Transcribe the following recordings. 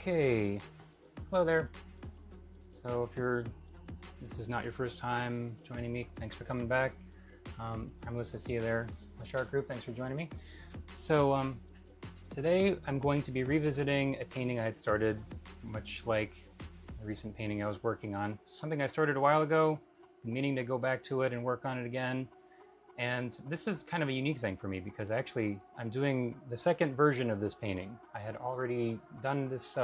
Okay, hello there. So if this is not your first time joining me, thanks for coming back. I'm Melissa, see you there, the Shark Group, thanks for joining me. So today I'm going to be revisiting a painting I had started, much like a recent painting I was working on. Something I started a while ago, meaning to go back to it and work on it again. And this is kind of a unique thing for me because I'm doing the second version of this painting. I had already done this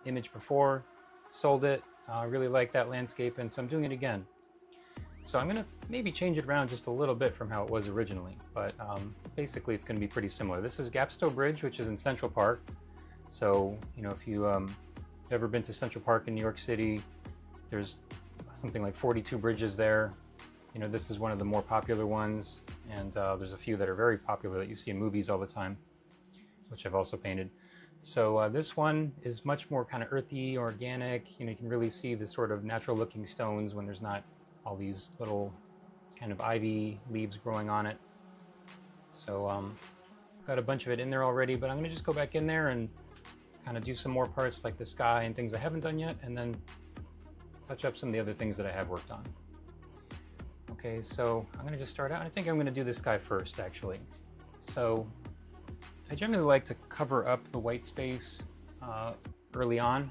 image before, sold it, really like that landscape, and so I'm doing it again. So I'm gonna maybe change it around just a little bit from how it was originally, but basically it's gonna be pretty similar. This is Gapstow Bridge, which is in Central Park. So, you know, if you've ever been to Central Park in New York City, there's something like 42 bridges there. You know, this is one of the more popular ones, and there's a few that are very popular that you see in movies all the time, which I've also painted. So this one is much more kind of earthy, organic. You know, you can really see the sort of natural looking stones when there's not all these little kind of ivy leaves growing on it. So got a bunch of it in there already, but I'm gonna just go back in there and kind of do some more parts like the sky and things I haven't done yet, and then touch up some of the other things that I have worked on. Okay, so I'm gonna just start out. I think I'm gonna do this guy first, actually. So I generally like to cover up the white space early on.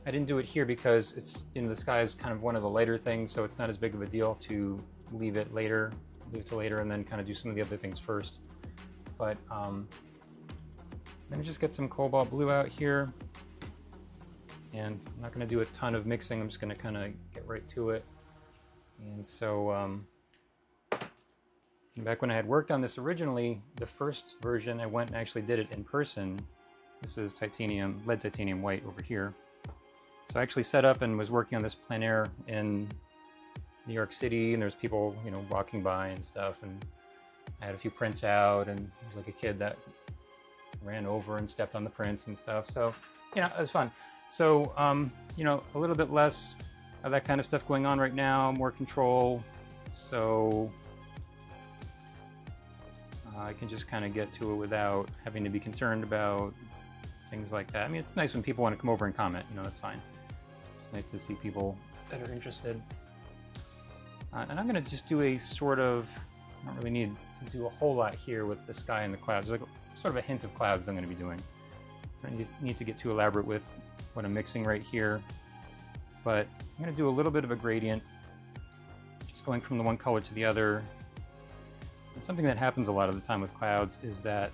I didn't do it here because it's, you know, the sky is kind of one of the lighter things, so it's not as big of a deal to leave it to later, and then kind of do some of the other things first. But let me just get some cobalt blue out here. And I'm not gonna do a ton of mixing, I'm just gonna kind of get right to it. And so back when I had worked on this originally, the first version, I went and actually did it in person. This is titanium, lead titanium white over here. So I actually set up and was working on this plein air in New York City, and there's people, you know, walking by and stuff, and I had a few prints out, and there was like a kid that ran over and stepped on the prints and stuff. So, you know, it was fun. So, you know, a little bit less of that kind of stuff going on right now, more control. So I can just kind of get to it without having to be concerned about things like that. I mean, it's nice when people want to come over and comment, you know, that's fine. It's nice to see people that are interested. And I'm gonna just do a sort of, I don't really need to do a whole lot here with the sky and the clouds. There's like sort of a hint of clouds I'm gonna be doing. I don't need to get too elaborate with what I'm mixing right here, but I'm gonna do a little bit of a gradient, just going from the one color to the other. And something that happens a lot of the time with clouds is that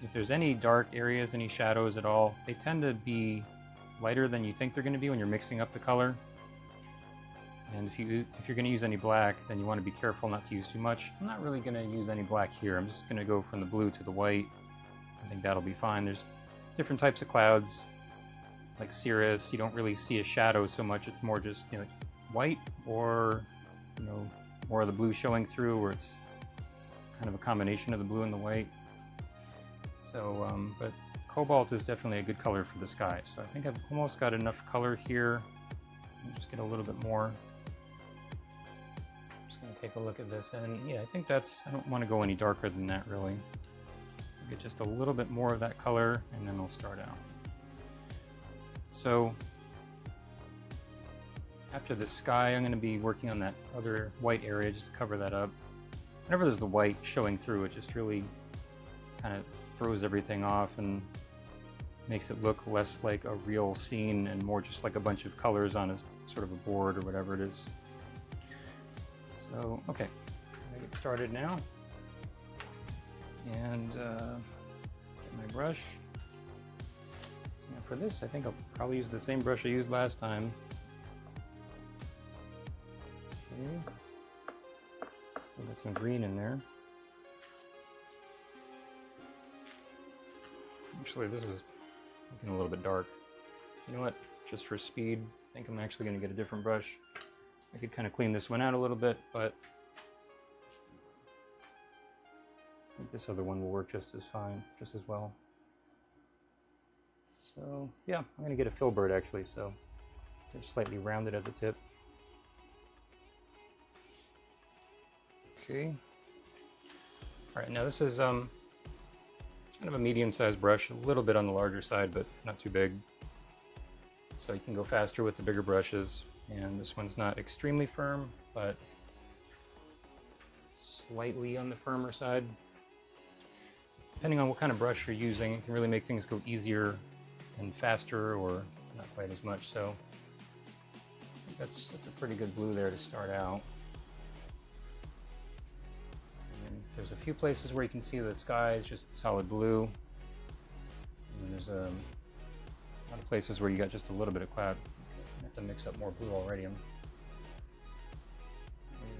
if there's any dark areas, any shadows at all, they tend to be lighter than you think they're going to be when you're mixing up the color. And if you're going to use any black, then you want to be careful not to use too much. I'm not really going to use any black here. I'm just going to go from the blue to the white. I think that'll be fine. There's different types of clouds, like cirrus. You don't really see a shadow so much. It's more just, you know, white, or, you know, more of the blue showing through, where it's kind of a combination of the blue and the white. So, but cobalt is definitely a good color for the sky. So I think I've almost got enough color here. Let me just get a little bit more. I'm just gonna take a look at this, and yeah, I think I don't want to go any darker than that really. So get just a little bit more of that color, and then we'll start out. So after the sky, I'm going to be working on that other white area just to cover that up. Whenever there's the white showing through, it just really kind of throws everything off and makes it look less like a real scene and more just like a bunch of colors on a sort of a board or whatever it is. So, okay, I'm going to get started now. And get my brush. So now for this, I think I'll probably use the same brush I used last time. Okay. Still got some green in there. Actually, this is looking a little bit dark. You know what? Just for speed, I think I'm actually going to get a different brush. I could kind of clean this one out a little bit, but I think this other one will work just as fine, just as well. So yeah, I'm going to get a filbert actually, so they're slightly rounded at the tip. Okay. All right, now this is kind of a medium-sized brush, a little bit on the larger side, but not too big. So you can go faster with the bigger brushes. And this one's not extremely firm, but slightly on the firmer side. Depending on what kind of brush you're using, it can really make things go easier and faster, or not quite as much. So that's a pretty good blue there to start out. And there's a few places where you can see the sky is just solid blue. And there's a lot of places where you got just a little bit of cloud. I have to mix up more blue already. I'm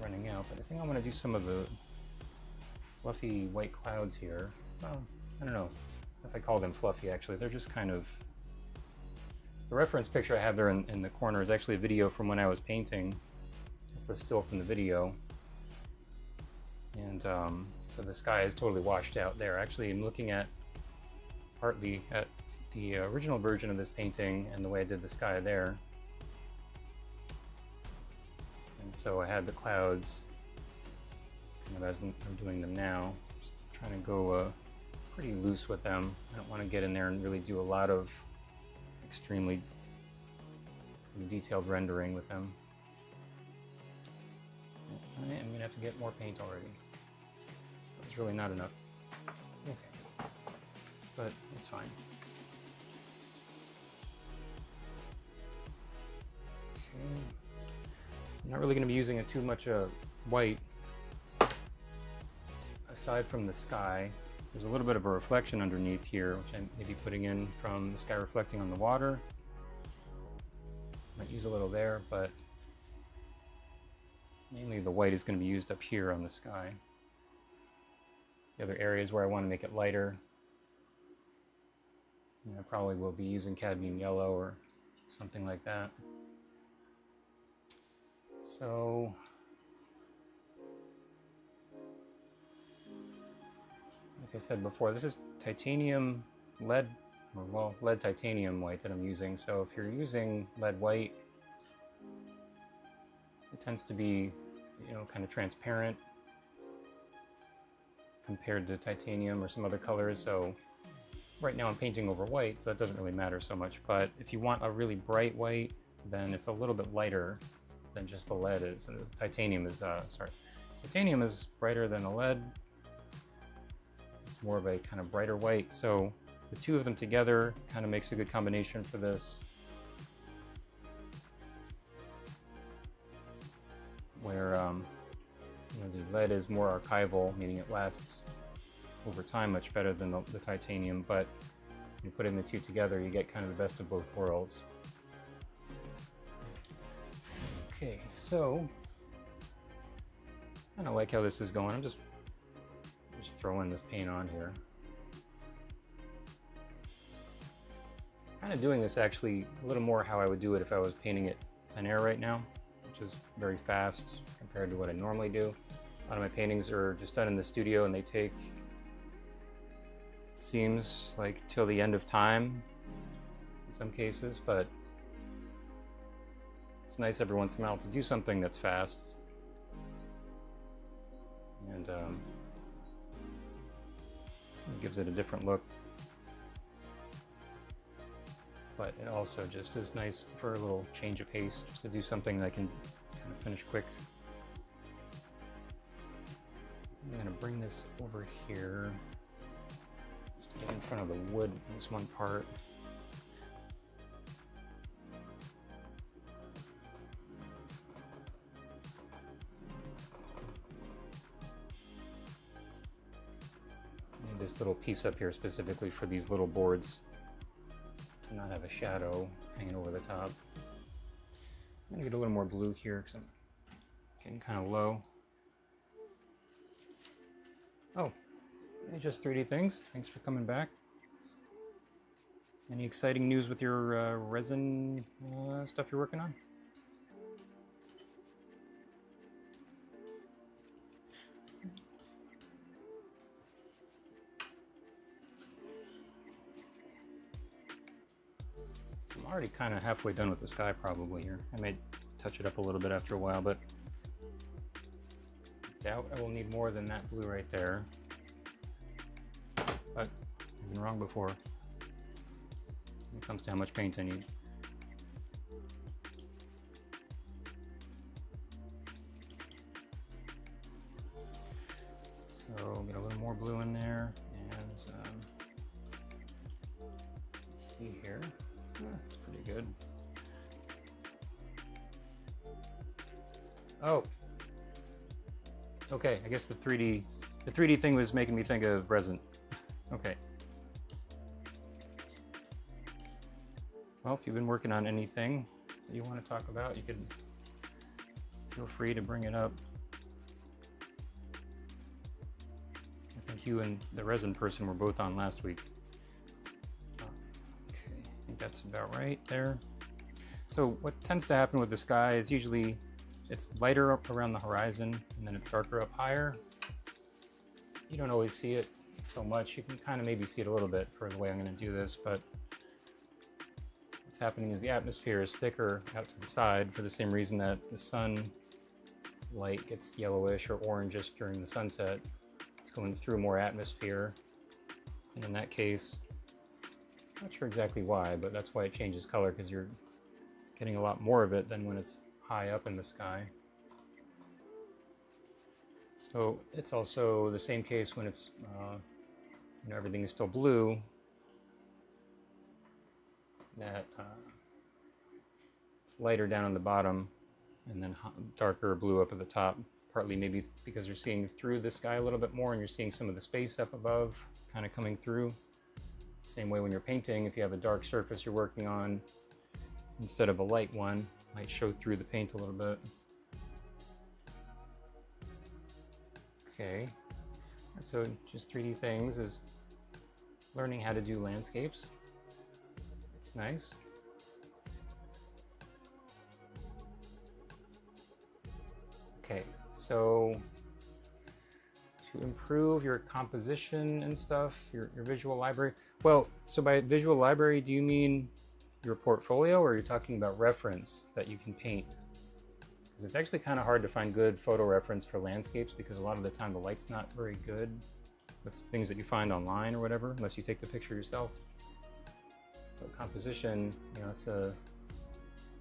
running out, but I think I want to do some of the fluffy white clouds here. Well, I don't know if I call them fluffy, actually. They're just kind of... The reference picture I have there in the corner is actually a video from when I was painting. It's a still from the video. And so the sky is totally washed out there. Actually, I'm looking at partly at the original version of this painting and the way I did the sky there. And so I had the clouds kind of as I'm doing them now. Just trying to go pretty loose with them. I don't want to get in there and really do a lot of extremely detailed rendering with them. I'm going to have to get more paint already. It's really not enough. Okay, but it's fine. Okay. So I'm not really going to be using too much white. Aside from the sky, there's a little bit of a reflection underneath here, which I may be putting in from the sky reflecting on the water. Might use a little there, but mainly the white is going to be used up here on the sky. The other areas where I want to make it lighter, I probably will be using cadmium yellow or something like that. So like I said before, this is titanium lead, or well, lead titanium white that I'm using. So if you're using lead white, it tends to be, kind of transparent compared to titanium or some other colors. So right now I'm painting over white, so that doesn't really matter so much. But if you want a really bright white, then it's a little bit lighter than just the lead is. And the titanium is, titanium is brighter than the lead. It's more of a kind of brighter white. So the two of them together kind of makes a good combination for this. Where the lead is more archival, meaning it lasts over time much better than the titanium, but when you put in the two together, you get kind of the best of both worlds. Okay, so I kind of like how this is going. I'm just throwing this paint on here. Kind of doing this actually a little more how I would do it if I was painting it plein air right now, which is very fast compared to what I normally do. A lot of my paintings are just done in the studio and they take, it seems like, till the end of time in some cases, but it's nice every once in a while to do something that's fast. And it gives it a different look. But it also just is nice for a little change of pace, just to do something that I can kind of finish quick. I'm going to bring this over here, just to get in front of the wood in this one part. This little piece up here specifically for these little boards to not have a shadow hanging over the top. I'm going to get a little more blue here because I'm getting kind of low. Oh, hey, just 3D Things. Thanks for coming back. Any exciting news with your resin stuff you're working on? I'm already kind of halfway done with the sky probably here. I may touch it up a little bit after a while, but I doubt I will need more than that blue right there. But been wrong before when it comes to how much paint I need. So get a little more blue in there, and let's see here. That's pretty good. Oh, okay. I guess the 3D thing was making me think of resin. Okay. Well, if you've been working on anything that you want to talk about, you could feel free to bring it up. I think you and the resin person were both on last week. Okay, I think that's about right there. So what tends to happen with the sky is usually it's lighter up around the horizon and then it's darker up higher. You don't always see it so much. You can kind of maybe see it a little bit for the way I'm going to do this, but what's happening is the atmosphere is thicker out to the side for the same reason that the sun light gets yellowish or orangish during the sunset. It's going through more atmosphere, and in that case, I'm not sure exactly why, but that's why it changes color, because you're getting a lot more of it than when it's high up in the sky. So it's also the same case when it's everything is still blue, that it's lighter down on the bottom and then darker blue up at the top, partly maybe because you're seeing through the sky a little bit more and you're seeing some of the space up above kind of coming through. Same way when you're painting, if you have a dark surface you're working on instead of a light one, might show through the paint a little bit. Okay, so just 3D things is learning how to do landscapes. It's nice. Okay, so to improve your composition and stuff, your visual library. Well, so by visual library, do you mean your portfolio, or are you talking about reference that you can paint? Because it's actually kind of hard to find good photo reference for landscapes, because a lot of the time the light's not very good with things that you find online or whatever, unless you take the picture yourself. But composition, it's a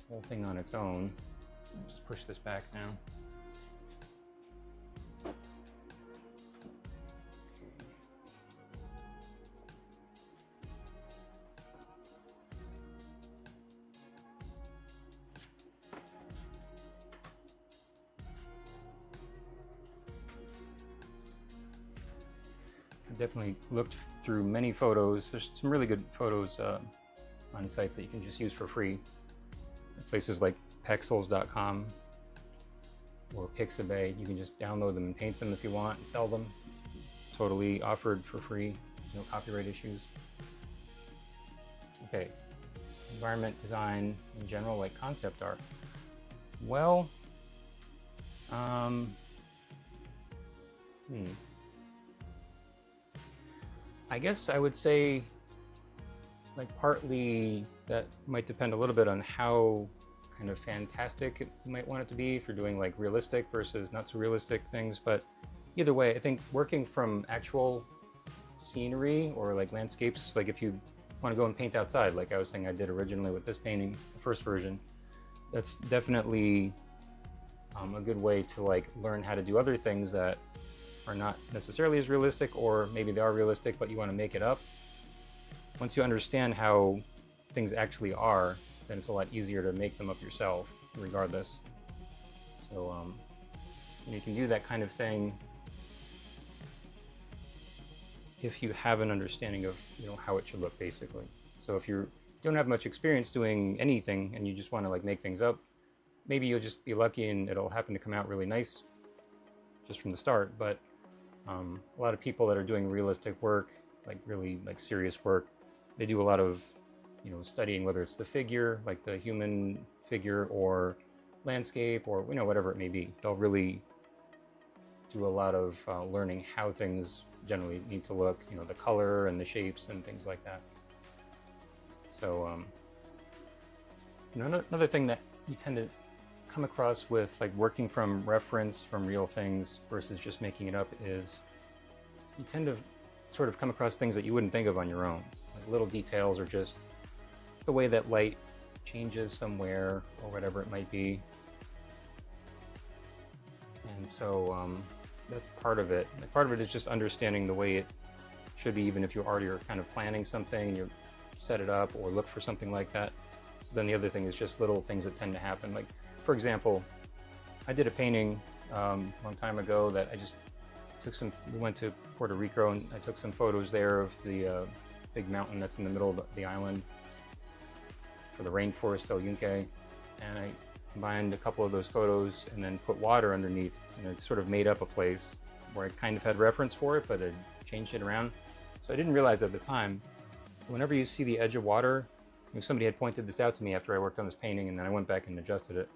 whole thing on its own. Just push this back now. Definitely looked through many photos. There's some really good photos on sites that you can just use for free. Places like Pexels.com or Pixabay, you can just download them and paint them if you want and sell them. It's totally offered for free, no copyright issues. Okay, environment design in general, like concept art. Well, I guess I would say, like, partly that might depend a little bit on how kind of fantastic you might want it to be, if you're doing like realistic versus not so realistic things. But either way, I think working from actual scenery or like landscapes, like if you want to go and paint outside, like I was saying I did originally with this painting, the first version, that's definitely a good way to like learn how to do other things that are not necessarily as realistic, or maybe they are realistic but you want to make it up. Once you understand how things actually are, then it's a lot easier to make them up yourself regardless. So you can do that kind of thing if you have an understanding of how it should look, basically. So if you don't have much experience doing anything and you just want to like make things up, maybe you'll just be lucky and it'll happen to come out really nice just from the start. But a lot of people that are doing realistic work, like really like serious work, they do a lot of studying, whether it's the figure, like the human figure, or landscape, or whatever it may be. They'll really do a lot of learning how things generally need to look, the color and the shapes and things like that. So another thing that you tend to come across with like working from reference from real things versus just making it up is you tend to sort of come across things that you wouldn't think of on your own. Like little details, or just the way that light changes somewhere or whatever it might be. And so that's part of it. And part of it is just understanding the way it should be, even if you already are kind of planning something, you set it up or look for something like that. Then the other thing is just little things that tend to happen. Like, for example, I did a painting a long time ago that I just took we went to Puerto Rico and I took some photos there of the big mountain that's in the middle of the island for the rainforest El Yunque. And I combined a couple of those photos and then put water underneath, and it sort of made up a place where I kind of had reference for it, but I changed it around. So I didn't realize at the time, whenever you see the edge of water, somebody had pointed this out to me after I worked on this painting, and then I went back and adjusted it.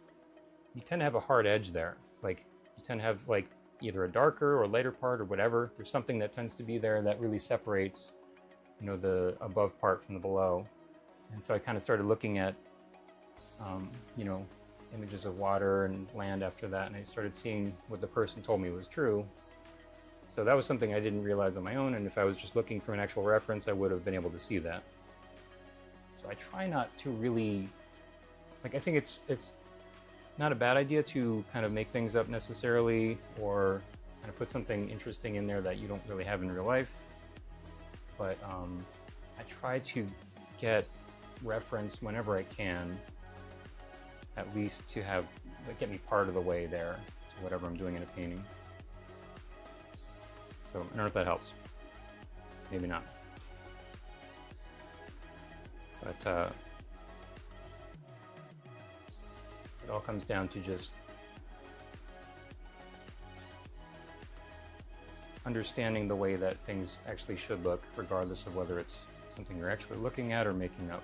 You tend to have a hard edge there. Like, you tend to have like either a darker or lighter part or whatever. There's something that tends to be there that really separates, the above part from the below. And so I kind of started looking at, images of water and land after that, and I started seeing what the person told me was true. So that was something I didn't realize on my own, and if I was just looking for an actual reference, I would have been able to see that. So I try not to really, I think it's not a bad idea to kind of make things up necessarily, or kind of put something interesting in there that you don't really have in real life. But I try to get reference whenever I can, at least to have, get me part of the way there to whatever I'm doing in a painting. So I don't know if that helps. Maybe not. But it all comes down to just understanding the way that things actually should look, regardless of whether it's something you're actually looking at or making up.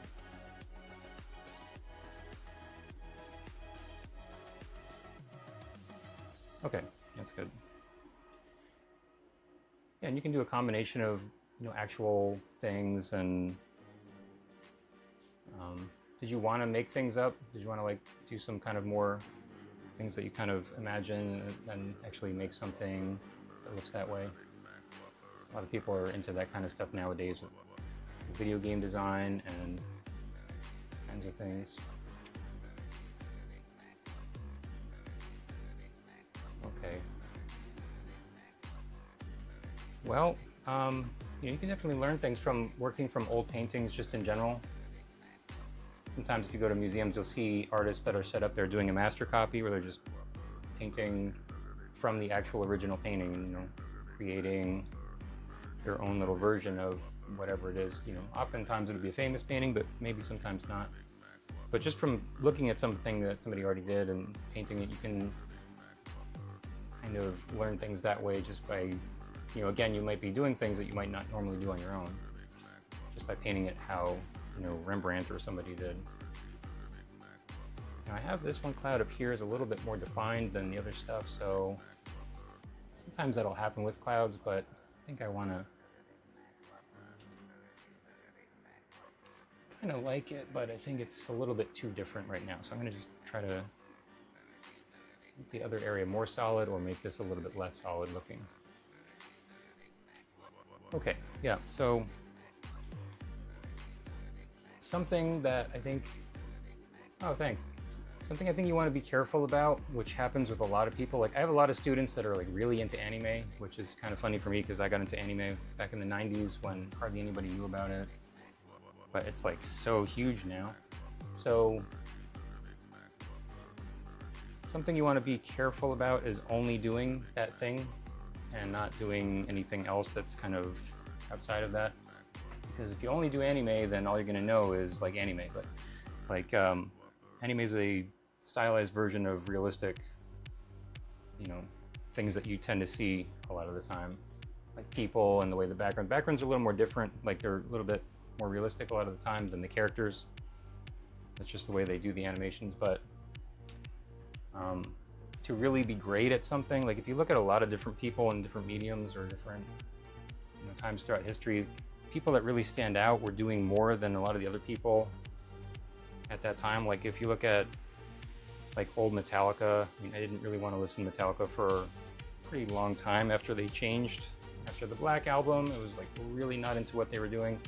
Okay, that's good. Yeah, and you can do a combination of actual things and did you want to make things up? Did you want to do some kind of more things that you kind of imagine and actually make something that looks that way? A lot of people are into that kind of stuff nowadays with video game design and kinds of things. Okay. Well, you can definitely learn things from working from old paintings just in general. Sometimes if you go to museums, you'll see artists that are set up there doing a master copy where they're just painting from the actual original painting, creating their own little version of whatever it is. Oftentimes it'll be a famous painting, but maybe sometimes not. But just from looking at something that somebody already did and painting it, you can kind of learn things that way just by, again, you might be doing things that you might not normally do on your own, just by painting it how Rembrandt or somebody did. Now I have this one cloud up here is a little bit more defined than the other stuff, so sometimes that'll happen with clouds, but I think I want to kind of like it, but I think it's a little bit too different right now, so I'm going to just try to make the other area more solid or make this a little bit less solid looking. Okay, yeah, so something that I think, something I think you want to be careful about, which happens with a lot of people. I have a lot of students that are really into anime, which is kind of funny for me because I got into anime back in the 90s when hardly anybody knew about it, but it's so huge now. So something you want to be careful about is only doing that thing and not doing anything else that's kind of outside of that. Because if you only do anime, then all you're going to know is anime. But anime is a stylized version of realistic, things that you tend to see a lot of the time, like people and the way the backgrounds are a little more different. They're a little bit more realistic a lot of the time than the characters. That's just the way they do the animations. But to really be great at something, if you look at a lot of different people in different mediums or different times throughout history, people that really stand out were doing more than a lot of the other people at that time. If you look at old Metallica, I didn't really want to listen to Metallica for a pretty long time after they changed after the Black album, it was like really not into what they were doing.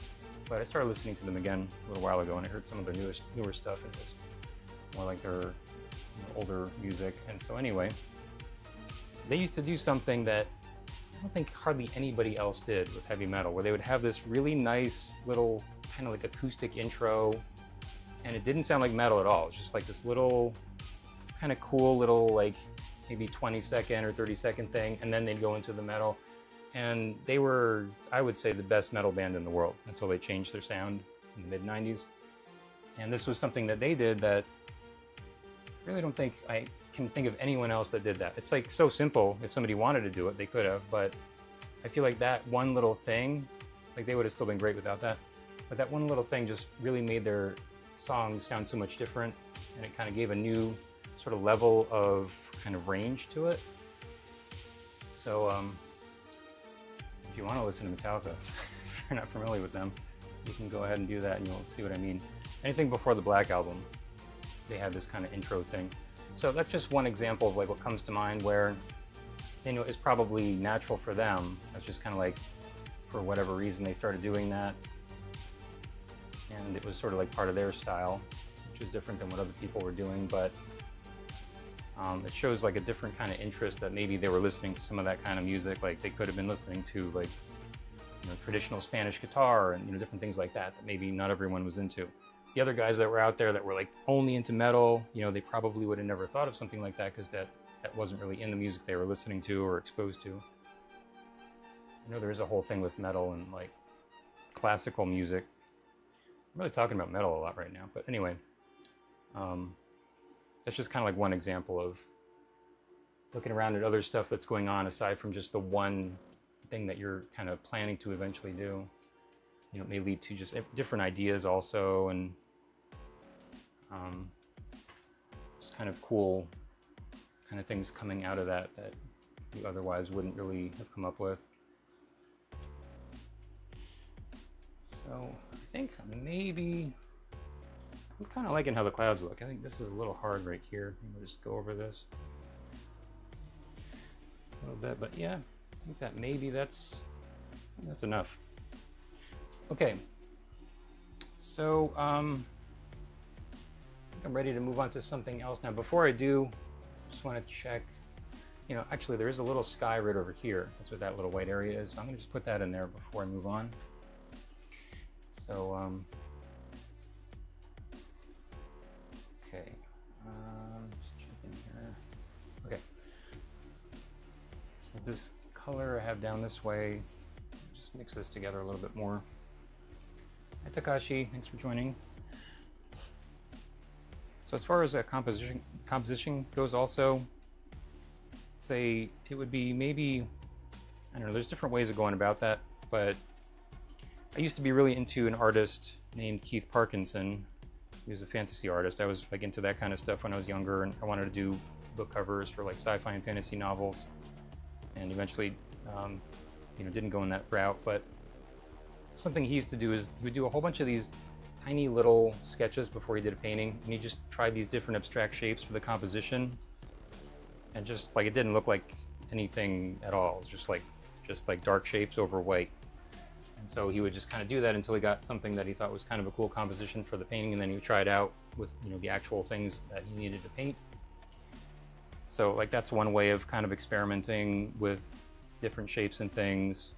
But I started listening to them again a little while ago, and I heard some of their newer stuff, and just more like their older music. And so anyway, they used to do something that I don't think hardly anybody else did with heavy metal, where they would have this really nice little kind of like acoustic intro, and it didn't sound like metal at all. It's just like this little kind of cool little like maybe 20-second or 30-second thing, and then they'd go into the metal. And they were, I would say, the best metal band in the world until they changed their sound in the mid-90s. And this was something that they did that I really don't think I can think of anyone else that did that. It's like so simple. If somebody wanted to do it, they could have, but I feel like that one little thing, like they would have still been great without that, but that one little thing just really made their songs sound so much different, and it kind of gave a new sort of level of kind of range to it. So if you want to listen to Metallica, if you're not familiar with them, you can go ahead and do that and you'll see what I mean. Anything before the Black album, they had this kind of intro thing. So that's just one example of like what comes to mind where, you know, it's probably natural for them. That's just kind of like, for whatever reason, they started doing that. And it was sort of like part of their style, which was different than what other people were doing, but it shows like a different kind of interest that maybe they were listening to some of that kind of music. Like they could have been listening to like, you know, traditional Spanish guitar and, you know, different things like that that maybe not everyone was into. The other guys that were out there that were like only into metal, you know, they probably would have never thought of something like that because that wasn't really in the music they were listening to or exposed to. I know there is a whole thing with metal and like classical music. I'm really talking about metal a lot right now, but anyway, that's just kind of like one example of looking around at other stuff that's going on aside from just the one thing that you're kind of planning to eventually do. You know, it may lead to just different ideas also, and just kind of cool kind of things coming out of that you otherwise wouldn't really have come up with. So I think maybe I'm kind of liking how the clouds look. I think this is a little hard right here. We'll just go over this a little bit, but yeah, I think that maybe that's enough. Okay, so I think I'm ready to move on to something else now. Before I do, I just want to check, you know, actually there is a little sky right over here. That's what that little white area is. So I'm going to just put that in there before I move on. So, okay, just checking here. Okay, so this color I have down this way, just mix this together a little bit more. Hi Takashi, thanks for joining. So as far as composition goes also, it would be maybe, I don't know, there's different ways of going about that, but I used to be really into an artist named Keith Parkinson. He was a fantasy artist. I was like into that kind of stuff when I was younger, and I wanted to do book covers for like sci-fi and fantasy novels, and eventually you know, didn't go in that route. But something he used to do is he would do a whole bunch of these tiny little sketches before he did a painting, and he just tried these different abstract shapes for the composition, and just like it didn't look like anything at all. It was just like dark shapes over white. And so he would just kind of do that until he got something that he thought was kind of a cool composition for the painting, and then he would try it out with, you know, the actual things that he needed to paint. So like that's one way of kind of experimenting with different shapes and things,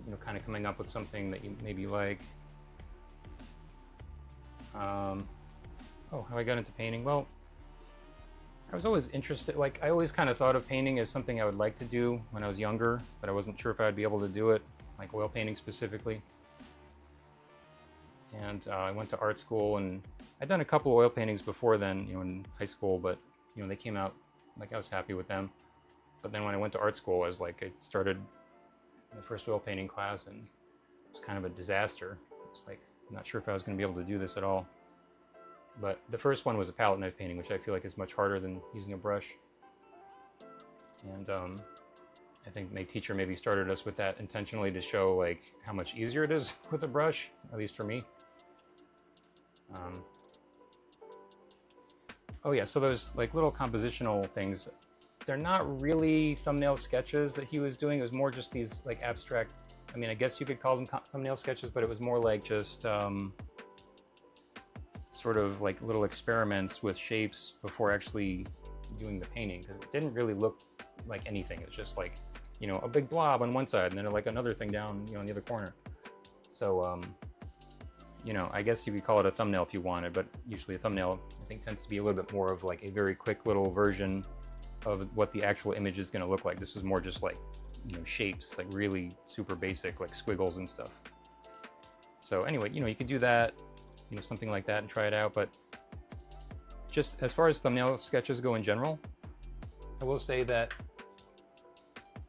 you know, kind of coming up with something that you maybe like. Oh, how I got into painting? Well, I was always interested, like I always kind of thought of painting as something I would like to do when I was younger, but I wasn't sure if I'd be able to do it, like oil painting specifically. And I went to art school, and I'd done a couple of oil paintings before then, you know, in high school, but you know, they came out, like I was happy with them. But then when I went to art school, I started my first oil painting class, and it was kind of a disaster. It's like, I'm not sure if I was going to be able to do this at all. But the first one was a palette knife painting, which I feel like is much harder than using a brush. And I think my teacher maybe started us with that intentionally to show like how much easier it is with a brush, at least for me. Oh yeah, so those like little compositional things, they're not really thumbnail sketches that he was doing. It was more just these like abstract, I mean, I guess you could call them thumbnail sketches, but it was more like just sort of like little experiments with shapes before actually doing the painting, because it didn't really look like anything. It was just like, you know, a big blob on one side and then like another thing down, you know, in the other corner. So, you know, I guess you could call it a thumbnail if you wanted, but usually a thumbnail, I think, tends to be a little bit more of like a very quick little version of what the actual image is going to look like. This is more just like, you know, shapes, like really super basic, like squiggles and stuff. So anyway, you know, you could do that, you know, something like that and try it out. But just as far as thumbnail sketches go in general, I will say that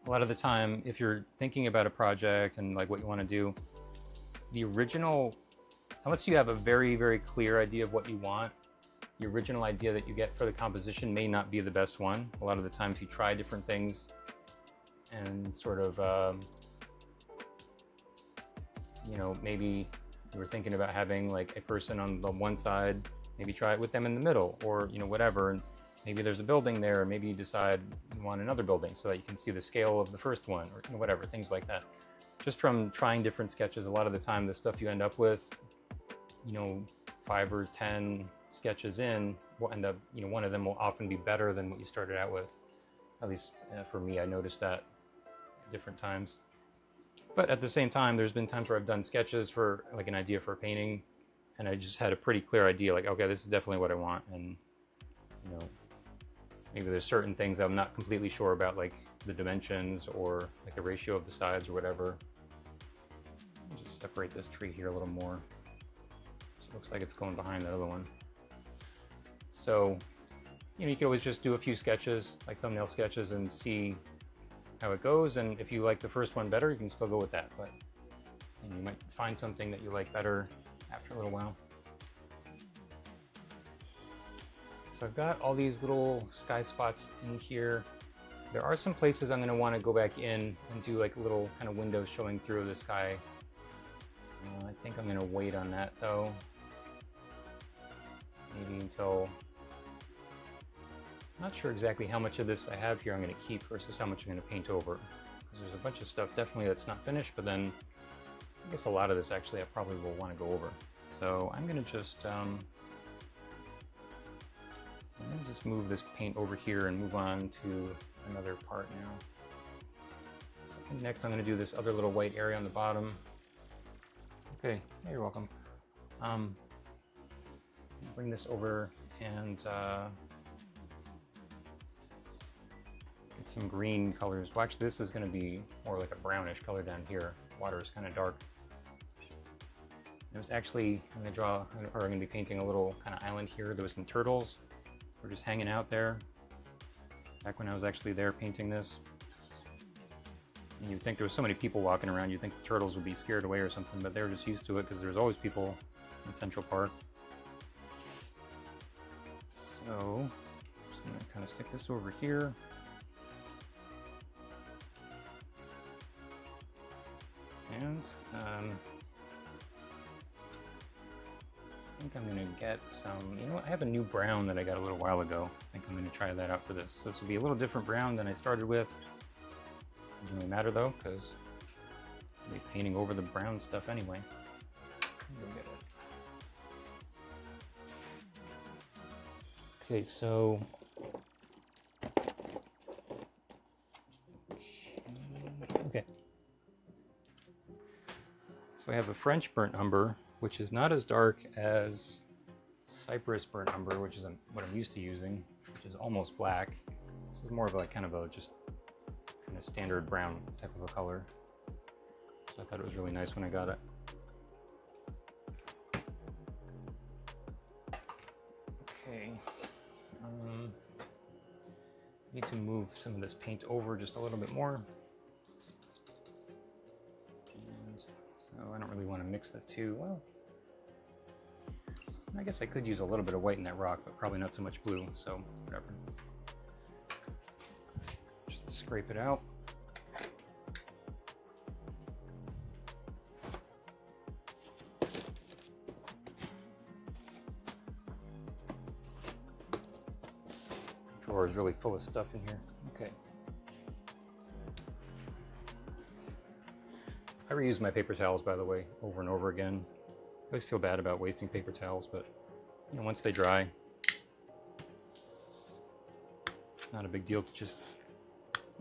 a lot of the time, if you're thinking about a project and like what you want to do, the original, unless you have a very, very clear idea of what you want, the original idea that you get for the composition may not be the best one. A lot of the time, if you try different things and sort of, you know, maybe you were thinking about having like a person on the one side, maybe try it with them in the middle, or, you know, whatever. And maybe there's a building there, or maybe you decide you want another building so that you can see the scale of the first one, or, you know, whatever, things like that. Just from trying different sketches, a lot of the time the stuff you end up with, you know, 5 or 10 sketches in will end up, you know, one of them will often be better than what you started out with. At least for me, I noticed that at different times. But at the same time, there's been times where I've done sketches for like an idea for a painting, and I just had a pretty clear idea, like, okay, this is definitely what I want. And, you know, maybe there's certain things I'm not completely sure about, like the dimensions or like the ratio of the sides or whatever. I'll just separate this tree here a little more. So it looks like it's going behind that other one. So, you know, you can always just do a few sketches, like thumbnail sketches, and see how it goes. And if you like the first one better, you can still go with that. But you might find something that you like better after a little while. So I've got all these little sky spots in here. There are some places I'm going to want to go back in and do like little kind of windows showing through the sky. I think I'm going to wait on that though. Maybe until, I'm not sure exactly how much of this I have here I'm going to keep versus how much I'm going to paint over. Because there's a bunch of stuff definitely that's not finished, but then I guess a lot of this actually I probably will want to go over. So I'm going to just move this paint over here and move on to another part now. So I think next I'm going to do this other little white area on the bottom. Okay, hey, you're welcome. Bring this over and get some green colors. Watch, this is going to be more like a brownish color down here. Water is kind of dark. There's actually, I'm going to be painting a little kind of island here. There was some turtles. We're just hanging out there. Back when I was actually there painting this. And you'd think there was so many people walking around, you'd think the turtles would be scared away or something, but they were just used to it because there's always people in Central Park. So, I'm just going to kind of stick this over here. And I think I'm going to get some, you know what, I have a new brown that I got a little while ago. I think I'm going to try that out for this. So this will be a little different brown than I started with. Doesn't really matter though, because I'll be painting over the brown stuff anyway. Go get it. Okay, so okay. So I have a French burnt umber, which is not as dark as Cypress burnt umber, which is what I'm used to using, which is almost black. This is more of like kind of a just kind of standard brown type of a color. So I thought it was really nice when I got it. Okay. Need to move some of this paint over just a little bit more. And so I don't really want to mix the two. Well, I guess I could use a little bit of white in that rock, but probably not so much blue, so whatever. Just scrape it out. The drawer is really full of stuff in here. I reuse my paper towels, by the way, over and over again. I always feel bad about wasting paper towels, but you know, once they dry, it's not a big deal to just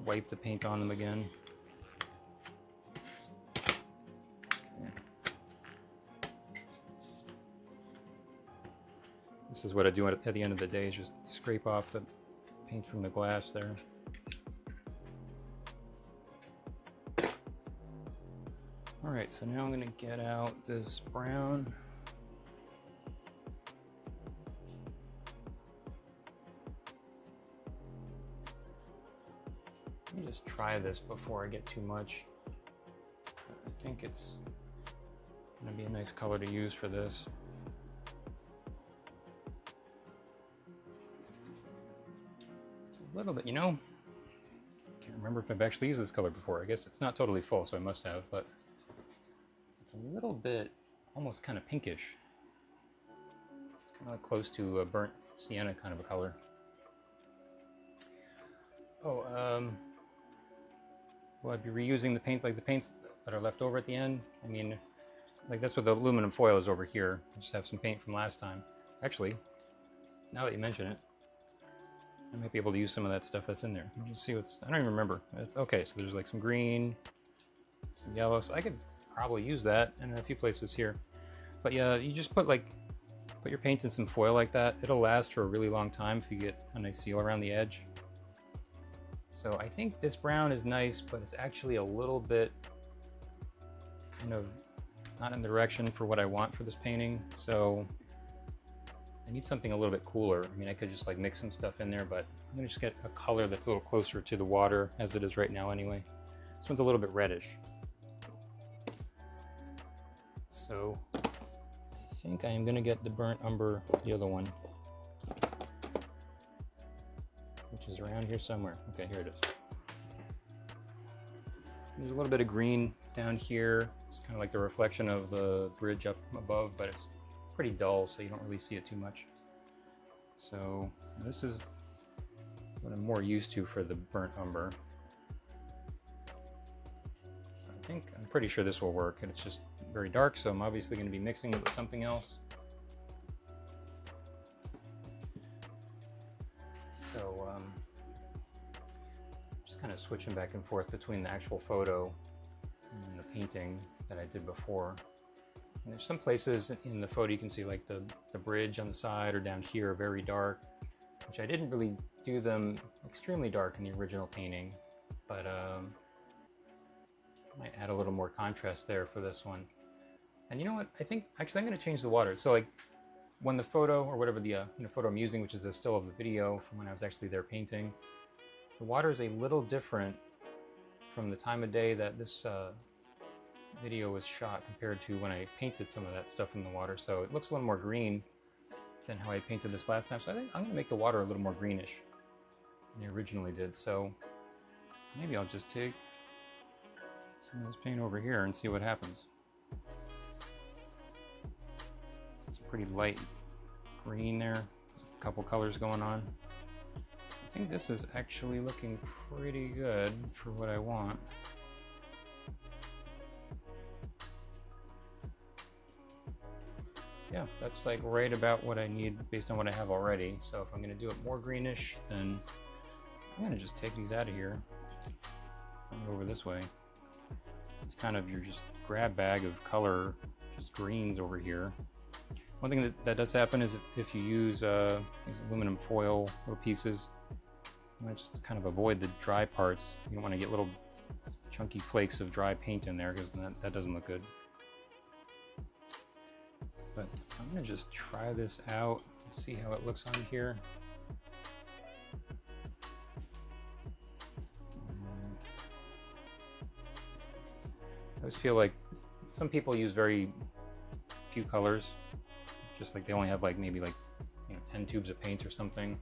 wipe the paint on them again. This is what I do at the end of the day, is just scrape off the paint from the glass there. All right, so now I'm gonna get out this brown. Let me just try this before I get too much. I think it's gonna be a nice color to use for this. It's a little bit, you know, can't remember if I've actually used this color before. I guess it's not totally full, so I must have, but it's a little bit almost kind of pinkish. It's kind of like close to a burnt sienna kind of a color. Oh, will I be reusing the paint, like the paints that are left over at the end? I mean, like that's what the aluminum foil is over here. I just have some paint from last time. Actually, now that you mention it, I might be able to use some of that stuff that's in there. Let's see what's, I don't even remember. It's, okay, so there's like some green, some yellow, so I could probably use that in a few places here. But yeah, you just put your paint in some foil like that. It'll last for a really long time if you get a nice seal around the edge. So I think this brown is nice, but it's actually a little bit kind of not in the direction for what I want for this painting. So I need something a little bit cooler. I mean, I could just like mix some stuff in there, but I'm gonna just get a color that's a little closer to the water as it is right now anyway. This one's a little bit reddish. So I think I am gonna get the burnt umber, the other one, which is around here somewhere. Okay, here it is. There's a little bit of green down here. It's kind of like the reflection of the bridge up above, but it's pretty dull, so you don't really see it too much. So this is what I'm more used to for the burnt umber. So I'm pretty sure this will work, and it's just very dark, so I'm obviously going to be mixing it with something else. So just kind of switching back and forth between the actual photo and the painting that I did before. And there's some places in the photo you can see like the bridge on the side or down here are very dark, which I didn't really do them extremely dark in the original painting, but might add a little more contrast there for this one. And you know what? I think actually I'm going to change the water. So like when the photo, or whatever the photo I'm using, which is a still of the video from when I was actually there painting, the water is a little different from the time of day that this video was shot compared to when I painted some of that stuff in the water. So it looks a little more green than how I painted this last time. So I think I'm going to make the water a little more greenish than I originally did. So maybe I'll just take some of this paint over here and see what happens. It's pretty light green there. There's a couple colors going on. I think this is actually looking pretty good for what I want. Yeah, that's like right about what I need based on what I have already. So if I'm going to do it more greenish, then I'm going to just take these out of here and go over this way. It's kind of your just grab bag of color, just greens over here. One thing that does happen is if you use these aluminum foil little pieces, you want to just kind of avoid the dry parts. You don't want to get little chunky flakes of dry paint in there, because that doesn't look good. But I'm going to just try this out and see how it looks on here. I always feel like some people use very few colors, just like they only have like maybe like 10 tubes of paint or something.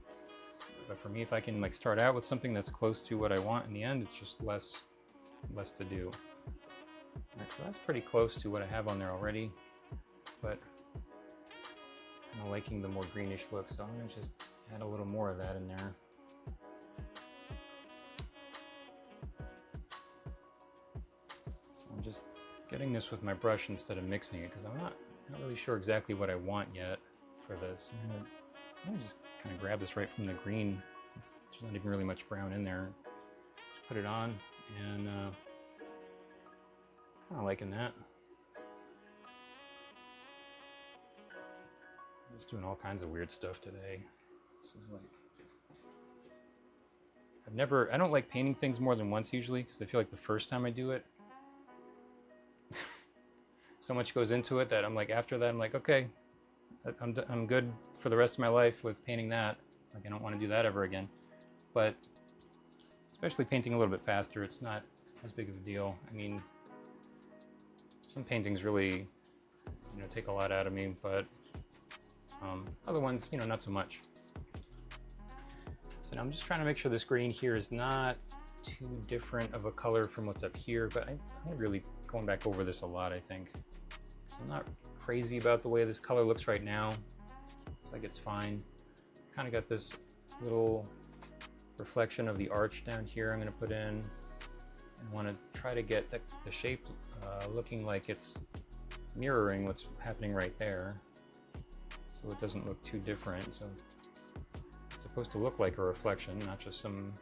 But for me, if I can like start out with something that's close to what I want in the end, it's just less to do. All right, so that's pretty close to what I have on there already, but I'm liking the more greenish look, so I'm going to just add a little more of that in there. So I'm just getting this with my brush instead of mixing it because I'm not really sure exactly what I want yet for this. I'm gonna just kind of grab this right from the green. There's not even really much brown in there. Just put it on and kind of liking that. I'm just doing all kinds of weird stuff today. This is like, I don't like painting things more than once usually because I feel like the first time I do it, so much goes into it that I'm like, after that I'm like, okay, I'm good for the rest of my life with painting that. Like I don't want to do that ever again. But especially painting a little bit faster, it's not as big of a deal. I mean, some paintings really, take a lot out of me, but other ones, not so much. So now I'm just trying to make sure this green here is not too different of a color from what's up here, but I'm really going back over this a lot, I think. So I'm not crazy about the way this color looks right now. It's like it's fine. Kind of got this little reflection of the arch down here I'm going to put in. And want to try to get the shape looking like it's mirroring what's happening right there. So it doesn't look too different. So it's supposed to look like a reflection, not just some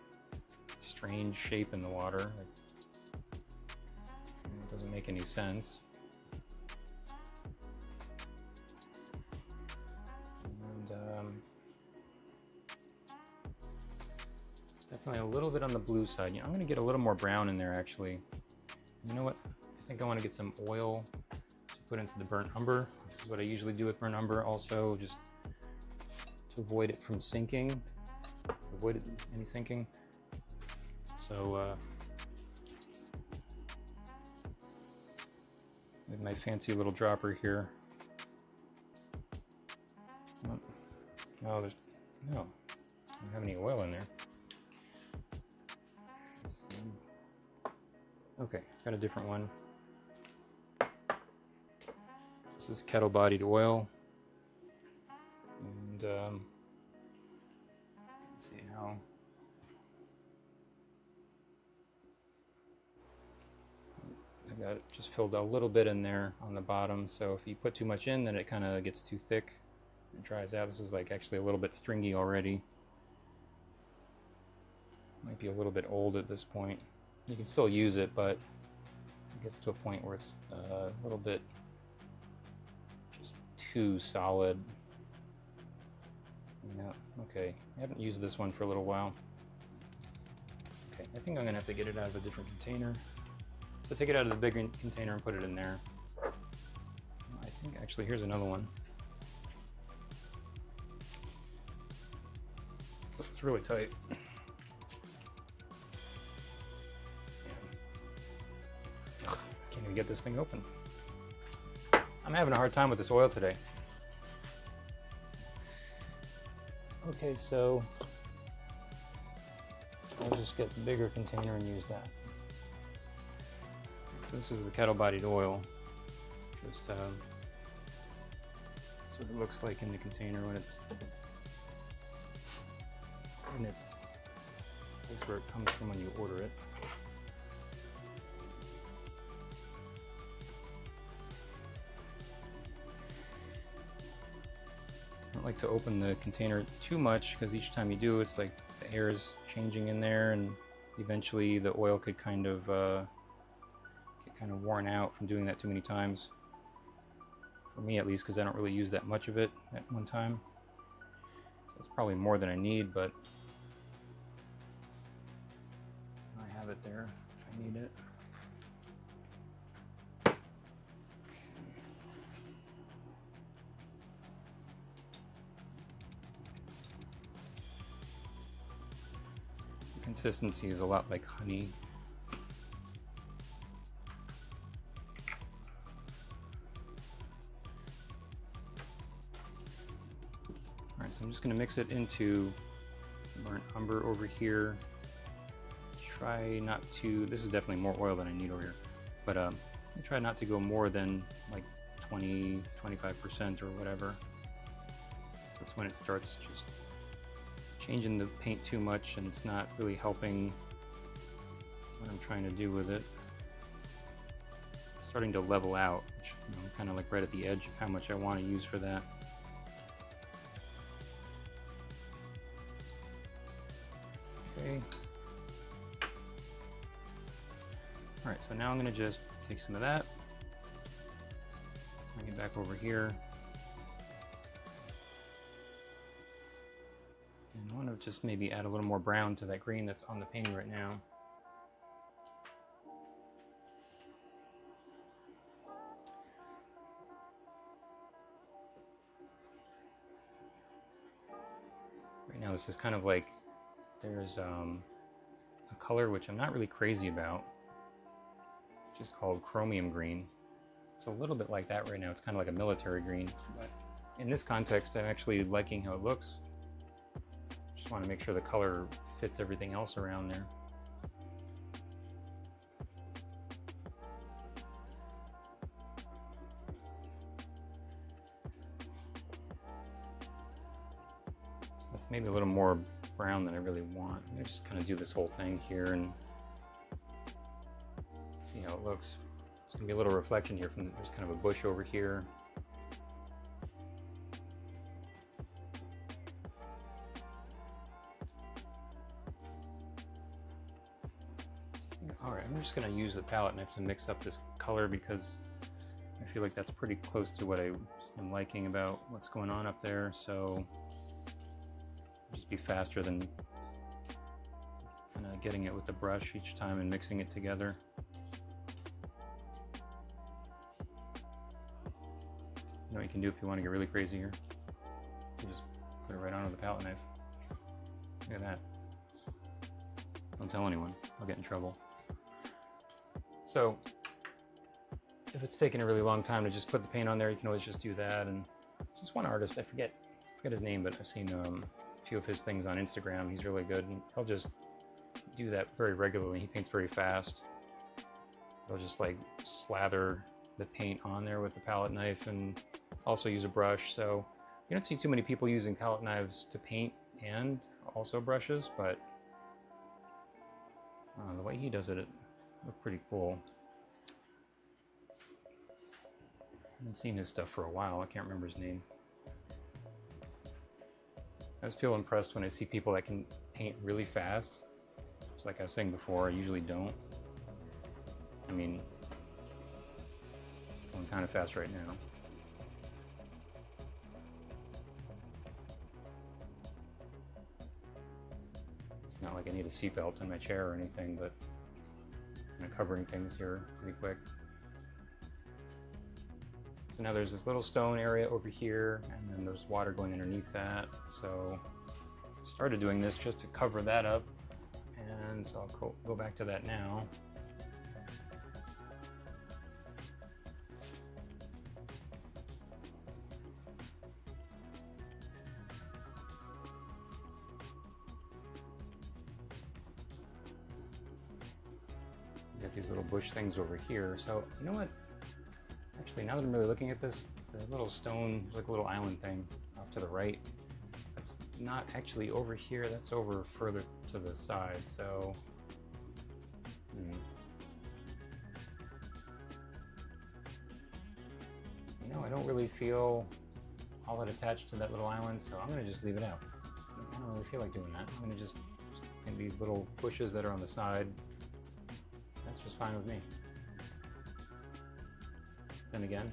strange shape in the water. It doesn't make any sense. And it's definitely a little bit on the blue side. I'm going to get a little more brown in there actually. You know what? I think I want to get some oil to put into the burnt umber. This is what I usually do with burnt umber also, just to avoid it from sinking, avoid any sinking. So with my fancy little dropper here. Oh, I don't have any oil in there. Okay, got a different one. This is kettle bodied oil. And let's see how. I got it just filled a little bit in there on the bottom, so if you put too much in, then it kind of gets too thick. It dries out. This is like actually a little bit stringy already. Might be a little bit old at this point. You can still use it, but it gets to a point where it's a little bit just too solid. Yeah, okay. I haven't used this one for a little while. Okay, I think I'm gonna have to get it out of a different container. So take it out of the big container and put it in there. I think actually here's another one. This is really tight. Can't even get this thing open. I'm having a hard time with this oil today. Okay, so I'll just get the bigger container and use that. So this is the kettle bodied oil. Just that's what it looks like in the container when it's that's where it comes from when you order it. I don't like to open the container too much because each time you do, it's like the air is changing in there, and eventually the oil could kind of get kind of worn out from doing that too many times. For me at least, because I don't really use that much of it at one time. So it's probably more than I need, but I have it there if I need it. The consistency is a lot like honey. So I'm just going to mix it into burnt umber over here. Try not to, this is definitely more oil than I need over here, but try not to go more than like 20-25% or whatever. That's when it starts just changing the paint too much and it's not really helping what I'm trying to do with it. starting to level out, which, you know, I'm kind of like right at the edge of how much I want to use for that. Okay. All right, so now I'm going to just take some of that, bring it back over here, and I want to just maybe add a little more brown to that green that's on the painting right now. Right now this is kind of like, there's a color which I'm not really crazy about, which is called chromium green. It's a little bit like that right now. It's kind of like a military green, but in this context I'm actually liking how it looks. Just want to make sure the color fits everything else around there. So that's maybe a little more brown than I really want. I'm gonna just kind of do this whole thing here and see how it looks. There's gonna be a little reflection here from, there's kind of a bush over here. All right, I'm just gonna use the palette knife to mix up this color because I feel like that's pretty close to what I am liking about what's going on up there. So just be faster than kind of getting it with the brush each time and mixing it together. You know what you can do if you want to get really crazy here? You just put it right onto the palette knife. Look at that. Don't tell anyone, I'll get in trouble. So if it's taking a really long time to just put the paint on there, you can always just do that. And just one artist, I forget his name, but I've seen a few of his things on Instagram. He's really good, and he'll just do that very regularly. He paints very fast. He'll just like slather the paint on there with the palette knife and also use a brush. So you don't see too many people using palette knives to paint and also brushes, but the way he does it, it looks pretty cool. I haven't seen his stuff for a while. I can't remember his name. I just feel impressed when I see people that can paint really fast. It's like I was saying before, I usually don't. I mean, going kind of fast right now. It's not like I need a seatbelt in my chair or anything, but I'm covering things here pretty quick. So now there's this little stone area over here, and then there's water going underneath that. So I started doing this just to cover that up, and so I'll go back to that now. Got these little bush things over here. So you know what? Actually, now that I'm really looking at this, the little stone, like a little island thing off to the right, that's not actually over here, that's over further to the side, so... You know, I don't really feel all that attached to that little island, so I'm going to just leave it out. I don't really feel like doing that. I'm going to just paint these little bushes that are on the side. That's just fine with me. Then again,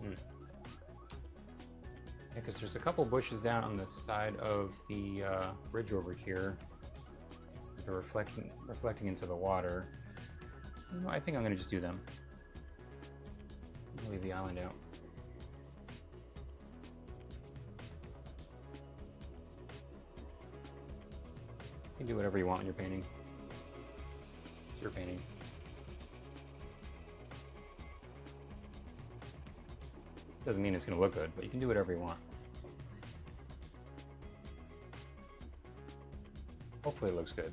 yeah, because there's a couple bushes down on the side of the bridge over here. They're reflecting into the water. You know, I think I'm going to just do them. Leave the island out. You can do whatever you want when you're painting. It's your painting. Doesn't mean it's going to look good, but you can do whatever you want. Hopefully it looks good.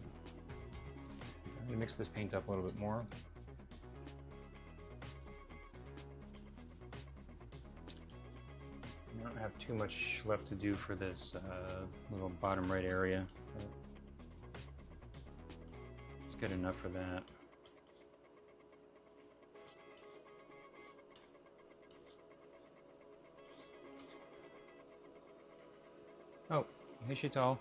I'm going to mix this paint up a little bit more. I don't have too much left to do for this little bottom right area. It's good enough for that. Hey Shital,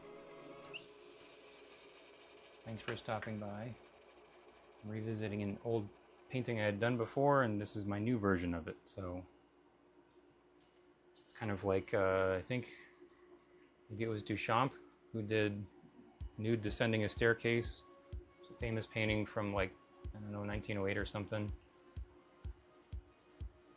thanks for stopping by. I'm revisiting an old painting I had done before, and this is my new version of it. So it's kind of like, I think maybe it was Duchamp who did Nude Descending a Staircase. It's a famous painting from like, I don't know, 1908 or something.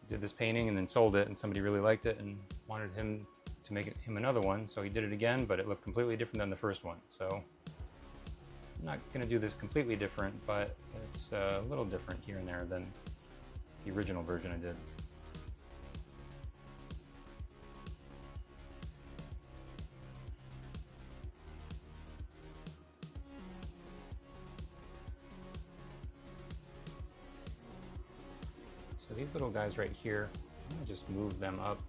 Did this painting and then sold it, and somebody really liked it and wanted him to make him another one, so he did it again, but it looked completely different than the first one. So I'm not going to do this completely different, but it's a little different here and there than the original version I did. So these little guys right here, I'm going to just move them up.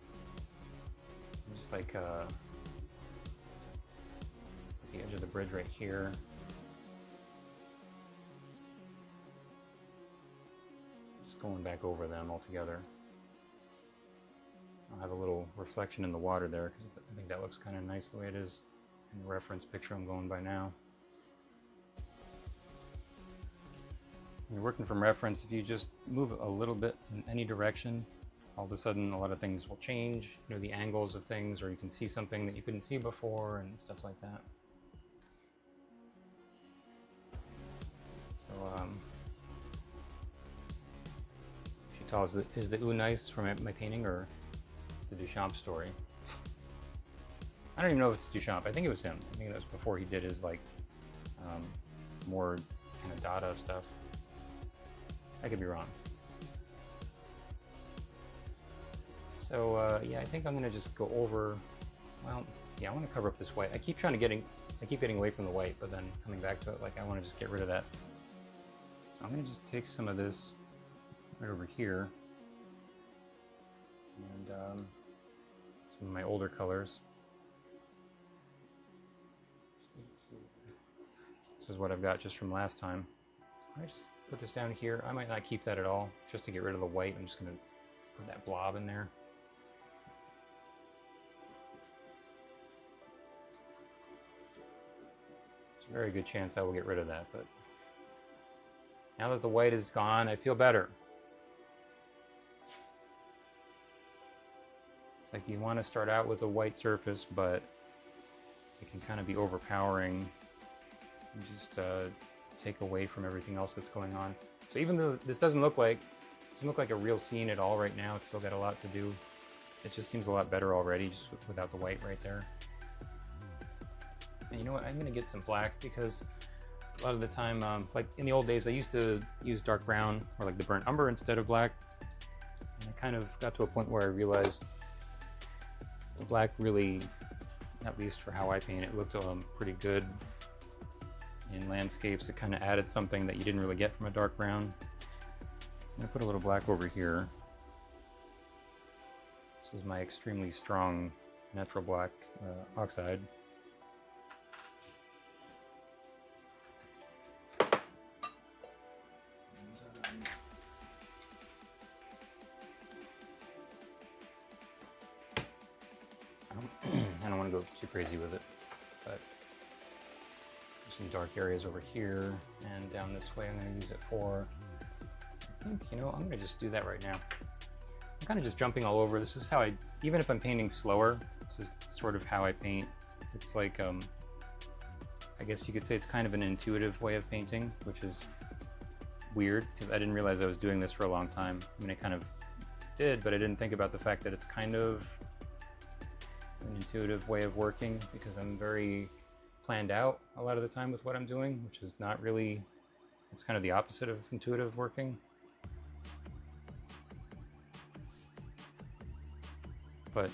Just like the edge of the bridge right here. Just going back over them all together. I'll have a little reflection in the water there because I think that looks kind of nice the way it is in the reference picture I'm going by now. When you're working from reference, if you just move a little bit in any direction, all of a sudden a lot of things will change, you know, the angles of things, or you can see something that you couldn't see before and stuff like that. So Shital, is the ooh nice from my painting or the Duchamp story? I don't even know if it's Duchamp. I think it was him. I think it was before he did his like more kind of Dada stuff. I could be wrong. So yeah, I think I'm gonna just go over. Well, yeah, I want to cover up this white. I keep getting away from the white, but then coming back to it, like I want to just get rid of that. So I'm gonna just take some of this right over here, and some of my older colors. This is what I've got just from last time. I just put this down here. I might not keep that at all, just to get rid of the white. I'm just gonna put that blob in there. There's a very good chance I will get rid of that, but now that the white is gone, I feel better. It's like you want to start out with a white surface, but it can kind of be overpowering and just take away from everything else that's going on. So even though this doesn't look like a real scene at all right now, it's still got a lot to do. It just seems a lot better already, just without the white right there. And you know what? I'm gonna get some black because a lot of the time, like in the old days, I used to use dark brown or like the burnt umber instead of black. And I kind of got to a point where I realized the black really, at least for how I paint it, looked pretty good in landscapes. It kind of added something that you didn't really get from a dark brown. I'm gonna put a little black over here. This is my extremely strong natural black oxide. I don't want to go too crazy with it, but there's some dark areas over here and down this way I'm going to use it for. I think, you know, I'm going to just do that right now. I'm kind of just jumping all over. This is how even if I'm painting slower, this is sort of how I paint. It's like, I guess you could say it's kind of an intuitive way of painting, which is weird because I didn't realize I was doing this for a long time. I mean, I kind of did, but I didn't think about the fact that it's kind of an intuitive way of working because I'm very planned out a lot of the time with what I'm doing, which is not really, it's kind of the opposite of intuitive working. But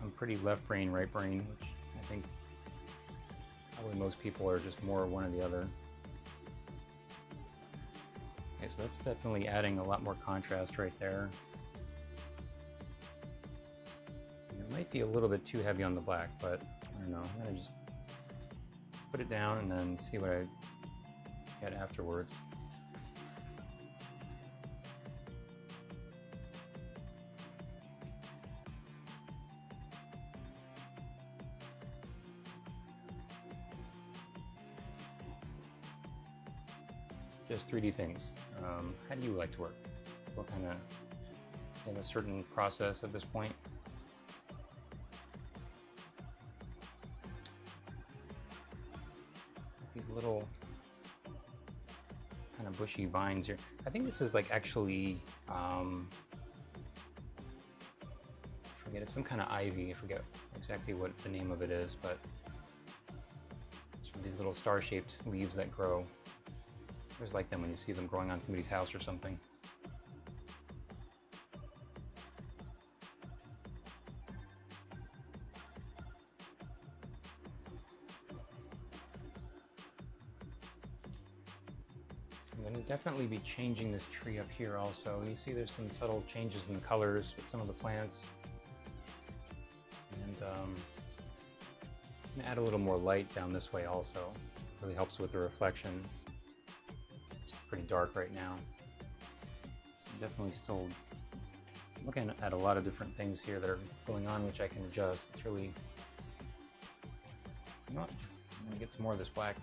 I'm pretty left brain, right brain, which I think probably most people are just more one or the other. Okay, so that's definitely adding a lot more contrast right there. It might be a little bit too heavy on the black, but I don't know. I'm gonna just put it down and then see what I get afterwards. just 3D things. How do you like to work? What kind of, in a certain process at this point? These little kind of bushy vines here. I think this is like actually, I forget, it's some kind of ivy. I forget exactly what the name of it is, but it's these little star-shaped leaves that grow. I always like them when you see them growing on somebody's house or something. I'm going to definitely be changing this tree up here also. You see there's some subtle changes in the colors with some of the plants. And I'm going to add a little more light down this way also. It really helps with the reflection. It's pretty dark right now. I'm definitely still looking at a lot of different things here that are going on, which I can adjust. It's really, you know what? I'm going to get some more of this black.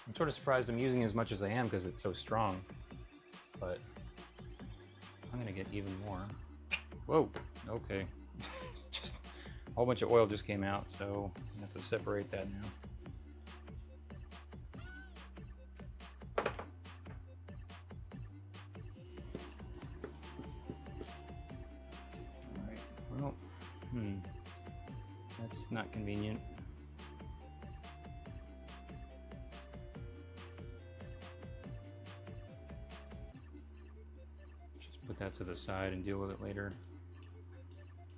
I'm sort of surprised I'm using as much as I am because it's so strong, but I'm gonna get even more. Whoa, okay. Just a whole bunch of oil just came out, so I have to separate that now. All right, well, that's not convenient. Put that to the side and deal with it later.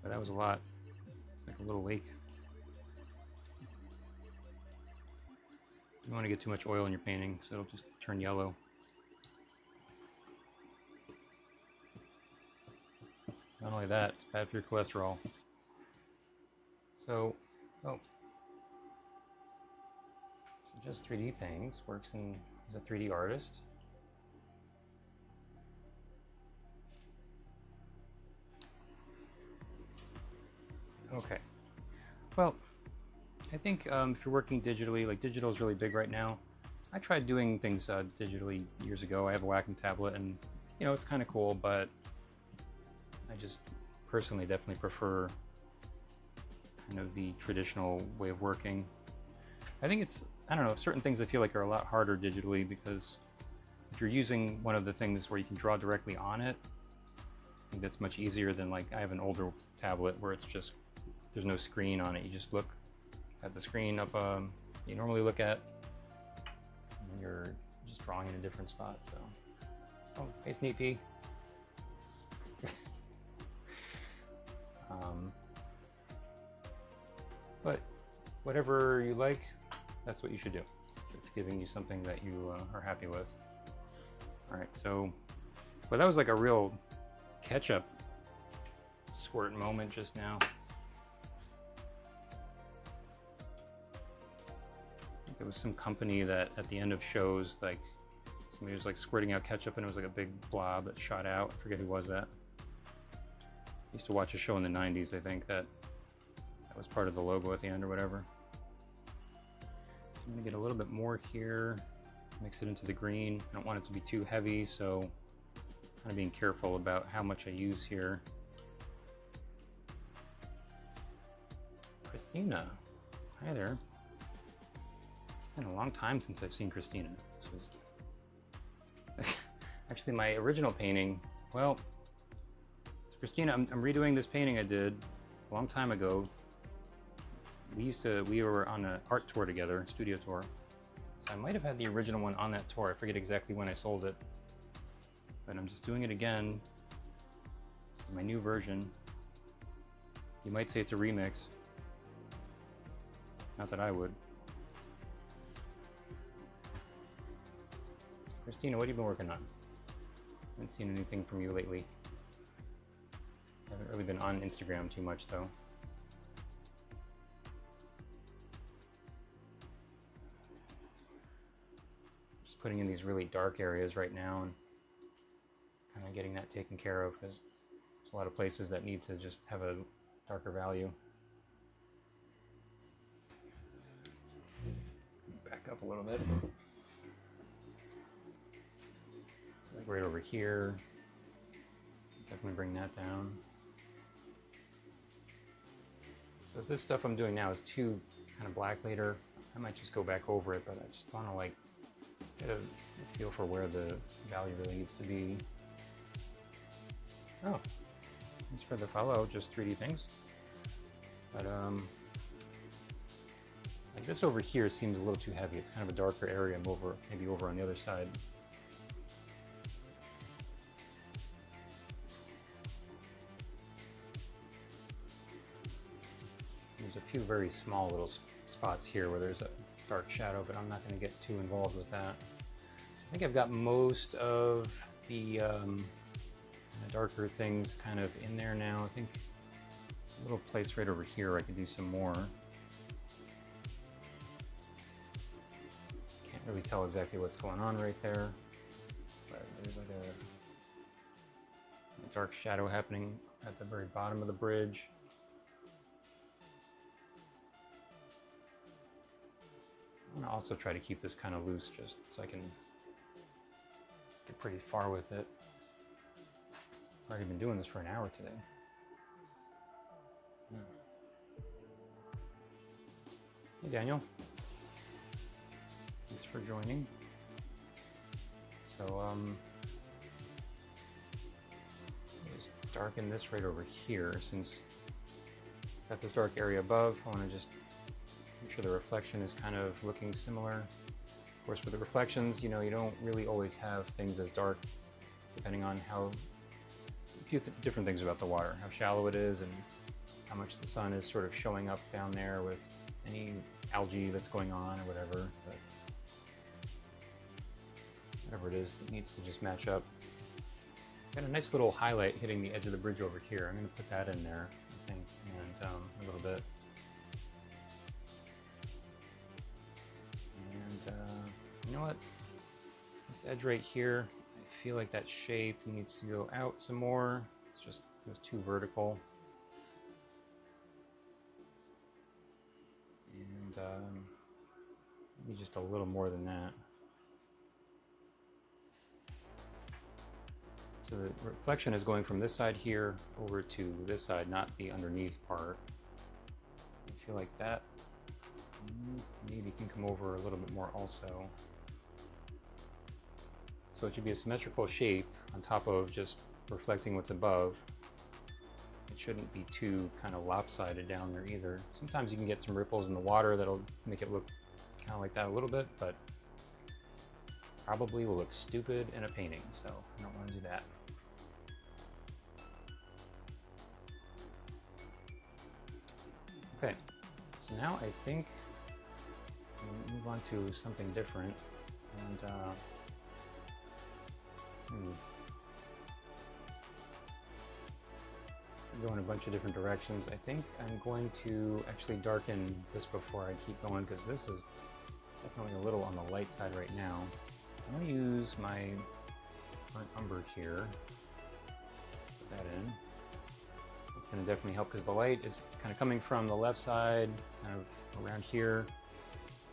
But that was a lot. It's like a little lake. You don't want to get too much oil in your painting because it'll just turn yellow. Not only that, it's bad for your cholesterol. So, so just 3D things, works as a 3D artist. Okay, well, I think if you're working digitally, like digital is really big right now. I tried doing things digitally years ago. I have a Wacom tablet and, you know, it's kind of cool, but I just personally definitely prefer kind of the traditional way of working. I think it's, I don't know, certain things I feel like are a lot harder digitally because if you're using one of the things where you can draw directly on it, I think that's much easier than, like, I have an older tablet where it's just, there's no screen on it. You just look at the screen up you normally look at, and you're just drawing in a different spot. So, oh, hey, Sneak Pea. But whatever you like, that's what you should do. It's giving you something that you are happy with. All right, so, well, that was like a real ketchup squirt moment just now. There was some company that at the end of shows, like, somebody was like squirting out ketchup and it was like a big blob that shot out. I forget who was that. I used to watch a show in the 90s, I think, that was part of the logo at the end or whatever. So I'm gonna get a little bit more here, mix it into the green. I don't want it to be too heavy, so kind of being careful about how much I use here. Christina, hi there. It's been a long time since I've seen Christina. This was actually my original painting. Well, Christina, I'm redoing this painting I did a long time ago. We were on an art tour together, studio tour. So I might have had the original one on that tour. I forget exactly when I sold it, but I'm just doing it again. This is my new version. You might say it's a remix. Not that I would. Christina, what have you been working on? I haven't seen anything from you lately. I haven't really been on Instagram too much though. Just putting in these really dark areas right now and kind of getting that taken care of because there's a lot of places that need to just have a darker value. Back up a little bit. right over here. Definitely bring that down. So this stuff I'm doing now is too kind of black later. I might just go back over it, but I just want to like get a feel for where the value really needs to be. Oh, thanks for the follow, just 3D things. But like this over here seems a little too heavy. It's kind of a darker area. I'm over, maybe over on the other side. There's a few very small little spots here where there's a dark shadow, but I'm not going to get too involved with that. So I think I've got most of the darker things kind of in there now. I think a little place right over here I could do some more. Can't really tell exactly what's going on right there, but there's like a dark shadow happening at the very bottom of the bridge. I'm gonna also try to keep this kind of loose just so I can get pretty far with it. I've already been doing this for an hour today. Hey Daniel, thanks for joining. So just darken this right over here since I've got this dark area above. I want to just make sure the reflection is kind of looking similar. Of course, with the reflections, you know, you don't really always have things as dark, depending on how a few different things about the water, how shallow it is and how much the sun is sort of showing up down there with any algae that's going on or whatever. But whatever it is that needs to just match up. Got a nice little highlight hitting the edge of the bridge over here. I'm going to put that in there, I think, and a little bit. And you know what? This edge right here, I feel like that shape needs to go out some more. It's just, it was too vertical. And maybe just a little more than that. So the reflection is going from this side here over to this side, not the underneath part. I feel like that maybe can come over a little bit more also. So it should be a symmetrical shape on top of just reflecting what's above. It shouldn't be too kind of lopsided down there either. Sometimes you can get some ripples in the water that'll make it look kind of like that a little bit, but probably will look stupid in a painting, so I don't want to do that. Okay, so now I think we'll move on to something different, and go in a bunch of different directions. I think I'm going to actually darken this before I keep going, because this is definitely a little on the light side right now. I'm going to use my burnt umber here, put that in. It's going to definitely help because the light is kind of coming from the left side, kind of around here.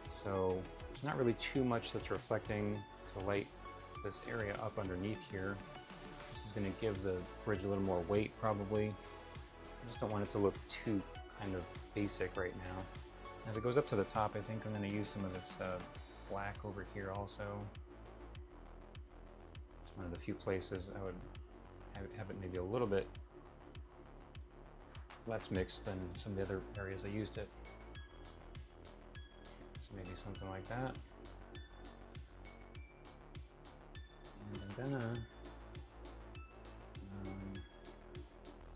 So there's not really too much that's reflecting to light this area up underneath here. This is going to give the bridge a little more weight probably. I just don't want it to look too kind of basic right now. As it goes up to the top, I think I'm going to use some of this black over here also. It's one of the few places I would have it maybe a little bit less mixed than some of the other areas I used it. So maybe something like that. And I'm gonna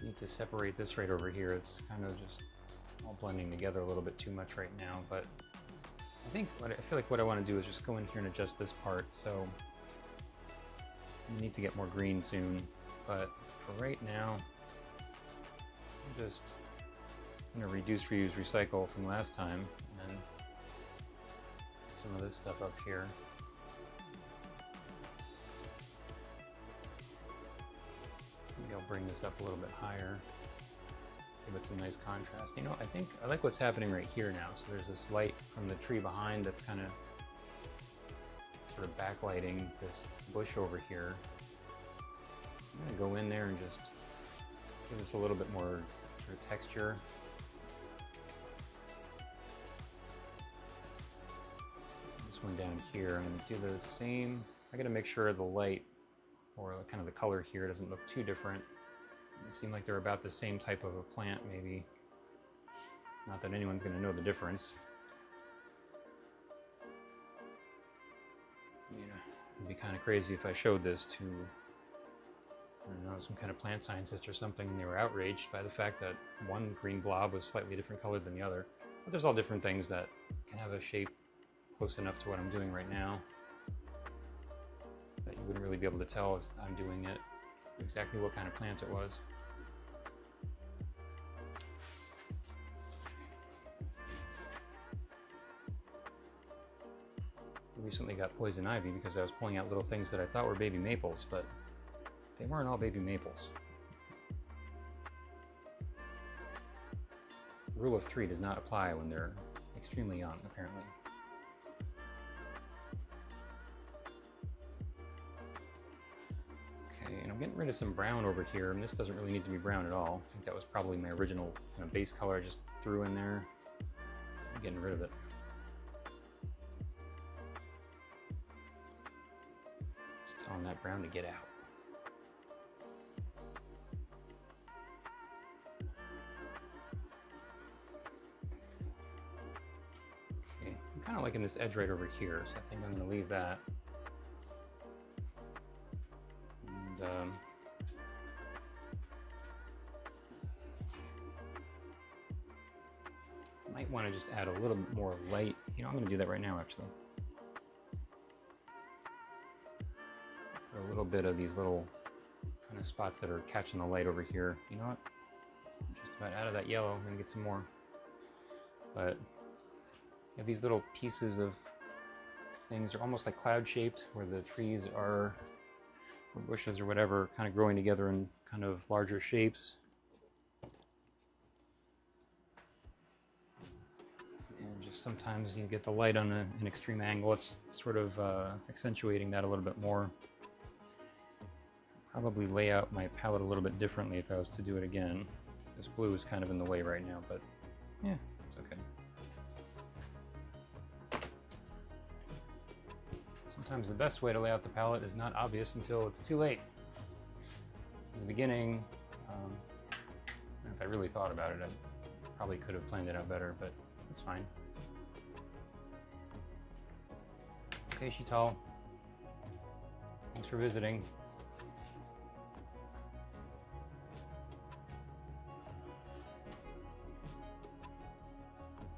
need to separate this right over here. It's kind of just all blending together a little bit too much right now, but I think I feel like what I want to do is just go in here and adjust this part. So I need to get more green soon, but for right now, I'm just going to reduce, reuse, recycle from last time, and then some of this stuff up here. Maybe I'll bring this up a little bit higher, give it some nice contrast. You know, I think I like what's happening right here now. So there's this light from the tree behind that's kind of sort of backlighting this bush over here. I'm going to go in there and just give this a little bit more texture. This one down here, I'm going to do the same. I got to make sure the light or kind of the color here doesn't look too different. They seem like they're about the same type of a plant, maybe. Not that anyone's going to know the difference. Yeah, it'd be kind of crazy if I showed this to, I don't know, some kind of plant scientist or something, and they were outraged by the fact that one green blob was slightly different colored than the other. But there's all different things that can have a shape close enough to what I'm doing right now that you wouldn't really be able to tell as I'm doing it exactly what kind of plant it was. I recently got poison ivy because I was pulling out little things that I thought were baby maples, but they weren't all baby maples. The rule of 3 does not apply when they're extremely young, apparently. Okay, and I'm getting rid of some brown over here, and this doesn't really need to be brown at all. I think that was probably my original kind of base color I just threw in there. So I'm getting rid of it. Just telling that brown to get out. I'm kind of liking this edge right over here, so I think I'm going to leave that. And might want to just add a little bit more light. You know, I'm going to do that right now, actually. A little bit of these little kind of spots that are catching the light over here. You know what? I'm just about out of that yellow. I'm going to get some more. But you have these little pieces of things. They're almost like cloud shaped, where the trees are, or bushes or whatever, kind of growing together in kind of larger shapes. And just sometimes you get the light on an extreme angle. It's sort of accentuating that a little bit more. Probably lay out my palette a little bit differently if I was to do it again. This blue is kind of in the way right now, but yeah, it's okay. Sometimes the best way to lay out the palette is not obvious until it's too late. In the beginning, if I really thought about it, I probably could have planned it out better, but it's fine. Okay, Sheetal. Thanks for visiting.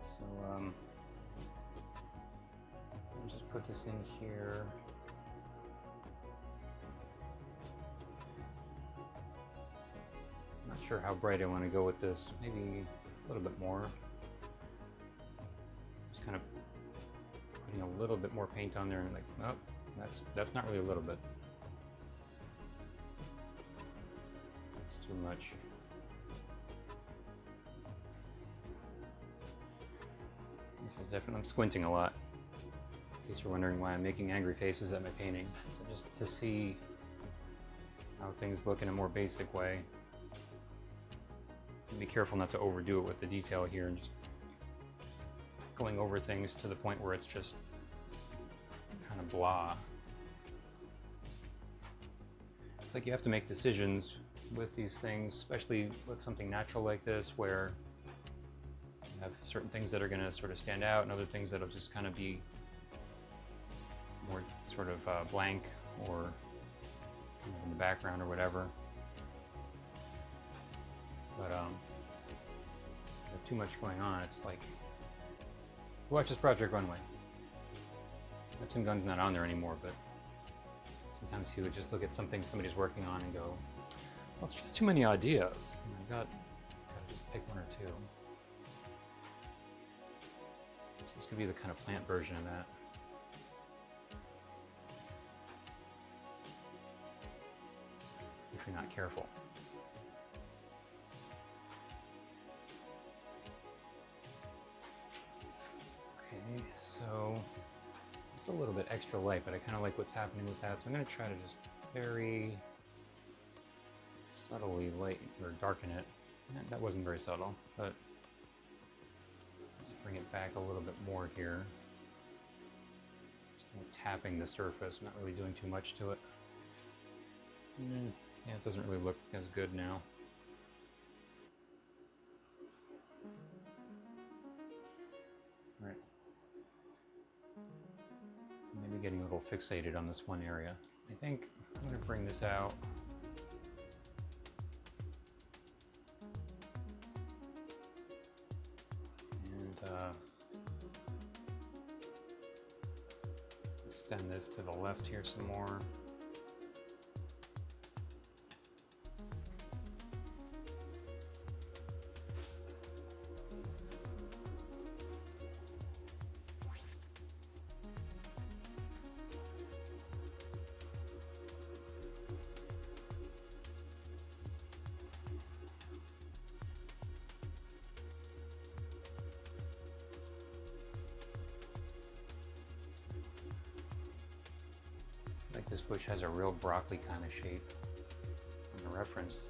So, I'll just put this in here. I'm not sure how bright I want to go with this. Maybe a little bit more. Just kind of putting a little bit more paint on there and like, oh, that's not really a little bit. It's too much. This is definitely, I'm squinting a lot. In case you're wondering why I'm making angry faces at my painting. So just to see how things look in a more basic way. Be careful not to overdo it with the detail here and just going over things to the point where it's just kind of blah. It's like you have to make decisions with these things, especially with something natural like this, where you have certain things that are going to sort of stand out and other things that'll just kind of be more sort of blank or in the background or whatever. But with too much going on, it's like, watch this Project Runway. Tim Gunn's not on there anymore, but sometimes he would just look at something somebody's working on and go, well, it's just too many ideas. And I've got to just pick one or two. So this could be the kind of plant version of that. If you're not careful. Okay, so it's a little bit extra light, but I kind of like what's happening with that. So I'm going to try to just very subtly light or darken it. That wasn't very subtle, but just bring it back a little bit more here. Just tapping the surface, not really doing too much to it. Yeah, it doesn't really look as good now. All right. Maybe getting a little fixated on this one area. I think I'm going to bring this out. And extend this to the left here some more. Like this bush has a real broccoli kind of shape in the reference.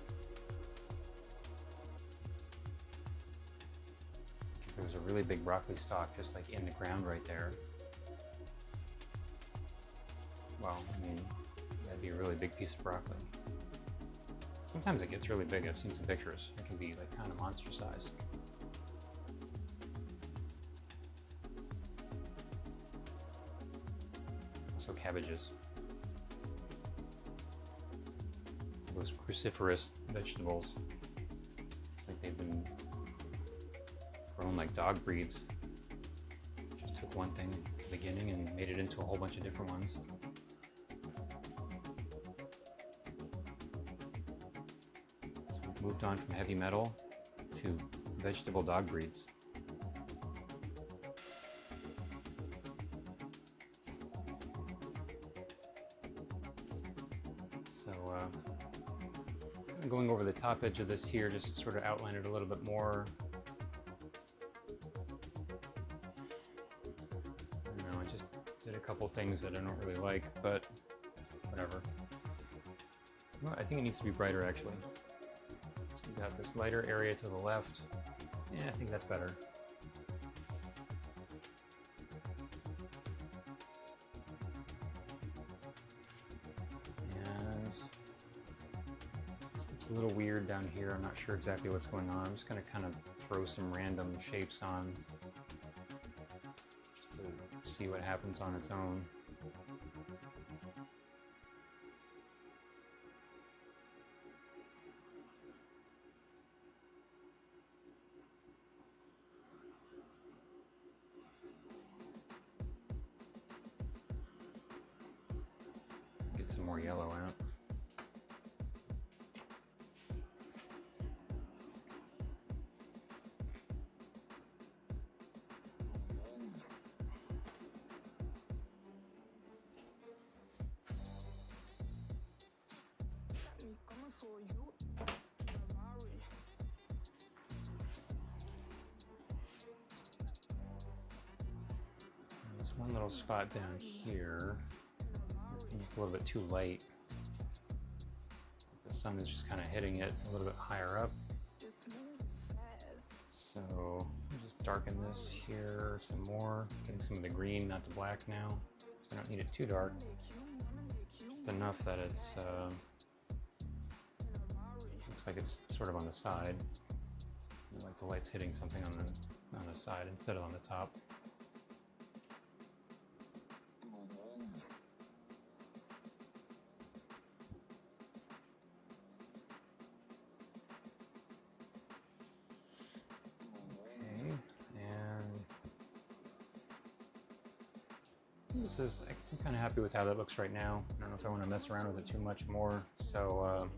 If there was a really big broccoli stalk just like in the ground right there, well, I mean, that'd be a really big piece of broccoli. Sometimes it gets really big. I've seen some pictures. It can be like kind of monster size. Also cabbages. Those cruciferous vegetables. It's like they've been grown like dog breeds. Just took one thing at the beginning and made it into a whole bunch of different ones. So we've moved on from heavy metal to vegetable dog breeds. Going over the top edge of this here just to sort of outline it a little bit more. I don't know, I just did a couple things that I don't really like, but whatever. Well, I think it needs to be brighter actually. So we got this lighter area to the left. Yeah, I think that's better. A little weird down here. I'm not sure exactly what's going on. I'm just going to kind of throw some random shapes on just to see what happens on its own. Get some more yellow out. There's one little spot down here. It's a little bit too light. The sun is just kind of hitting it a little bit higher up. So I'll just darken this here some more, getting some of the green, not the black now. So I don't need it too dark. Just enough that it's looks like it's sort of on the side. Like the light's hitting something on the side instead of on the top. I'm kind of happy with how that looks right now. I don't know if I want to mess around with it too much more, so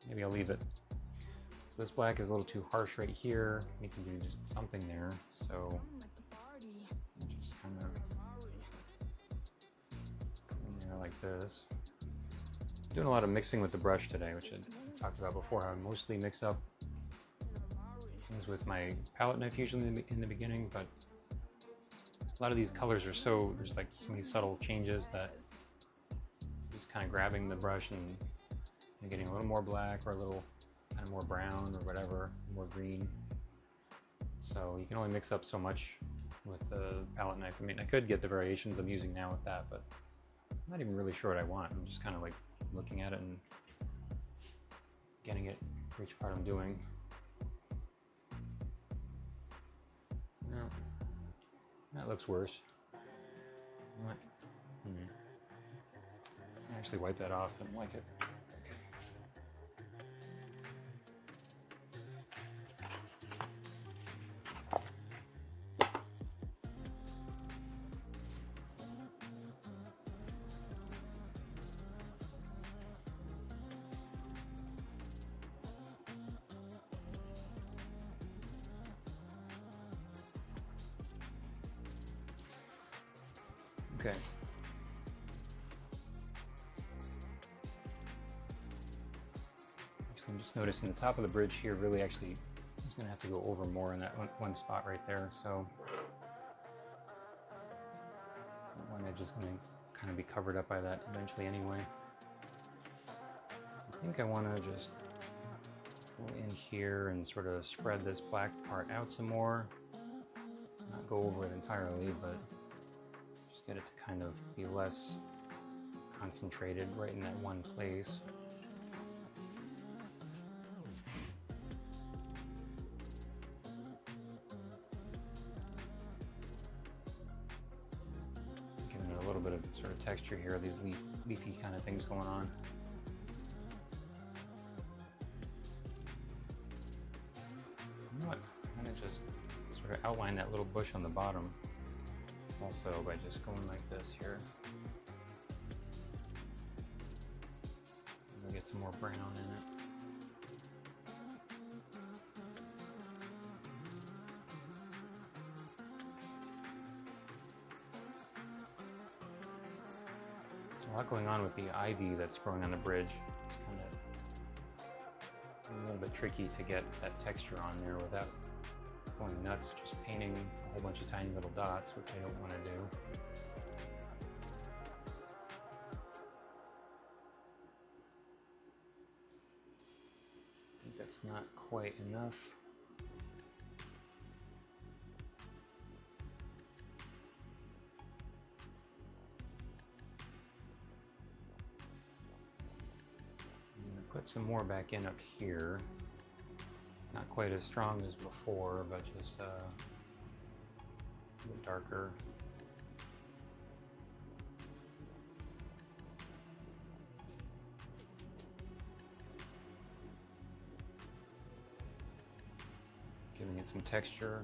maybe I'll leave it. So this black is a little too harsh right here. We can do just something there, so just kind of in there like this. Doing a lot of mixing with the brush today, which I talked about before. I mostly mix up things with my palette knife usually in the beginning, but a lot of these colors are there's like so many subtle changes that just kind of grabbing the brush and You're getting a little more black or a little kind of more brown or whatever, more green. So you can only mix up so much with the palette knife. I mean, I could get the variations I'm using now with that, but I'm not even really sure what I want. I'm just kind of like looking at it and getting it for each part I'm doing. No, that looks worse. What? Actually wipe that off. I don't like it. Okay. Actually, I'm just noticing the top of the bridge here really actually is going to have to go over more in that one spot right there. So that one edge is going to kind of be covered up by that eventually anyway. So I think I want to just go in here and sort of spread this black part out some more. Not go over it entirely, but just get it to kind of be less concentrated right in that one place. Giving it a little bit of sort of texture here, these leafy kind of things going on. You know what? I'm gonna just sort of outline that little bush on the bottom also by just going like this here. We'll get some more brown in it. There's a lot going on with the ivy that's growing on the bridge. It's kind of a little bit tricky to get that texture on there without going nuts, just painting a whole bunch of tiny little dots, which I don't want to do. I think that's not quite enough. I'm going to put some more back in up here. Not quite as strong as before, but just a bit darker. Giving it some texture.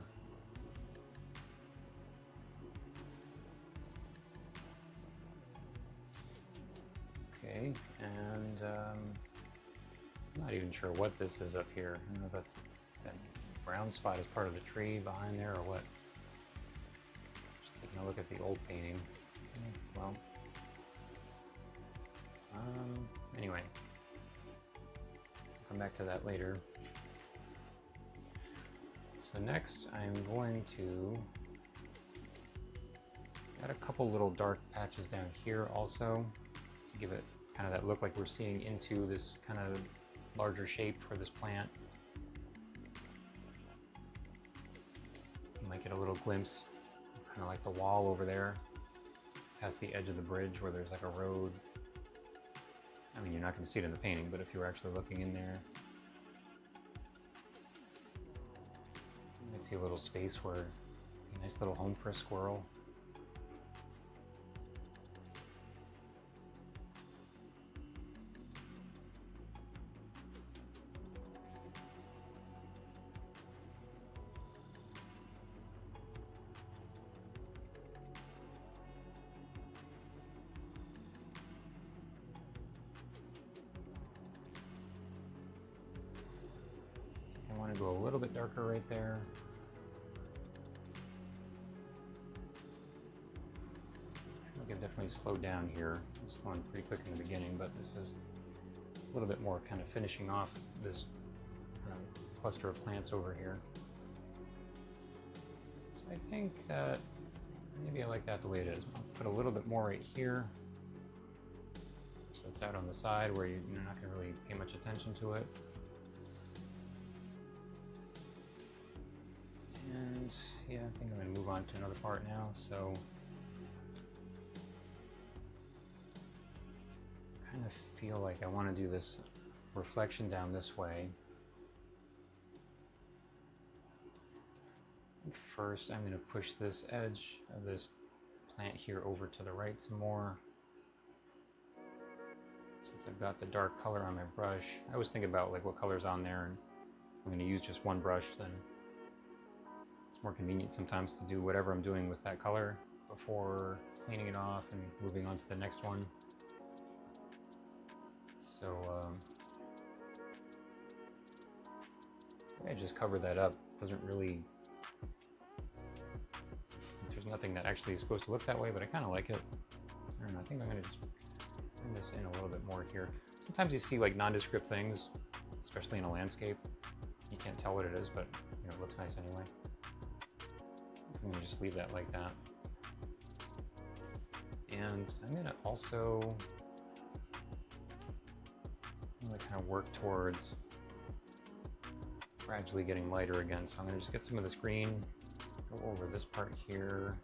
Okay, and I'm not even sure what this is up here. I don't know if that's that brown spot is part of the tree behind there or what. Just taking a look at the old painting. Well, anyway, come back to that later. So next I'm going to add a couple little dark patches down here also to give it kind of that look like we're seeing into this kind of larger shape for this plant. You might get a little glimpse, kind of like the wall over there, past the edge of the bridge where there's like a road. I mean, you're not going to see it in the painting, but if you were actually looking in there, you might see a little space where a nice little home for a squirrel. I want to go a little bit darker right there. I think I've definitely slowed down here. I was going pretty quick in the beginning, but this is a little bit more kind of finishing off this cluster of plants over here. So I think that maybe I like that the way it is. I'll put a little bit more right here, So it's out on the side where you're not going to really pay much attention to it. And yeah, I think I'm going to move on to another part now. So I kind of feel like I want to do this reflection down this way. First, I'm going to push this edge of this plant here over to the right some more. Since I've got the dark color on my brush, I always think about like what color's on there, and if I'm going to use just one brush, then it's more convenient sometimes to do whatever I'm doing with that color before cleaning it off and moving on to the next one. So I just cover that up. Doesn't really, there's nothing that actually is supposed to look that way, but I kind of like it. I don't know, I think I'm going to just bring this in a little bit more here. Sometimes you see like nondescript things, especially in a landscape. You can't tell what it is, but you know, it looks nice anyway. I'm going to just leave that like that. And I'm going to also kind of work towards gradually getting lighter again. So I'm going to just get some of this green, go over this part here.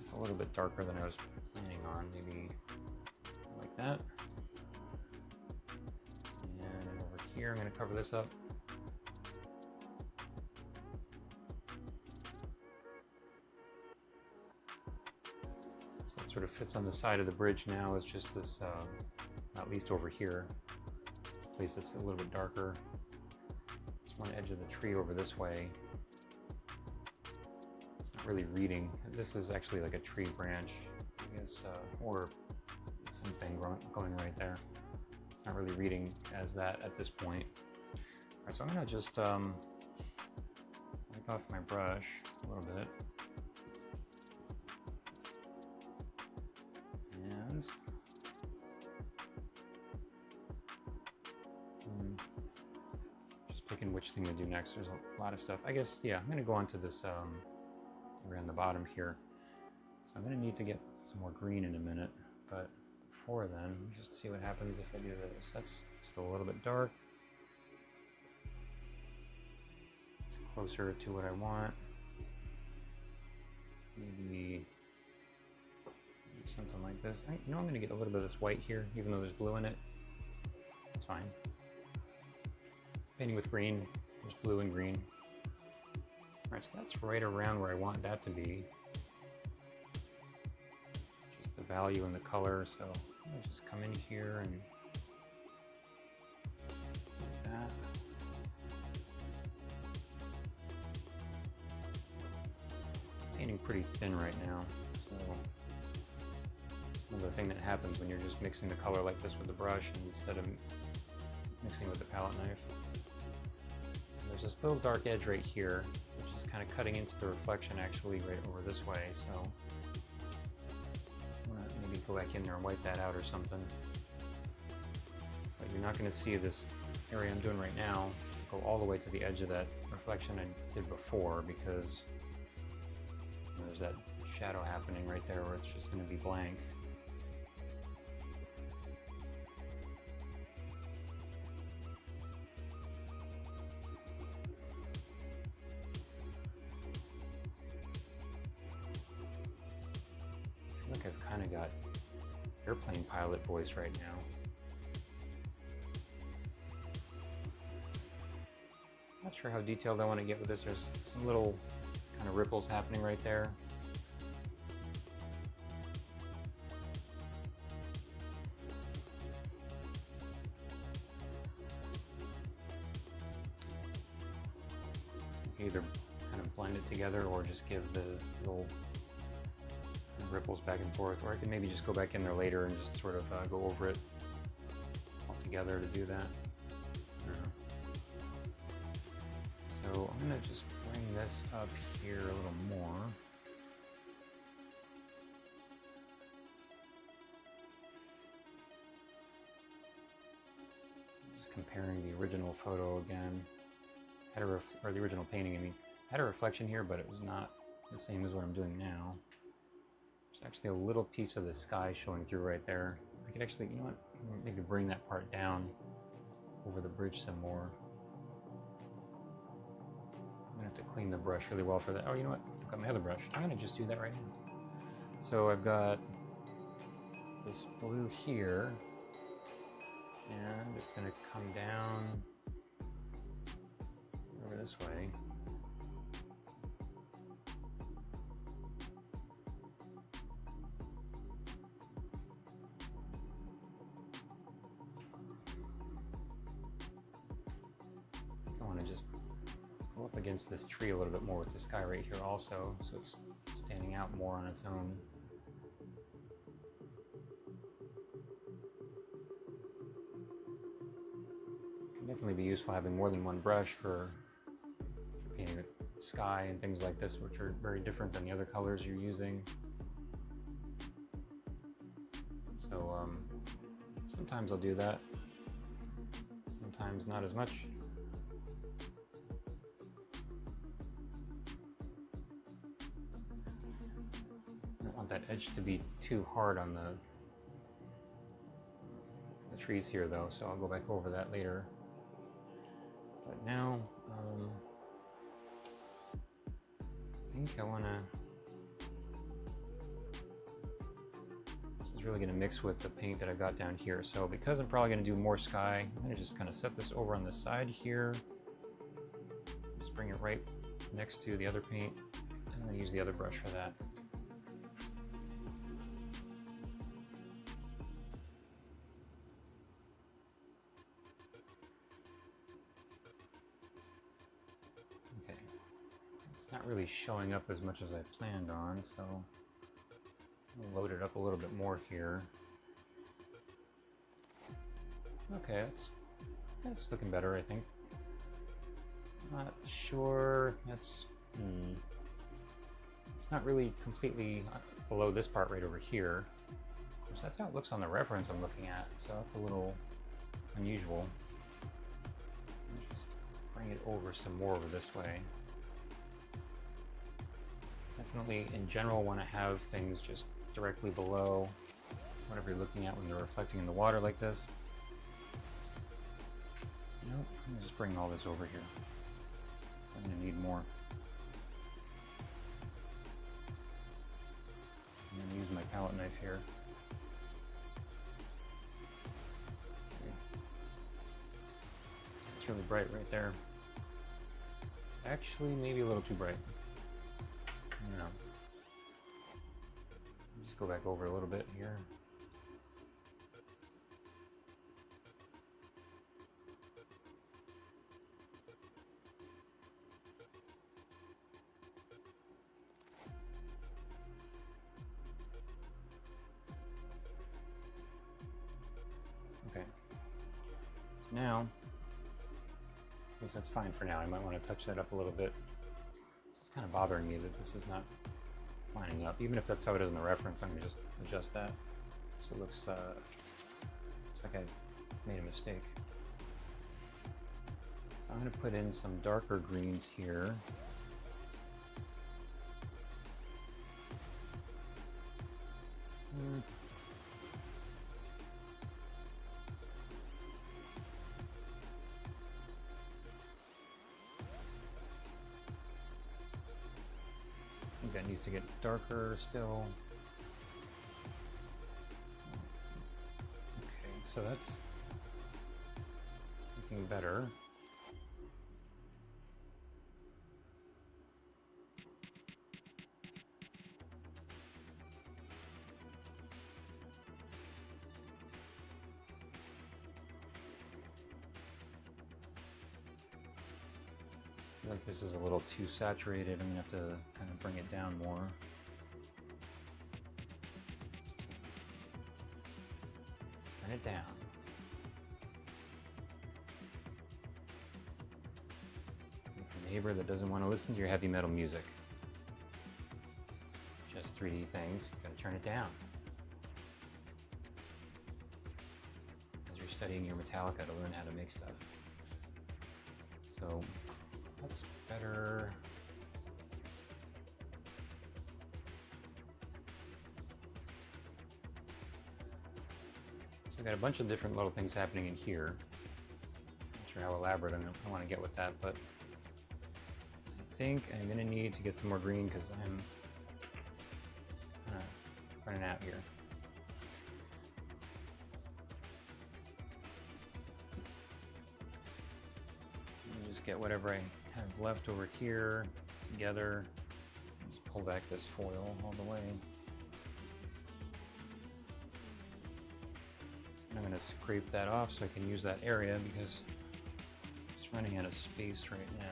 It's a little bit darker than I was planning on, maybe like that. And over here, I'm going to cover this up. So that sort of fits on the side of the bridge now. It's just this, at least over here, place that's a little bit darker. It's one edge of the tree over this way. It's not really reading. This is actually like a tree branch, I guess, or something going right there. It's not really reading as that at this point. All right, so I'm gonna just wipe off my brush a little bit. And just picking which thing to do next. There's a lot of stuff. I guess, yeah, I'm gonna go on to this around the bottom here. So I'm gonna need to get some more green in a minute, but before then, just see what happens if I do this. That's still a little bit dark. It's closer to what I want. Maybe something like this. You know, I'm going to get a little bit of this white here, even though there's blue in it. It's fine. Painting with green, there's blue and green. All right, so that's right around where I want that to be. Just the value and the color. So I'm going to just come in here and like that. Painting pretty thin right now, so another thing that happens when you're just mixing the color like this with the brush instead of mixing with the palette knife. There's this little dark edge right here, which is kind of cutting into the reflection actually right over this way, so I'm gonna maybe go back in there and wipe that out or something. But you're not going to see this area I'm doing right now go all the way to the edge of that reflection I did before, because there's that shadow happening right there where it's just going to be blank. I feel like I've kind of got airplane pilot voice right now. Not sure how detailed I want to get with this. There's some little kind of ripples happening right there. Either kind of blend it together or just give the little ripples back and forth, or I can maybe just go back in there later and just sort of go over it all together to do that. So I'm going to just bring this up here a little more. Just comparing the original photo again. Or the original painting, I mean. Had a reflection here, but it was not the same as what I'm doing now. There's actually a little piece of the sky showing through right there. I could actually, you know what, maybe bring that part down over the bridge some more. I'm gonna have to clean the brush really well for that. Oh, you know what, I've got my other brush. I'm gonna just do that right now. So I've got this blue here, and it's gonna come down over this way. I want to just go up against this tree a little bit more with this guy right here also, so it's standing out more on its own. Can definitely be useful having more than one brush for painting the sky and things like this, which are very different than the other colors you're using. So sometimes I'll do that, sometimes not as much. I don't want that edge to be too hard on the trees here though, so I'll go back over that later. But now, I think I want to, this is really going to mix with the paint that I've got down here. So because I'm probably going to do more sky, I'm going to just kind of set this over on the side here. Just bring it right next to the other paint, and then use the other brush for that. Not really showing up as much as I planned on, so I'll load it up a little bit more here. Okay, that's looking better, I think. Not sure, it's not really completely below this part right over here. Of course, that's how it looks on the reference I'm looking at, so that's a little unusual. Just bring it over some more over this way. Definitely, in general, want to have things just directly below whatever you're looking at when they're reflecting in the water like this. Nope, I'm just bringing all this over here. I'm going to need more. I'm going to use my palette knife here. Okay. It's really bright right there. It's actually maybe a little too bright. No. Just go back over a little bit here. Okay. So now, I guess that's fine for now. I might want to touch that up a little bit. Kind of bothering me that this is not lining up. Even if that's how it is in the reference, I'm going to just adjust that so it looks like I made a mistake. So I'm going to put in some darker greens here. That needs to get darker still. Okay, so that's looking better. I feel like this is a little too saturated. I'm gonna have to kind of bring it down more. Turn it down. With a neighbor that doesn't want to listen to your heavy metal music. Just 3D things, you gotta turn it down. As you're studying your Metallica to learn how to make stuff. So that's better. I got a bunch of different little things happening in here. Not sure how elaborate I want to get with that, but I think I'm going to need to get some more green because I'm running out here. Just get whatever I have left over here together. Just pull back this foil all the way. And I'm going to scrape that off so I can use that area because it's running out of space right now.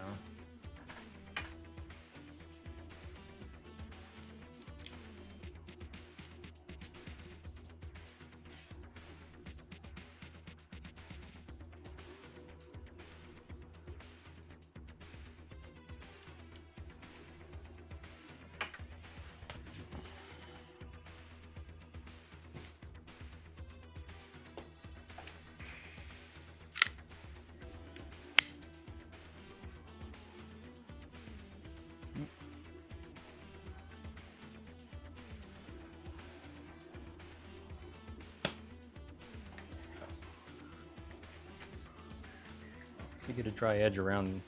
If you get a dry edge around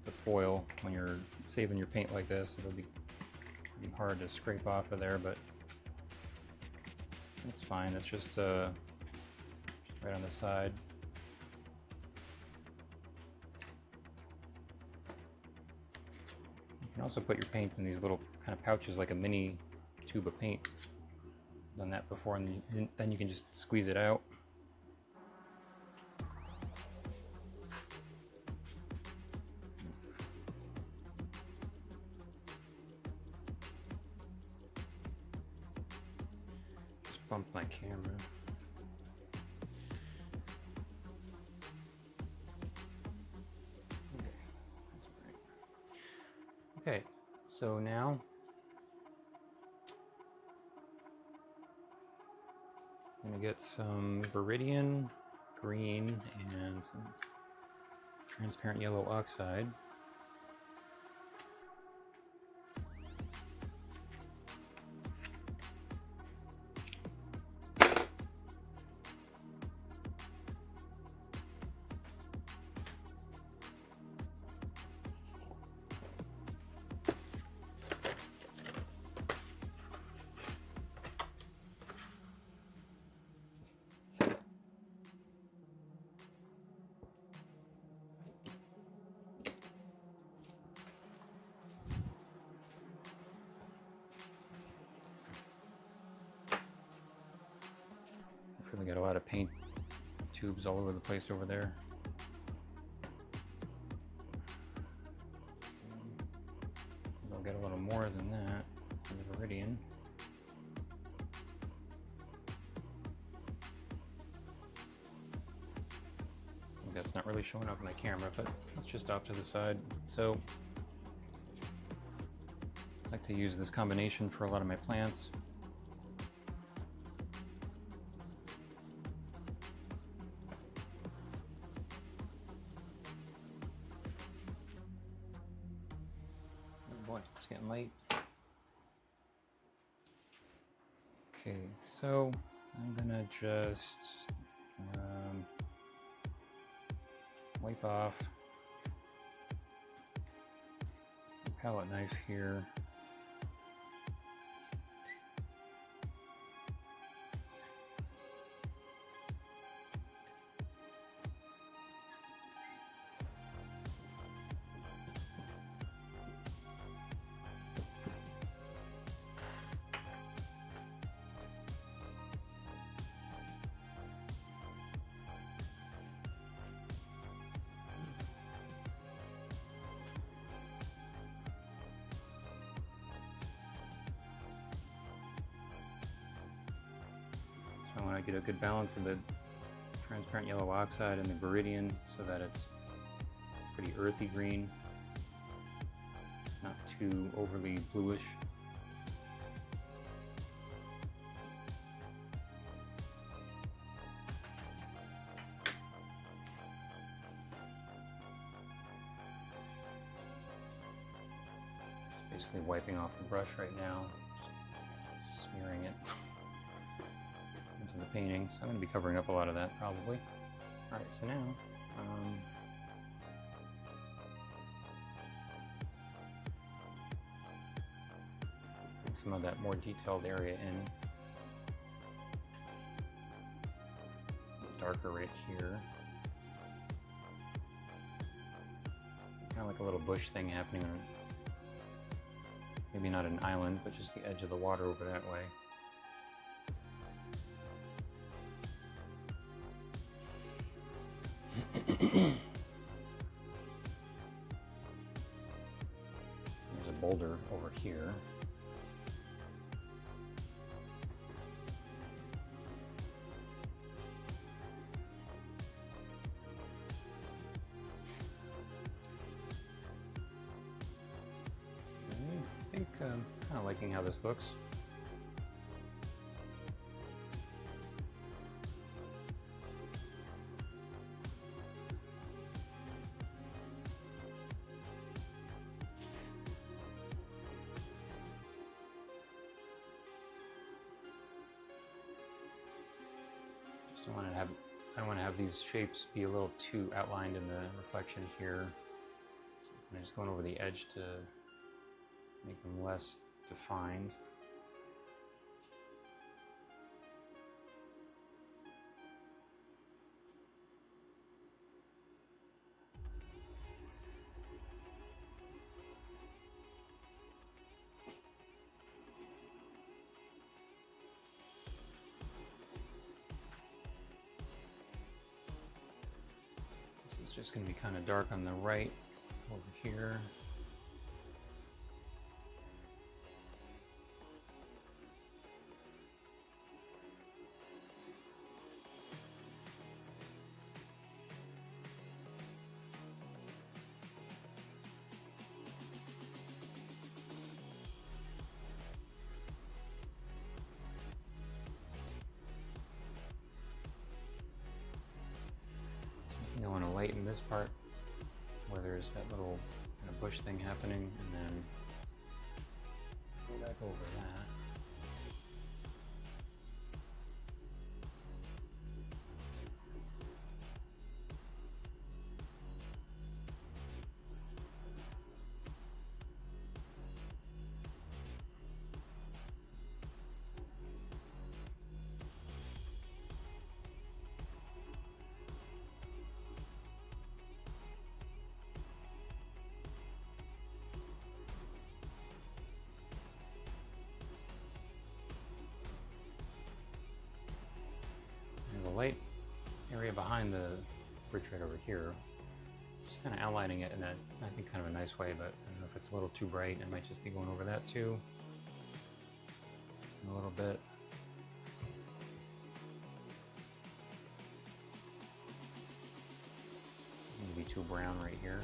the foil when you're saving your paint like this, it'll be pretty hard to scrape off of there, but it's fine. It's just right on the side. You can also put your paint in these little kind of pouches like a mini tube of paint. Done that before, and then you can just squeeze it out. Bump my camera. Okay, that's great. Okay, so now I'm gonna get some Viridian green and some transparent yellow oxide. Really got a lot of paint tubes all over the place over there. I'll get a little more than that for the Viridian. That's not really showing up on my camera, but it's just off to the side. So I like to use this combination for a lot of my plants. Boy, it's getting late. Okay, so I'm gonna just wipe off the palette knife here. I want to get a good balance of the transparent yellow oxide and the Viridian so that it's pretty earthy green, not too overly bluish. Basically wiping off the brush right now, smearing it into the painting, so I'm going to be covering up a lot of that probably. Alright, so now bring some of that more detailed area in. Darker right here. Kind of like a little bush thing happening on, maybe not an island, but just the edge of the water over that way. There's a boulder over here. I think I'm kind of liking how this looks. I don't want to have these shapes be a little too outlined in the reflection here. So I'm just going over the edge to make them less defined. It's just going to be kind of dark on the right over here. I want to lighten this part where there's that little kind of bush thing happening, and then go back over that. The light area behind the bridge right over here, just kind of outlining it in that, I think, kind of a nice way, but I don't know if it's a little too bright. I might just be going over that too a little bit. Doesn't need to be too brown right here.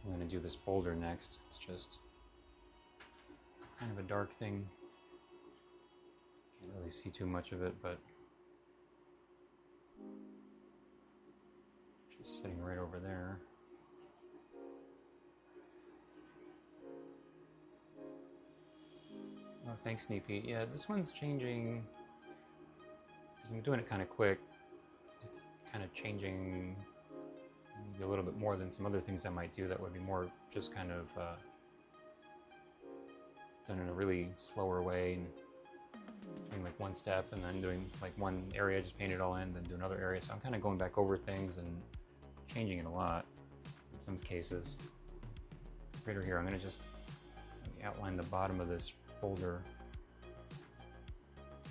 I'm going to do this boulder next. It's just kind of a dark thing. Can't really see too much of it, but just sitting right over there. Oh, thanks, Sneepy. Yeah, this one's changing, because I'm doing it kind of quick. It's kind of changing maybe a little bit more than some other things I might do that would be more just kind of done in a really slower way, and doing like one step and then doing like one area, just paint it all in, then do another area. So I'm kind of going back over things and changing it a lot in some cases. Right over here, I'm going to just outline the bottom of this boulder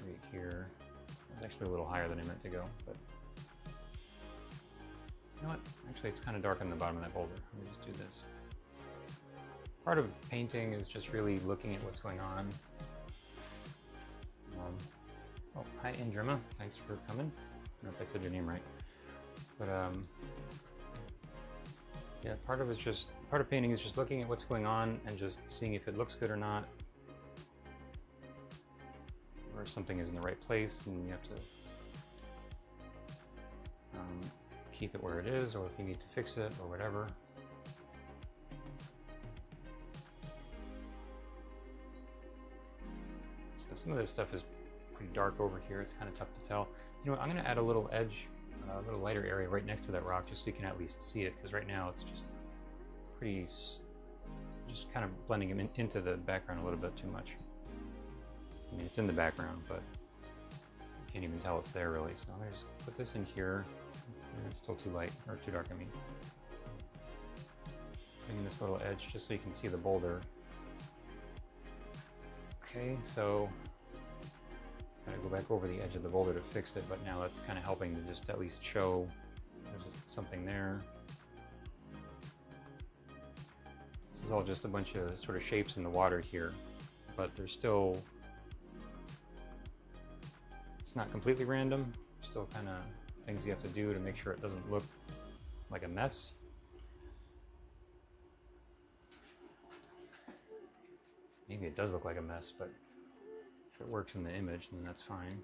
right here. It's actually a little higher than I meant to go, but you know what? Actually, it's kind of dark on the bottom of that boulder. Let me just do this. Part of painting is just really looking at what's going on. Oh, hi Indrima. Thanks for coming. I don't know if I said your name right. But yeah, part of painting is just looking at what's going on and just seeing if it looks good or not. where something is in the right place, and you have to keep it where it is, or if you need to fix it or whatever. So some of this stuff is pretty dark over here. It's kind of tough to tell. You know what, I'm going to add a little edge, a little lighter area right next to that rock, just so you can at least see it, because right now it's just pretty, just kind of blending them into the background a little bit too much. I mean, it's in the background, but you can't even tell it's there really. So I'm going to just put this in here. It's still too light, or too dark, I mean. Bringing this little edge just so you can see the boulder. Okay, so I'm gonna go back over the edge of the boulder to fix it, but now that's kind of helping to just at least show there's something there. This is all just a bunch of sort of shapes in the water here, but there's still, it's not completely random, still kind of things you have to do to make sure it doesn't look like a mess. Maybe it does look like a mess, but if it works in the image, then that's fine.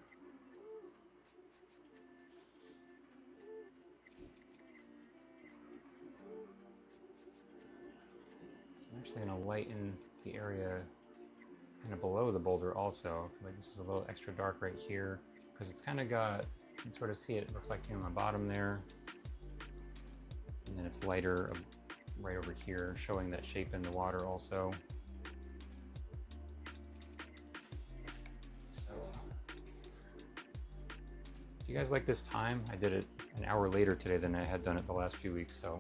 I'm actually going to lighten the area kind of below the boulder also. Like this is a little extra dark right here, because it's kind of got, you can sort of see it reflecting on the bottom there. And then it's lighter right over here, showing that shape in the water also. So, do you guys like this time? I did it an hour later today than I had done it the last few weeks, so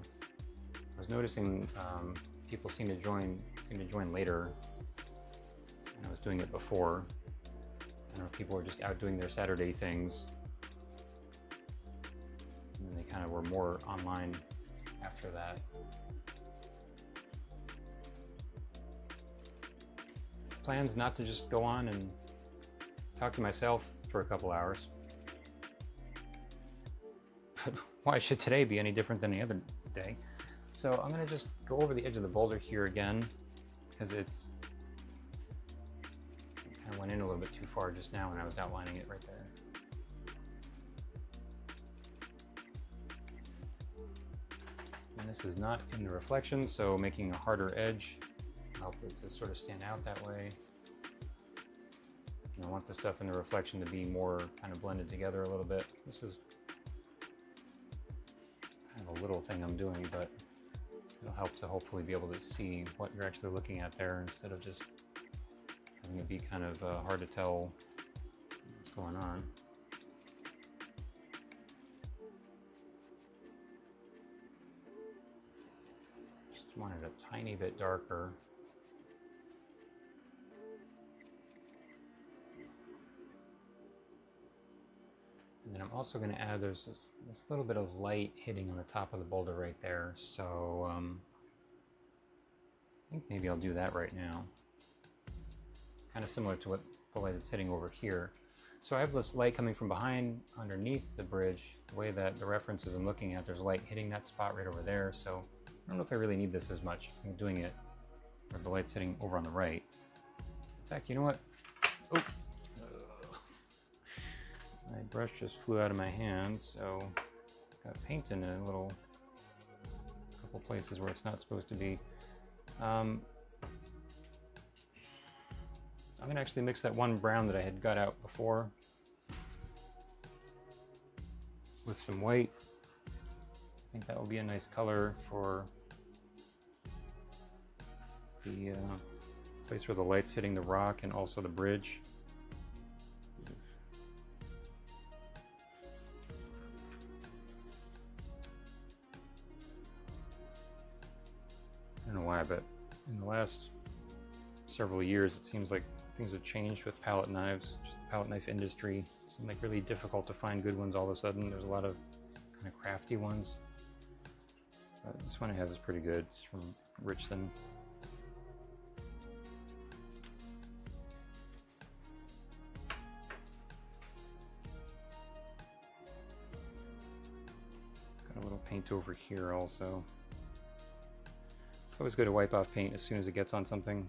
I was noticing people seem to join later, and I was doing it before. I don't know if people were just out doing their Saturday things, and then they kind of were more online after that. Plans not to just go on and talk to myself for a couple hours. But why should today be any different than the other day? So I'm going to just go over the edge of the boulder here again, because it kind of went in a little bit too far just now when I was outlining it right there. And this is not in the reflection, so making a harder edge help it to sort of stand out that way. And I want the stuff in the reflection to be more kind of blended together a little bit. This is kind of a little thing I'm doing, but it'll help to hopefully be able to see what you're actually looking at there, instead of just having it be kind of hard to tell what's going on. Just wanted a tiny bit darker. And then I'm also going to add, there's this little bit of light hitting on the top of the boulder right there. So I think maybe I'll do that right now. It's kind of similar to what the light that's hitting over here. So I have this light coming from behind underneath the bridge. The way that the references I'm looking at, there's light hitting that spot right over there. So I don't know if I really need this as much. I'm doing it where the light's hitting over on the right. In fact, you know what? Oh. My brush just flew out of my hand, so got paint in a couple places where it's not supposed to be. I'm gonna actually mix that one brown that I had got out before with some white. I think that will be a nice color for the place where the light's hitting the rock and also the bridge. I don't know why, but in the last several years, it seems like things have changed with palette knives. Just the palette knife industry. It seems like really difficult to find good ones all of a sudden. There's a lot of kind of crafty ones. This one I have is pretty good. It's from Richson. Got a little paint over here also. It's always good to wipe off paint as soon as it gets on something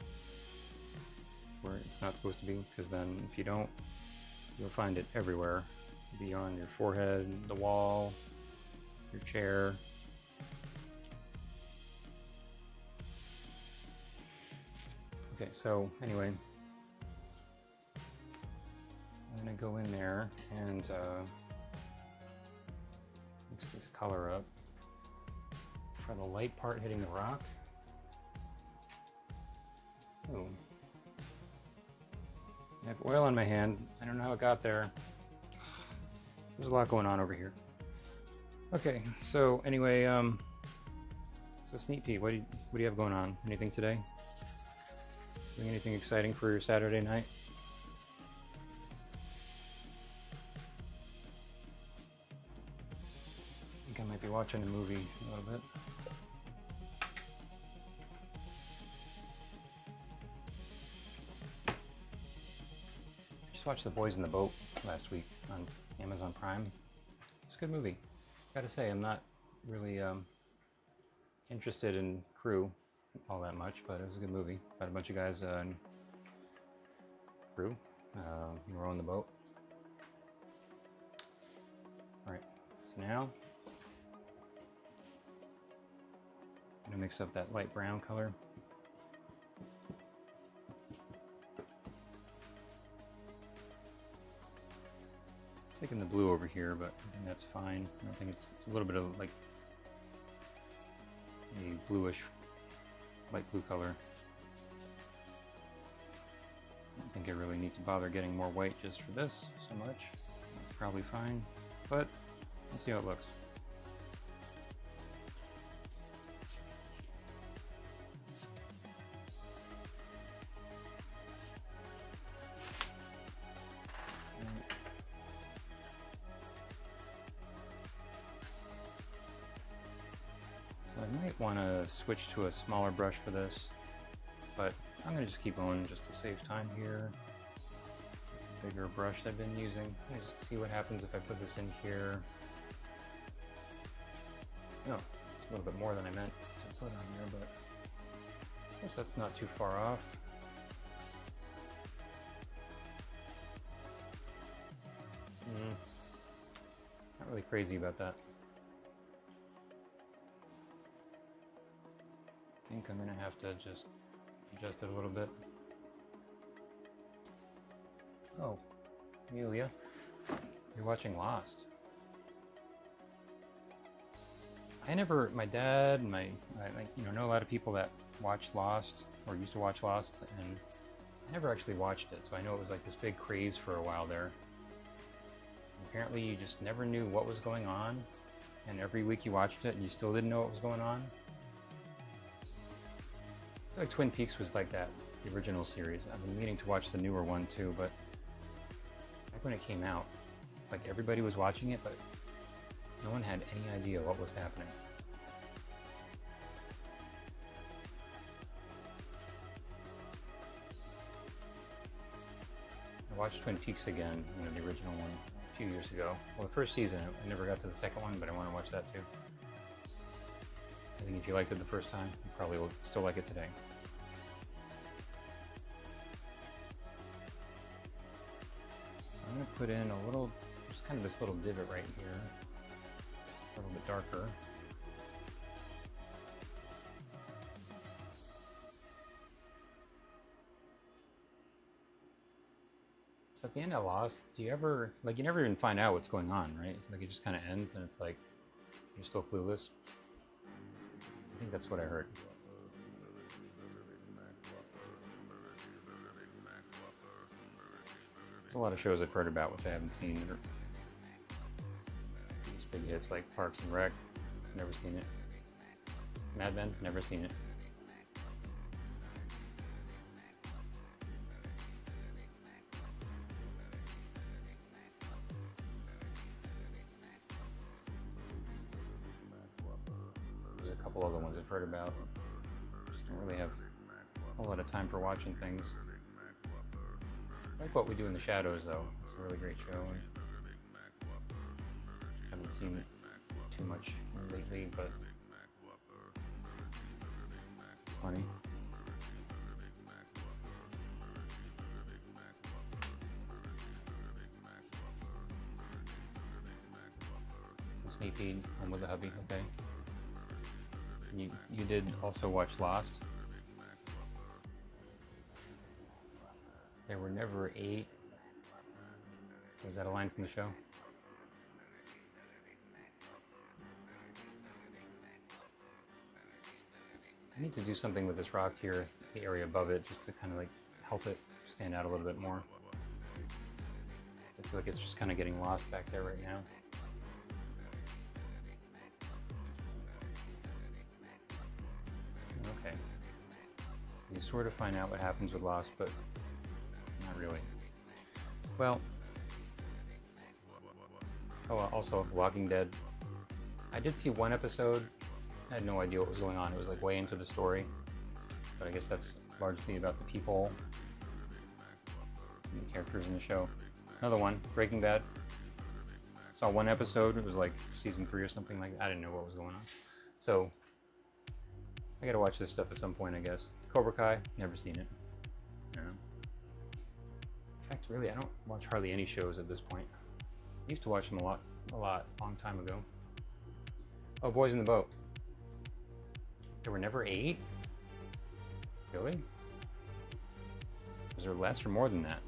where it's not supposed to be, because then if you don't, You'll find it everywhere. It'll be on your forehead, the wall, your chair. Okay, so anyway, I'm gonna go in there and mix this color up for the light part hitting the rock. Oh, I have oil on my hand. I don't know how it got there. There's a lot going on over here. Okay, so anyway, so Sneak Pete, what do you have going on? Anything today? Doing anything exciting for your Saturday night? I think I might be watching a movie a little bit. I just watched The Boys in the Boat last week on Amazon Prime. It's a good movie. Gotta say, I'm not really interested in crew all that much, but it was a good movie about a bunch of guys in crew rowing the boat. All right, so now I'm gonna mix up that light brown color. Taking the blue over here, but I think that's fine. I don't think it's a little bit of like a bluish, light blue color. I don't think I really need to bother getting more white just for this so much. That's probably fine, but we'll see how it looks. So I might want to switch to a smaller brush for this, but I'm going to just keep going just to save time here. Bigger brush I've been using. Let me just see what happens if I put this in here. No, it's a little bit more than I meant to put on there, but I guess that's not too far off. Not really crazy about that. I think I'm gonna have to just adjust it a little bit. Oh, Amelia, you're watching Lost. My dad and I know a lot of people that watch Lost or used to watch Lost, and I never actually watched it, so I know it was like this big craze for a while there. Apparently you just never knew what was going on, and every week you watched it and you still didn't know what was going on. I feel like Twin Peaks was like that, the original series. I've been meaning to watch the newer one too, but back when it came out, like everybody was watching it, but no one had any idea what was happening. I watched Twin Peaks again, the original one, a few years ago. Well, the first season, I never got to the second one, but I want to watch that too. I think if you liked it the first time, you probably will still like it today. So I'm going to put in a little, just kind of this little divot right here, a little bit darker. So at the end of Lost, do you ever, you never even find out what's going on, right? Like it just kind of ends and it's like, you're still clueless. I think that's what I heard. There's a lot of shows I've heard about which I haven't seen. These big hits like Parks and Rec, never seen it. Mad Men, never seen it. There's a couple other ones I've heard about. Just don't really have a whole lot of time for watching things. I like What We Do in the Shadows though. It's a really great show. Haven't seen it too much lately, but it's funny. sneak peek, Home with a Hubby. Okay. You did also watch Lost. There were never 8. Was that a line from the show? I need to do something with this rock here, the area above it, just to kind of like help it stand out a little bit more. I feel like it's just kind of getting lost back there right now. Okay. So you sort of find out what happens with Lost, but not really. Well, also Walking Dead. I did see one episode. I had no idea what was going on. It was like way into the story, but I guess that's largely about the people and the characters in the show. Another one, Breaking Bad. Saw one episode. It was like season 3 or something like that. I didn't know what was going on. So I gotta watch this stuff at some point, I guess. Cobra Kai, never seen it. I don't know. In fact, really, I don't watch hardly any shows at this point. I used to watch them a lot, long time ago. Oh, Boys in the Boat. There were never 8? Really? Was there less or more than that?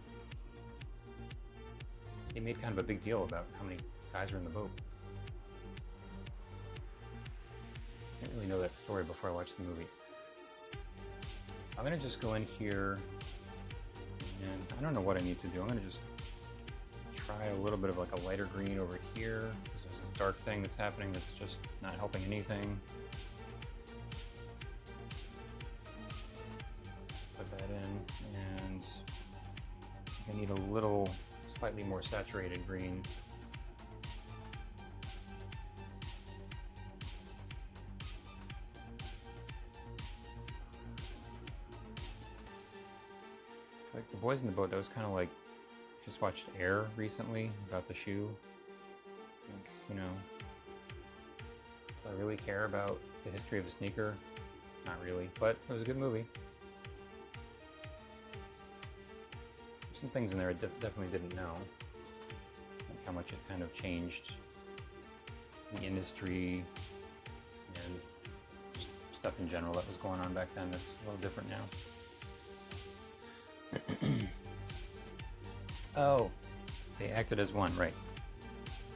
They made kind of a big deal about how many guys are in the boat. I didn't really know that story before I watched the movie. So I'm gonna just go in here, and I don't know what I need to do. I'm gonna just try a little bit of like a lighter green over here, because there's this dark thing that's happening that's just not helping anything. Put that in, and I need a little slightly more saturated green. Like the Boys in the Boat, that was kind of like, just watched Air recently about the shoe. Like, you know, do I really care about the history of a sneaker? Not really, but it was a good movie. Some things in there I definitely didn't know, like how much it kind of changed the industry and just stuff in general that was going on back then that's a little different now. Oh, they acted as one, right.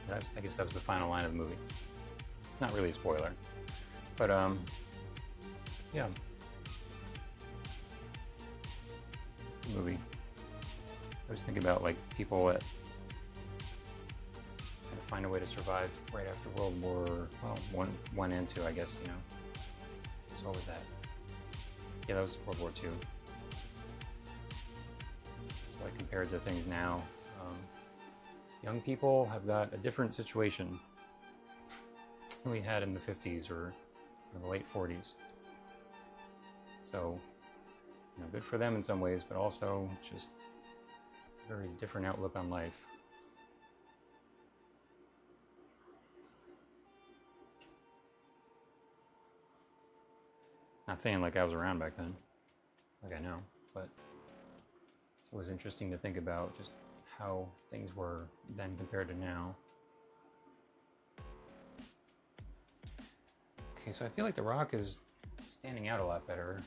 I guess that was the final line of the movie. It's not really a spoiler, but yeah. Movie. I was thinking about like people that kind of find a way to survive right after World War, well, one and 2, I guess, you know. So what was that? Yeah, that was World War II. So like compared to things now, young people have got a different situation than we had in the 50s or in the late 40s. So, you know, good for them in some ways, but also just very different outlook on life. Not saying like I was around back then, like I know, but it's always interesting to think about just how things were then compared to now. Okay, so I feel like the rock is standing out a lot better.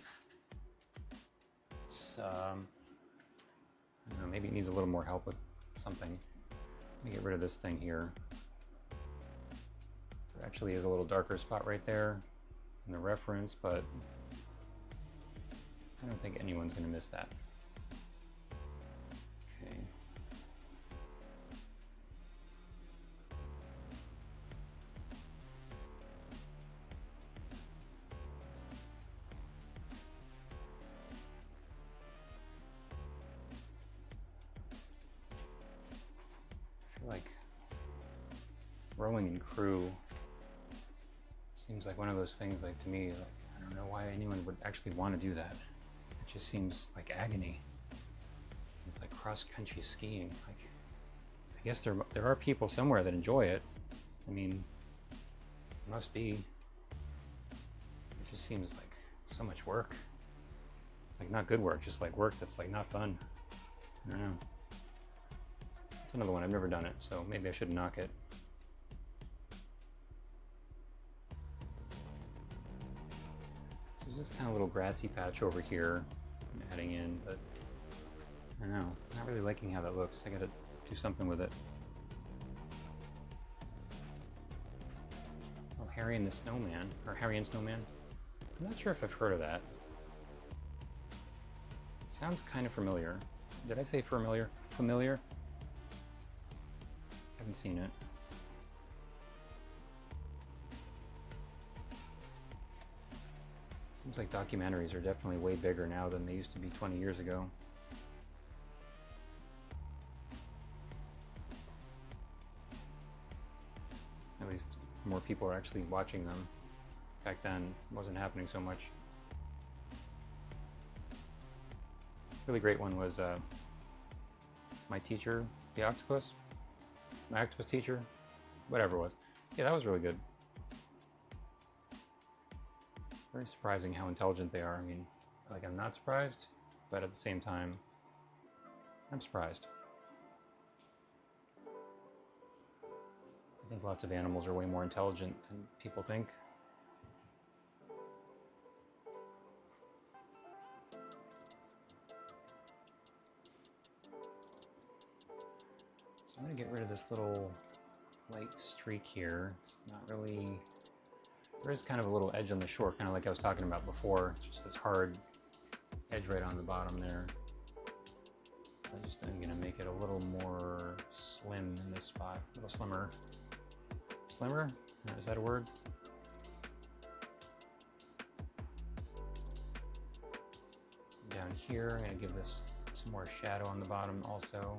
It's, I don't know, maybe it needs a little more help with something. Let me get rid of this thing here. There actually is a little darker spot right there in the reference, but I don't think anyone's going to miss that. Okay. I feel like rowing in crew seems like one of those things, like to me, like, I don't know why anyone would actually want to do that. It just seems like agony. It's like cross-country skiing. Like, I guess there are people somewhere that enjoy it. I mean, it must be. It just seems like so much work. Like not good work, just like work that's like not fun. I don't know. It's another one, I've never done it, so maybe I shouldn't knock it. There's this kind of little grassy patch over here I'm adding in, but I don't know, not really liking how that looks. I gotta do something with it. Oh, Harry and the Snowman, or Harry and Snowman. I'm not sure if I've heard of that. Sounds kind of familiar. Did I say familiar? Familiar? Haven't seen it. Seems like documentaries are definitely way bigger now than they used to be 20 years ago. At least more people are actually watching them. Back then, it wasn't happening so much. Really great one was My Teacher, the Octopus. My Octopus Teacher, whatever it was. Yeah, that was really good. Very surprising how intelligent they are. I mean, like, I'm not surprised, but at the same time, I'm surprised. I think lots of animals are way more intelligent than people think. So I'm going to get rid of this little light streak here. It's not really... There is kind of a little edge on the shore, kind of like I was talking about before. It's just this hard edge right on the bottom there. I'm going to make it a little more slim in this spot, a little slimmer. Slimmer? Is that a word? Down here, I'm going to give this some more shadow on the bottom also.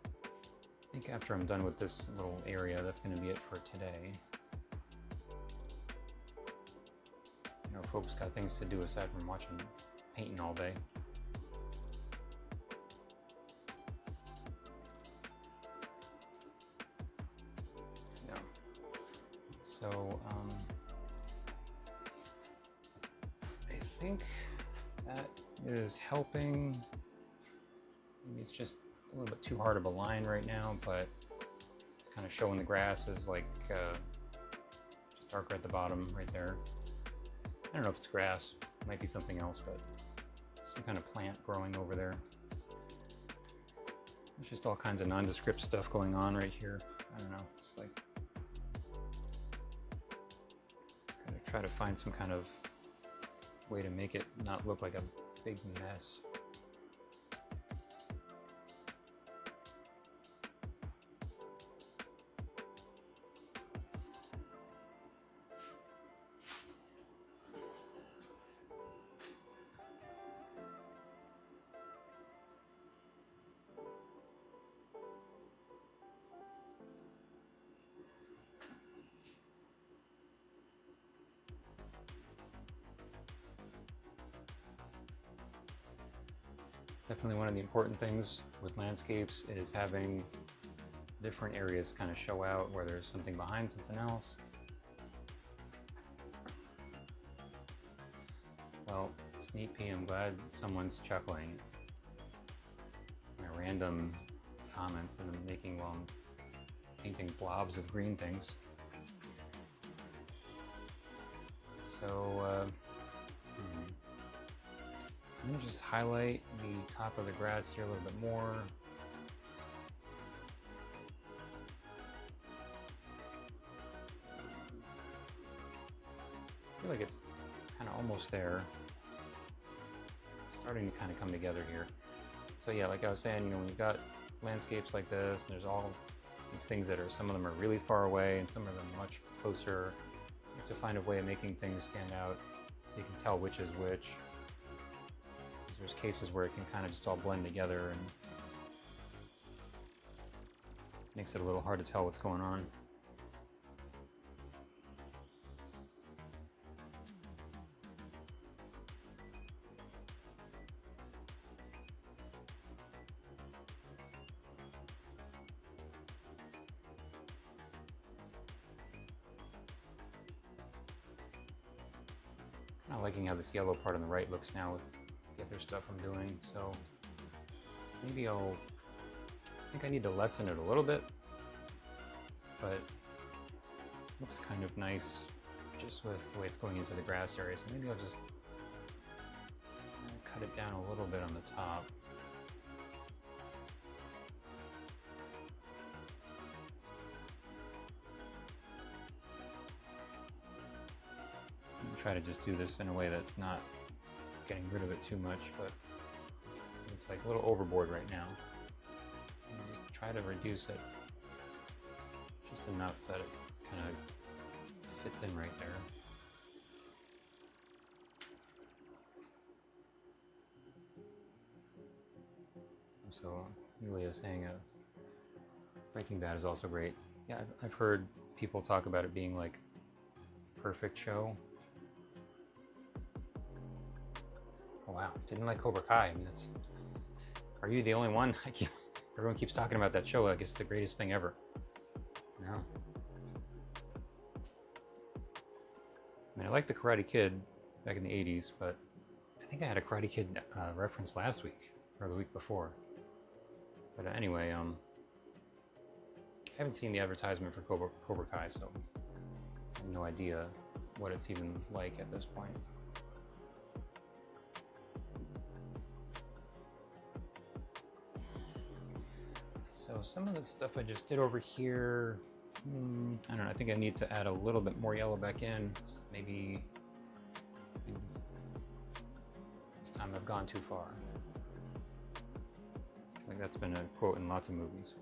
I think after I'm done with this little area, that's going to be it for today. You know, folks got things to do aside from watching painting all day. Yeah. So, I think that is helping. Maybe it's just a little bit too hard of a line right now, but it's kind of showing the grass is like just darker at the bottom right there. I don't know if it's grass, it might be something else, but some kind of plant growing over there. There's just all kinds of nondescript stuff going on right here. I don't know, it's like gotta try to find some kind of way to make it not look like a big mess. Definitely one of the important things with landscapes is having different areas kind of show out where there's something behind something else. Well, Sneak Pea, I'm glad someone's chuckling. My random comments that I'm making while I'm painting blobs of green things. So, I'm going to just highlight the top of the grass here a little bit more. I feel like it's kind of almost there. It's starting to kind of come together here. So yeah, like I was saying, you know, when you've got landscapes like this, and there's all these things that are, some of them are really far away and some of them much closer. You have to find a way of making things stand out so you can tell which is which. There's cases where it can kind of just all blend together and makes it a little hard to tell what's going on. Kind of liking how this yellow part on the right looks now with the other stuff I'm doing, so maybe I think I need to lessen it a little bit, but it looks kind of nice just with the way it's going into the grass area, so maybe I'll just cut it down a little bit on the top. Try to just do this in a way that's not getting rid of it too much, but it's like a little overboard right now. And just try to reduce it just enough that it kind of fits in right there. So Julia is saying Breaking Bad is also great. Yeah, I've heard people talk about it being like a perfect show. Oh wow, didn't like Cobra Kai. I mean, that's. Are you the only one? Everyone keeps talking about that show like it's the greatest thing ever. No. I mean, I like the Karate Kid back in the 80s, but I think I had a Karate Kid reference last week or the week before. But anyway, I haven't seen the advertisement for Cobra Kai, so I have no idea what it's even like at this point. So some of the stuff I just did over here, I don't know, I think I need to add a little bit more yellow back in. Maybe this time I've gone too far. I think that's been a quote in lots of movies.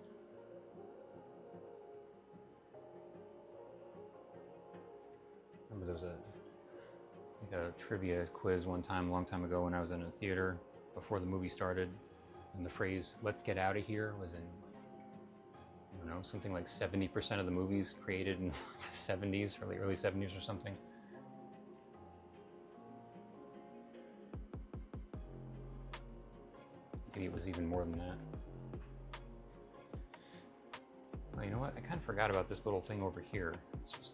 Remember there was a trivia quiz one time, a long time ago when I was in a theater before the movie started, and the phrase, "let's get out of here," was in, I don't know, something like 70% of the movies created in the 70s, early 70s or something. Maybe it was even more than that. Well, you know what? I kind of forgot about this little thing over here. It's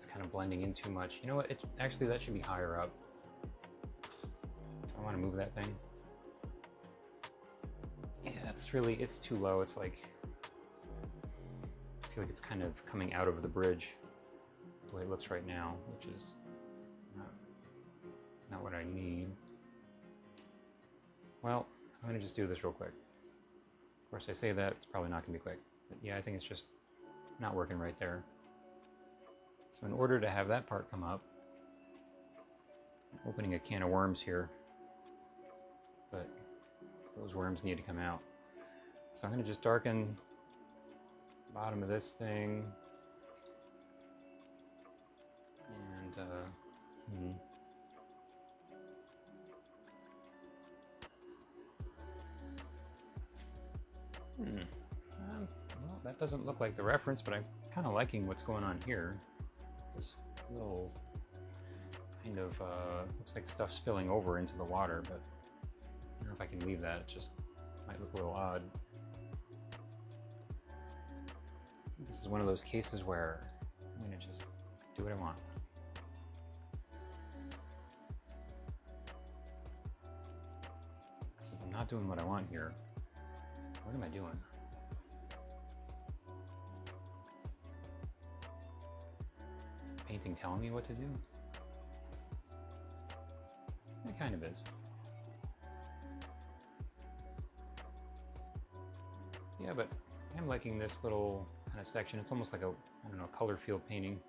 kind of blending in too much. You know what? Actually, that should be higher up. Do I want to move that thing? Yeah, it's too low. It's like, I feel like it's kind of coming out of the bridge the way it looks right now, which is not what I need. Well, I'm gonna just do this real quick. Of course, I say that, it's probably not gonna be quick. But yeah, I think it's just not working right there. So in order to have that part come up, I'm opening a can of worms here, but those worms need to come out. So I'm gonna just darken the bottom of this thing. And, well, that doesn't look like the reference, but I'm kind of liking what's going on here. This little kind of looks like stuff spilling over into the water, but I don't know if I can leave that. It just might look a little odd. This is one of those cases where I'm going to just do what I want. So if I'm not doing what I want here, what am I doing? Painting telling me what to do? It kind of is. Yeah, but I'm liking this little kind of section. It's almost like a, I don't know, color field painting.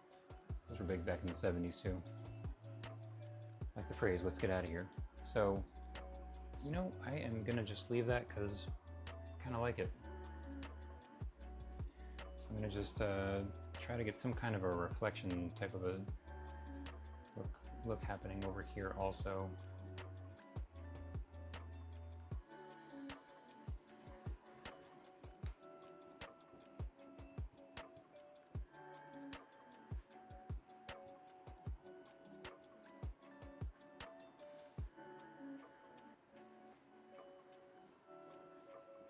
Those were big back in the 70s too. Like the phrase, "let's get out of here." So, you know, I am gonna just leave that because I kind of like it. So I'm gonna just try to get some kind of a reflection type of a look happening over here also.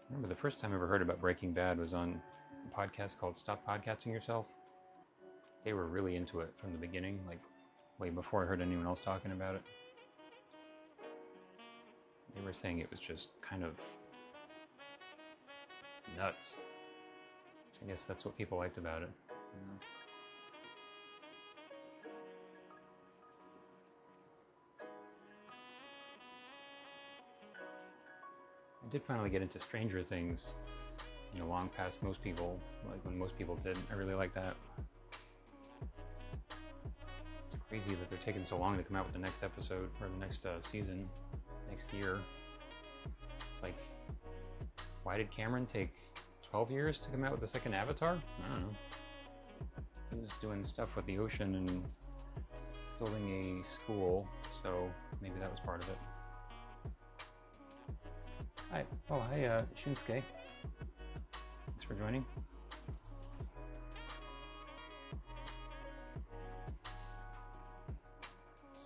I remember the first time I ever heard about Breaking Bad was on a podcast called Stop Podcasting Yourself. They were really into it from the beginning, like way before I heard anyone else talking about it. They were saying it was just kind of nuts. I guess that's what people liked about it. did finally get into Stranger Things, you know, long past most people, like when most people did. I really like that. It's crazy that they're taking so long to come out with the next episode, or the next season, next year. It's like, why did Cameron take 12 years to come out with the second Avatar? I don't know. He was doing stuff with the ocean and building a school, so maybe that was part of it. Hi. Oh, hi, Shunsuke. Thanks for joining.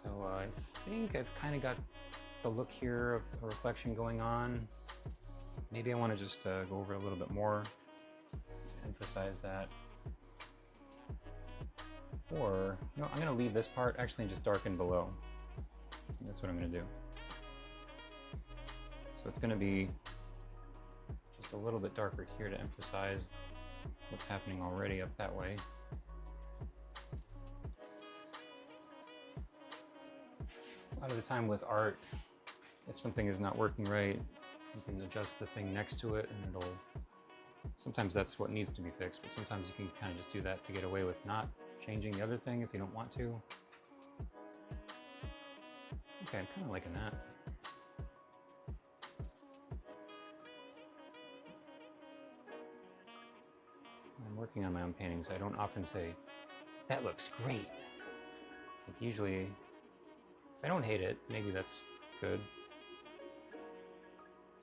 So I think I've kind of got the look here of a reflection going on. Maybe I want to just go over it a little bit more, emphasize that. Or, no, I'm going to leave this part actually and just darken below. That's what I'm going to do. So it's going to be just a little bit darker here to emphasize what's happening already up that way. A lot of the time with art, if something is not working right, you can adjust the thing next to it and it'll, sometimes that's what needs to be fixed, but sometimes you can kind of just do that to get away with not changing the other thing if you don't want to. Okay, I'm kind of liking that. I'm working on my own paintings. I don't often say, that looks great. It's like usually, if I don't hate it, maybe that's good.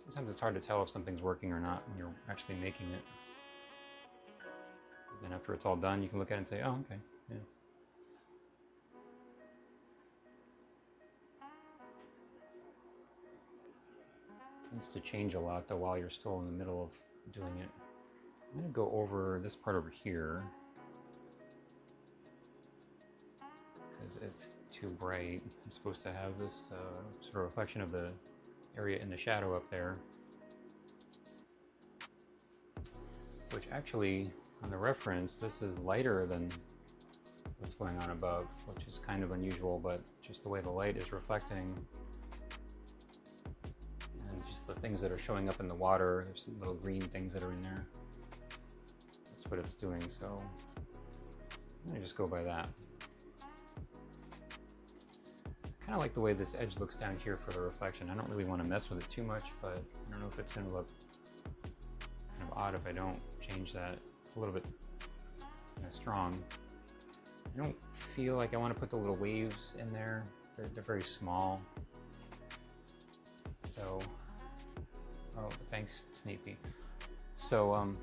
Sometimes it's hard to tell if something's working or not when you're actually making it. But then after it's all done, you can look at it and say, oh, okay, yeah. It tends to change a lot though while you're still in the middle of doing it. I'm going to go over this part over here because it's too bright. I'm supposed to have this sort of reflection of the area in the shadow up there, which actually on the reference this is lighter than what's going on above, which is kind of unusual, but just the way the light is reflecting and just the things that are showing up in the water, there's some little green things that are in there, that's what it's doing. So I'm gonna just go by that. Kind of like the way this edge looks down here for the reflection. I don't really want to mess with it too much, but I don't know if it's going to look kind of odd if I don't change that. It's a little bit strong. I don't feel like I want to put the little waves in there. They're very small. So, oh, thanks, Sneepy. So,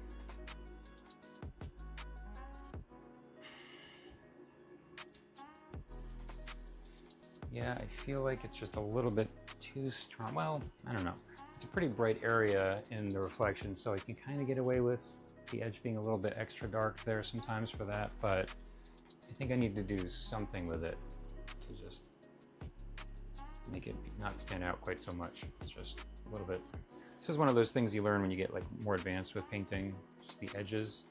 yeah, I feel like it's just a little bit too strong. Well, I don't know. It's a pretty bright area in the reflection, so I can kind of get away with the edge being a little bit extra dark there sometimes for that, but I think I need to do something with it to just make it not stand out quite so much. It's just a little bit. This is one of those things you learn when you get like more advanced with painting, just the edges,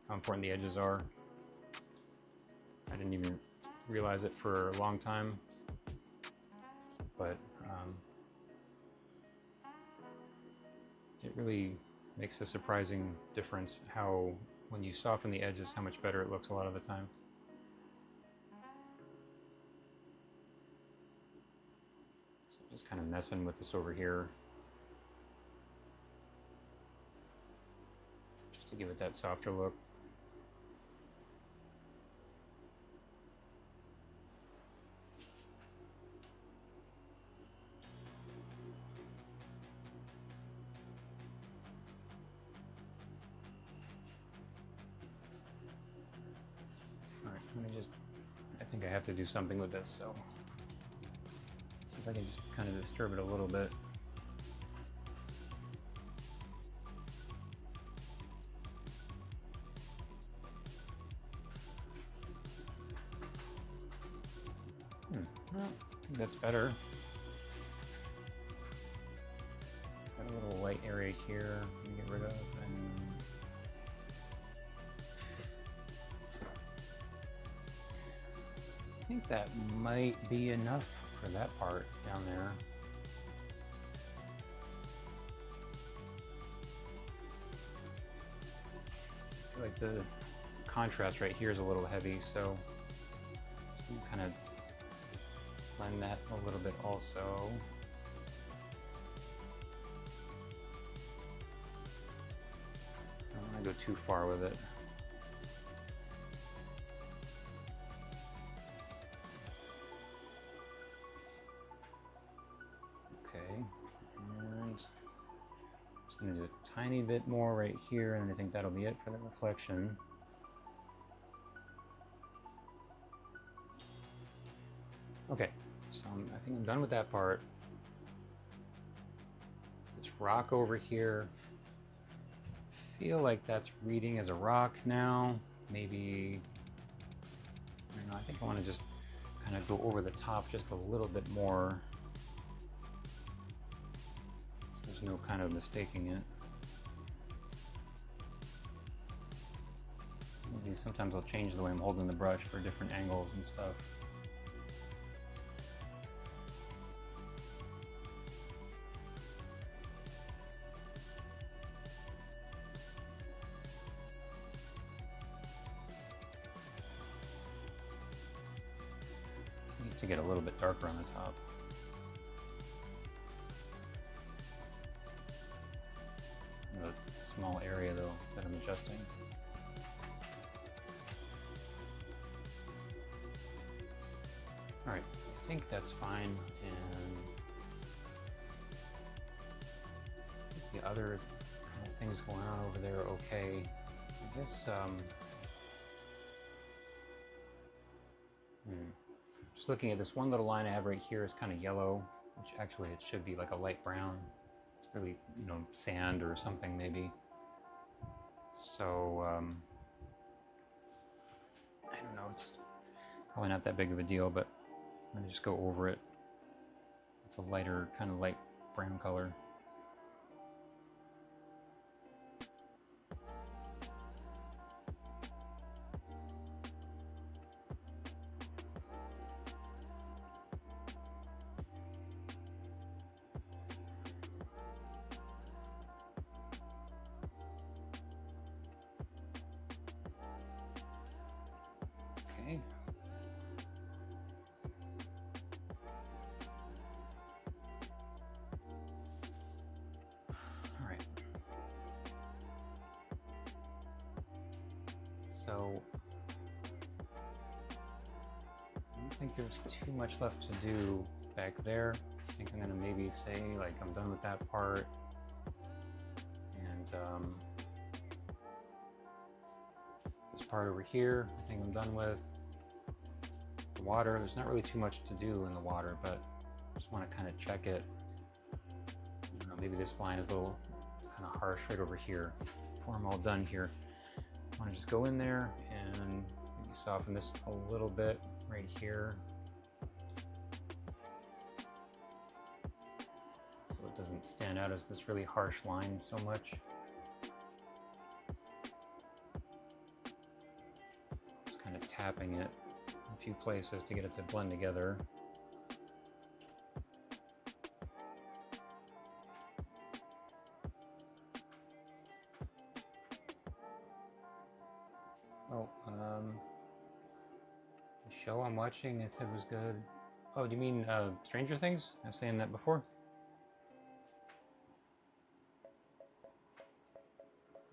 how important the edges are. I didn't even realize it for a long time. But it really makes a surprising difference how, when you soften the edges, how much better it looks a lot of the time. So just kind of messing with this over here, just to give it that softer look. Let me just, I think I have to do something with this, so see if I can just kind of disturb it a little bit. Well, I think that's better. Got a little light area here to get rid of, and I think that might be enough for that part down there. the contrast right here is a little heavy, so kind of blend that a little bit also. I don't want to go too far with it. Okay, and just going to do a tiny bit more right here, and I think that'll be it for the reflection. Okay, so I think I'm done with that part. This rock over here, I feel like that's reading as a rock now. Maybe, I don't know, I think I want to just kind of go over the top just a little bit more, so there's no kind of mistaking it. See, sometimes I'll change the way I'm holding the brush for different angles and stuff. To get a little bit darker on the top. A small area though that I'm adjusting. All right, I think that's fine, and the other kind of things going on over there are okay. I guess just looking at this one little line I have right here is kind of yellow, which actually it should be like a light brown. It's really, you know, sand or something maybe. So I don't know, it's probably not that big of a deal, but let me just go over it with a lighter, kind of light brown color. Okay. All right. So I don't think there's too much left to do back there. I think I'm gonna maybe say like I'm done with that part, and this part over here I think I'm done with. The water, there's not really too much to do in the water, but I just want to kind of check it. You know, maybe this line is a little kind of harsh right over here. Before I'm all done here, I want to just go in there and maybe soften this a little bit right here, so it doesn't stand out as this really harsh line so much. Just kind of tapping it a few places to get it to blend together. Oh, the show I'm watching, I said was good. Oh, do you mean Stranger Things? I was saying that before.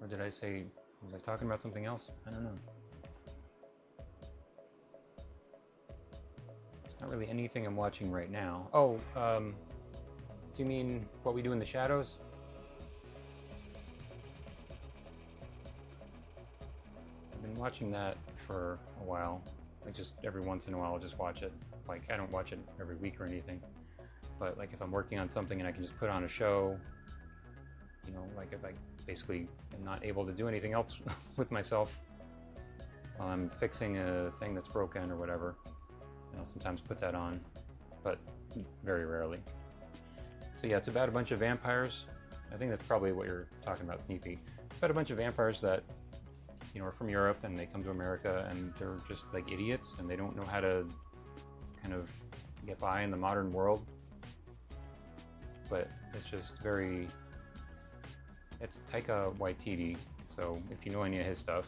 Or did I say, was I talking about something else? I don't know. Not really anything I'm watching right now. Oh, do you mean What We Do in the Shadows? I've been watching that for a while. Like just every once in a while I'll just watch it. Like I don't watch it every week or anything. But like if I'm working on something and I can just put on a show, you know, like if I basically am not able to do anything else with myself while I'm fixing a thing that's broken or whatever, I'll sometimes put that on, but very rarely. So yeah, it's about a bunch of vampires. I think that's probably what you're talking about, Sneepy. It's about a bunch of vampires that, you know, are from Europe and they come to America and they're just like idiots and they don't know how to kind of get by in the modern world. But it's just very, it's Taika Waititi. So if you know any of his stuff,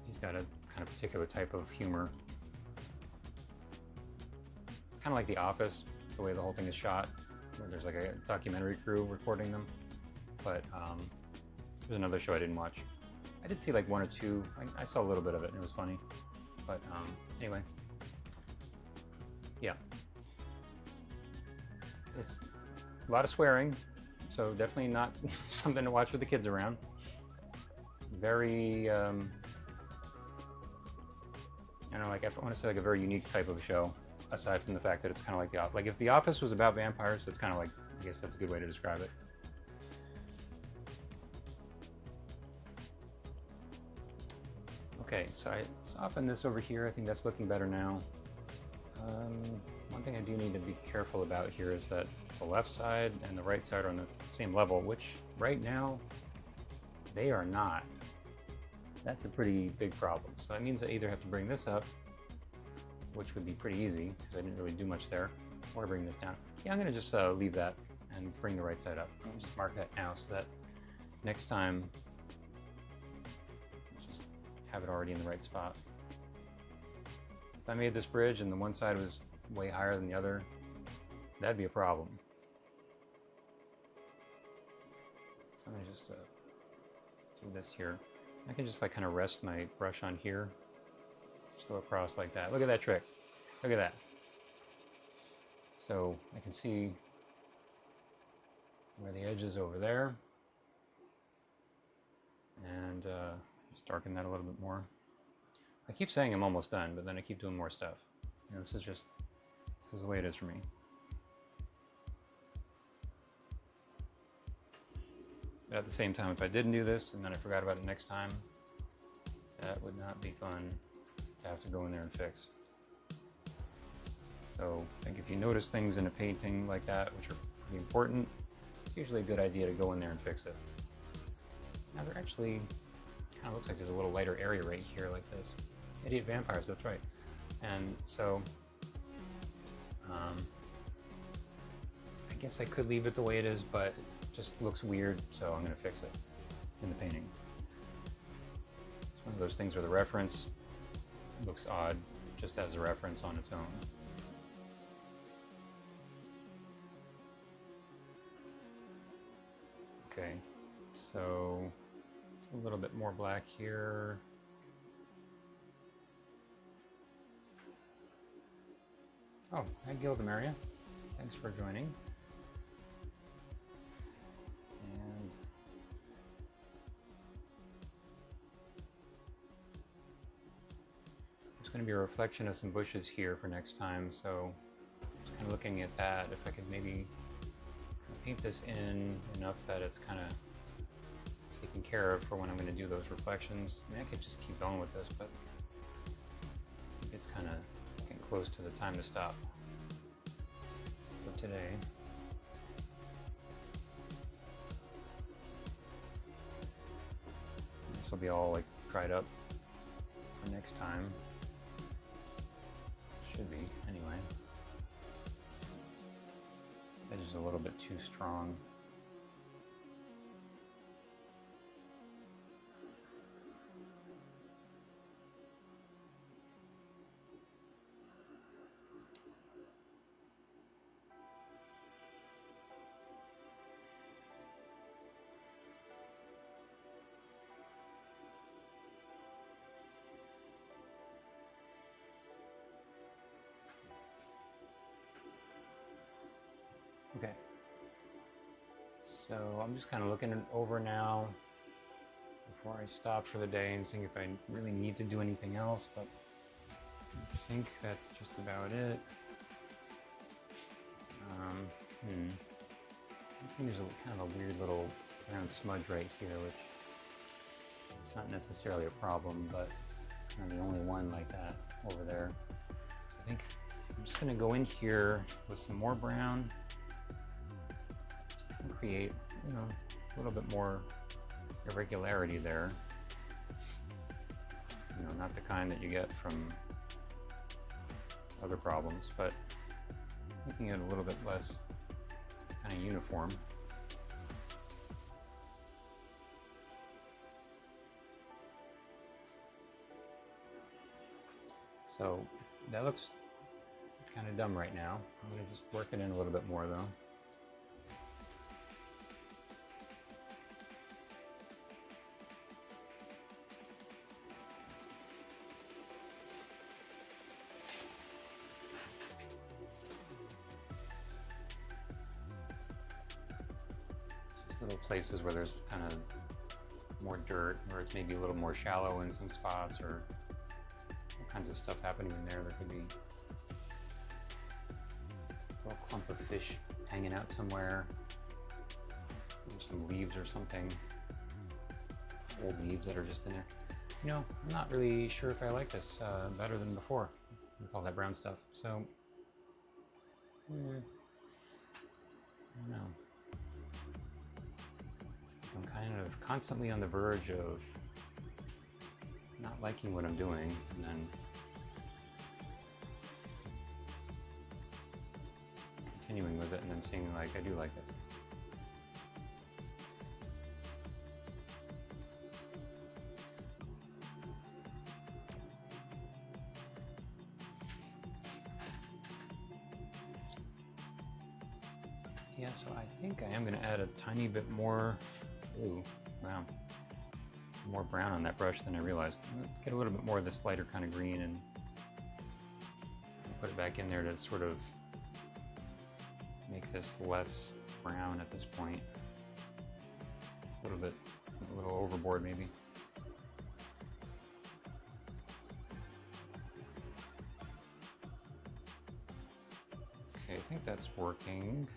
he's got a kind of particular type of humor. It's kind of like The Office, the way the whole thing is shot, where there's like a documentary crew recording them. But there's another show I didn't watch. I did see like one or two. I saw a little bit of it and it was funny. But anyway, yeah. It's a lot of swearing, so definitely not something to watch with the kids around. Very, I don't know, like I want to say like a very unique type of show, aside from the fact that it's kind of like like if The Office was about vampires, that's kind of like, I guess that's a good way to describe it. Okay, so I softened this over here. I think that's looking better now. One thing I do need to be careful about here is that the left side and the right side are on the same level, which right now they are not. That's a pretty big problem. So that means I either have to bring this up, which would be pretty easy because I didn't really do much there, or bring this down. Yeah, I'm gonna just leave that and bring the right side up. I'll just mark that now so that next time, just have it already in the right spot. If I made this bridge and the one side was way higher than the other, that'd be a problem. So I'm gonna just do this here. I can just like kind of rest my brush on here. Just go across like that. Look at that trick. Look at that. So I can see where the edge is over there. And just darken that a little bit more. I keep saying I'm almost done, but then I keep doing more stuff. And this is the way it is for me. But at the same time, if I didn't do this and then I forgot about it next time, that would not be fun to have to go in there and fix. So I think if you notice things in a painting like that, which are pretty important, it's usually a good idea to go in there and fix it. Now there actually kind of looks like there's a little lighter area right here like this. Idiot vampires, that's right. And so I guess I could leave it the way it is, but it just looks weird, so I'm gonna fix it in the painting. It's one of those things where the reference looks odd just as a reference on its own. Okay, so a little bit more black here. Oh, hi Gildemaria. Thanks for joining. And there's going to be a reflection of some bushes here for next time, so just kind of looking at that, if I could maybe paint this in enough that it's kind of taken care of for when I'm going to do those reflections. I mean, I could just keep going with this, but I think it's kind of getting close to the time to stop for today. This will be all like dried up for next time. Should be, anyway. This edge is a little bit too strong. Okay, so I'm just kind of looking it over now before I stop for the day and seeing if I really need to do anything else, but I think that's just about it. I think there's kind of a weird little brown smudge right here, which it's not necessarily a problem, but it's kind of the only one like that over there. So I think I'm just going to go in here with some more brown and create, you know, a little bit more irregularity there. You know, not the kind that you get from other problems, but making it a little bit less kind of uniform. So that looks kind of dumb right now. I'm going to just work it in a little bit more though. Just little places where there's kind of more dirt, or it's maybe a little more shallow in some spots, or all kinds of stuff happening in there. There could be a little clump of fish hanging out somewhere. There's some leaves or something, old leaves that are just in there. You know, I'm not really sure if I like this better than before with all that brown stuff. So, I don't know. I'm kind of constantly on the verge of not liking what I'm doing, and then continuing with it, and then seeing like I do like it. Yeah, so I think I am going to add a tiny bit more. Ooh, wow. More brown on that brush than I realized. Get a little bit more of this lighter kind of green and put it back in there to sort of make this less brown at this point. A little overboard maybe. Okay, I think that's working.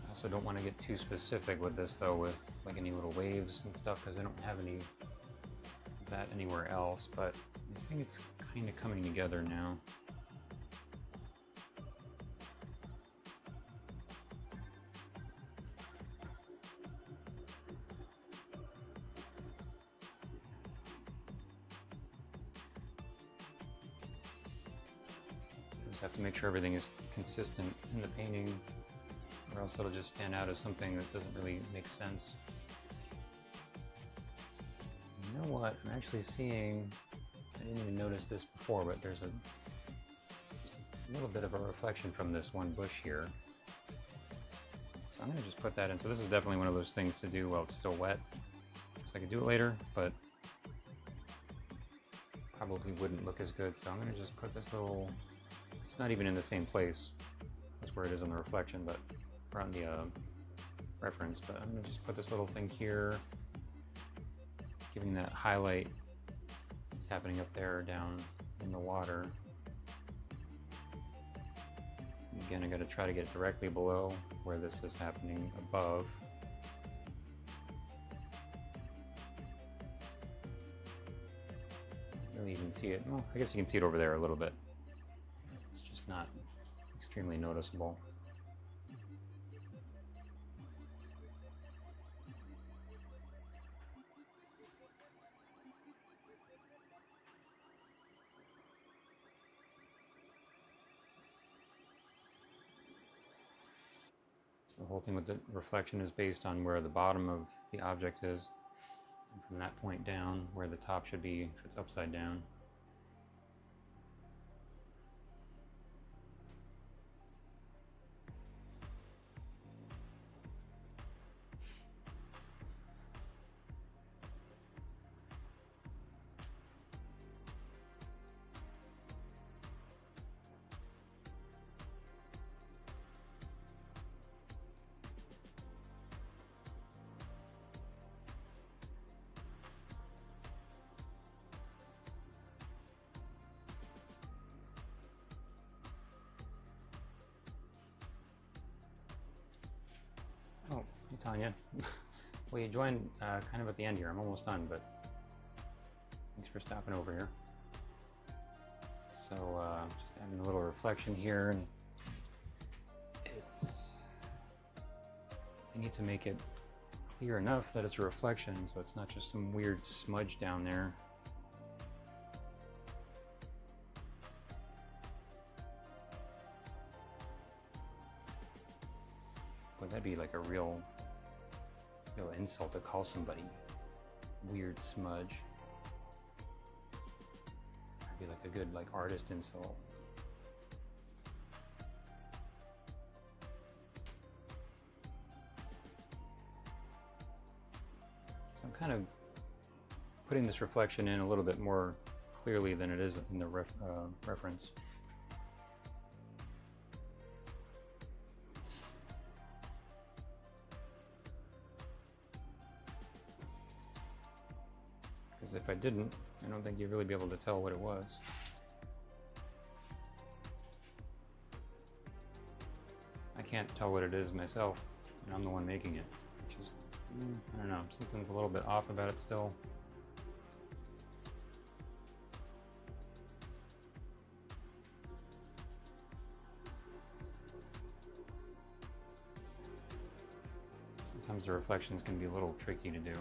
I also don't want to get too specific with this though, with like any little waves and stuff, because I don't have any of that anywhere else, but I think it's kind of coming together now. Just have to make sure everything is consistent in the painting, or else it'll just stand out as something that doesn't really make sense. You know what? I'm actually seeing, I didn't even notice this before, but there's just a little bit of a reflection from this one bush here. So I'm going to just put that in. So this is definitely one of those things to do while it's still wet. So I could do it later, but probably wouldn't look as good. So I'm going to just put this little, it's not even in the same place as where it is on the reflection, but or on the reference, but I'm going to just put this little thing here, giving that highlight that's happening up there or down in the water. And again, I'm going to try to get directly below where this is happening above. Really even see it. Well, I guess you can see it over there a little bit. It's just not extremely noticeable. So the whole thing with the reflection is based on where the bottom of the object is, and from that point down, where the top should be if it's upside down. Oh, hey Tanya. Well, you joined kind of at the end here. I'm almost done, but thanks for stopping over here. So just adding a little reflection here, and I need to make it clear enough that it's a reflection, so it's not just some weird smudge down there. Boy, that'd be like a real real insult to call somebody weird smudge. That'd be like a good like artist insult. So I'm kind of putting this reflection in a little bit more clearly than it is in the reference. Because if I didn't, I don't think you'd really be able to tell what it was. I can't tell what it is myself, and I'm the one making it, which is, I don't know, something's a little bit off about it still. Sometimes the reflections can be a little tricky to do.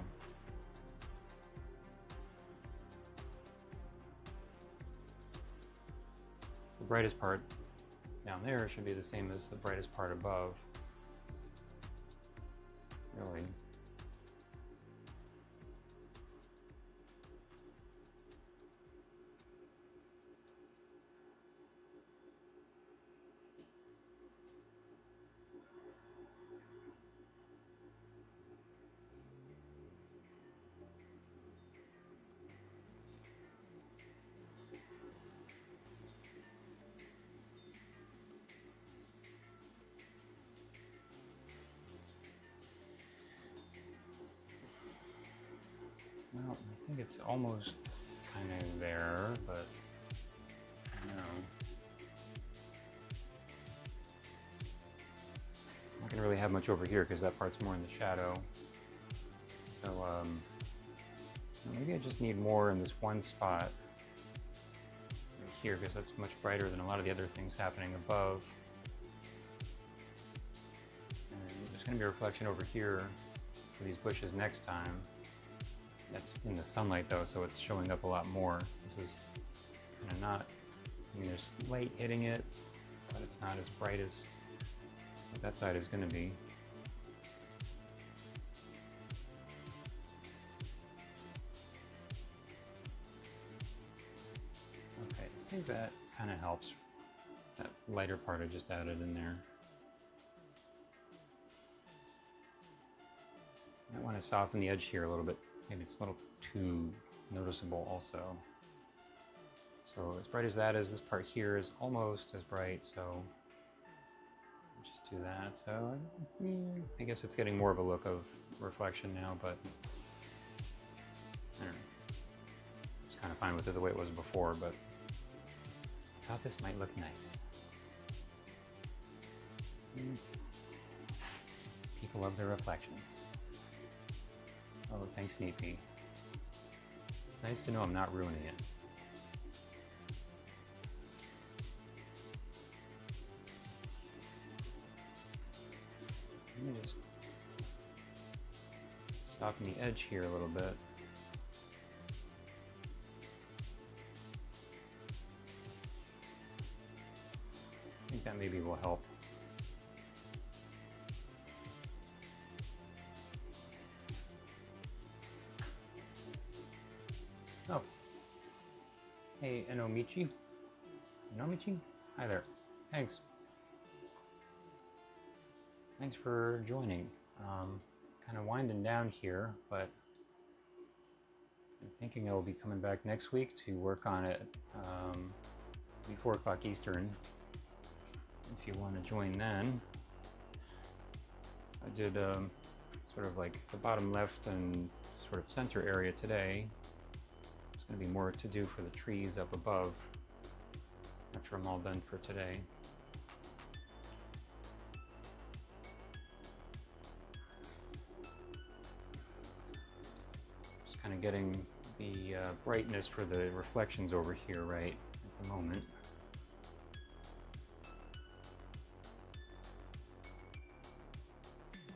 The brightest part down there should be the same as the brightest part above. Really. Well, I think it's almost kind of there, but I don't know. I'm not gonna really have much over here because that part's more in the shadow. So maybe I just need more in this one spot right here because that's much brighter than a lot of the other things happening above. And there's gonna be a reflection over here for these bushes next time. That's in the sunlight though, so it's showing up a lot more. This is kind of not, I mean there's light hitting it, but it's not as bright as what that side is going to be. Okay, I think that kind of helps. That lighter part I just added in there. I want to soften the edge here a little bit. Maybe it's a little too noticeable also. So as bright as that is, this part here is almost as bright, so I'll just do that. So I guess it's getting more of a look of reflection now, but I don't know. It's kind of fine with it the way it was before, but I thought this might look nice. People love their reflections. Oh, thanks, Neepy. It's nice to know I'm not ruining it. Let me just soften the edge here a little bit. I think that maybe will help. Oh. Hey, Enomichi. Enomichi? Hi there. Thanks. Thanks for joining. Kind of winding down here, but I'm thinking I will be coming back next week to work on it be 4 o'clock Eastern. If you want to join then. I did sort of like the bottom left and sort of center area today. There's going to be more to do for the trees up above after I'm all done for today. Just kind of getting the brightness for the reflections over here right at the moment.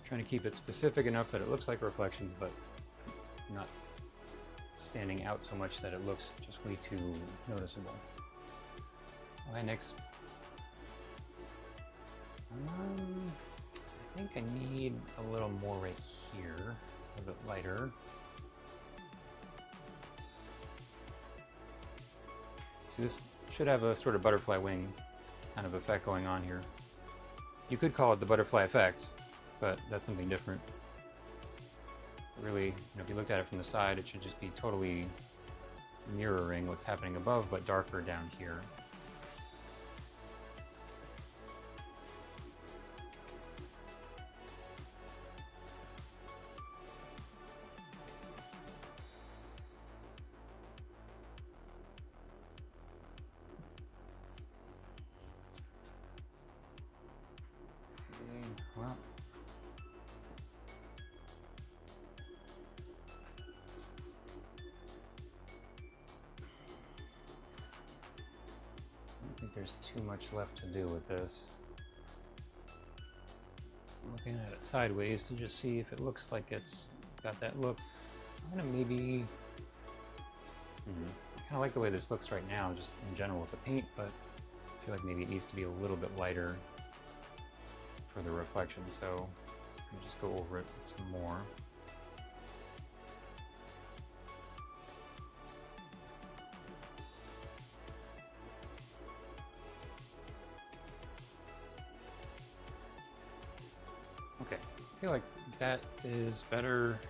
Trying to keep it specific enough that it looks like reflections, but not standing out so much that it looks just way too noticeable. Oh, hi, Nix. I I think I need a little more right here, a little bit lighter. So this should have a sort of butterfly wing kind of effect going on here. You could call it the butterfly effect, but that's something different. Really, if you looked at it from the side, it should just be totally mirroring what's happening above, but darker down here. Well, I don't think there's too much left to do with this. I'm looking at it sideways to just see if it looks like it's got that look. I'm gonna maybe, I kind of like the way this looks right now, just in general with the paint, but I feel like maybe it needs to be a little bit lighter for the reflection, so I'll just go over it some more. Okay, I feel like that is better,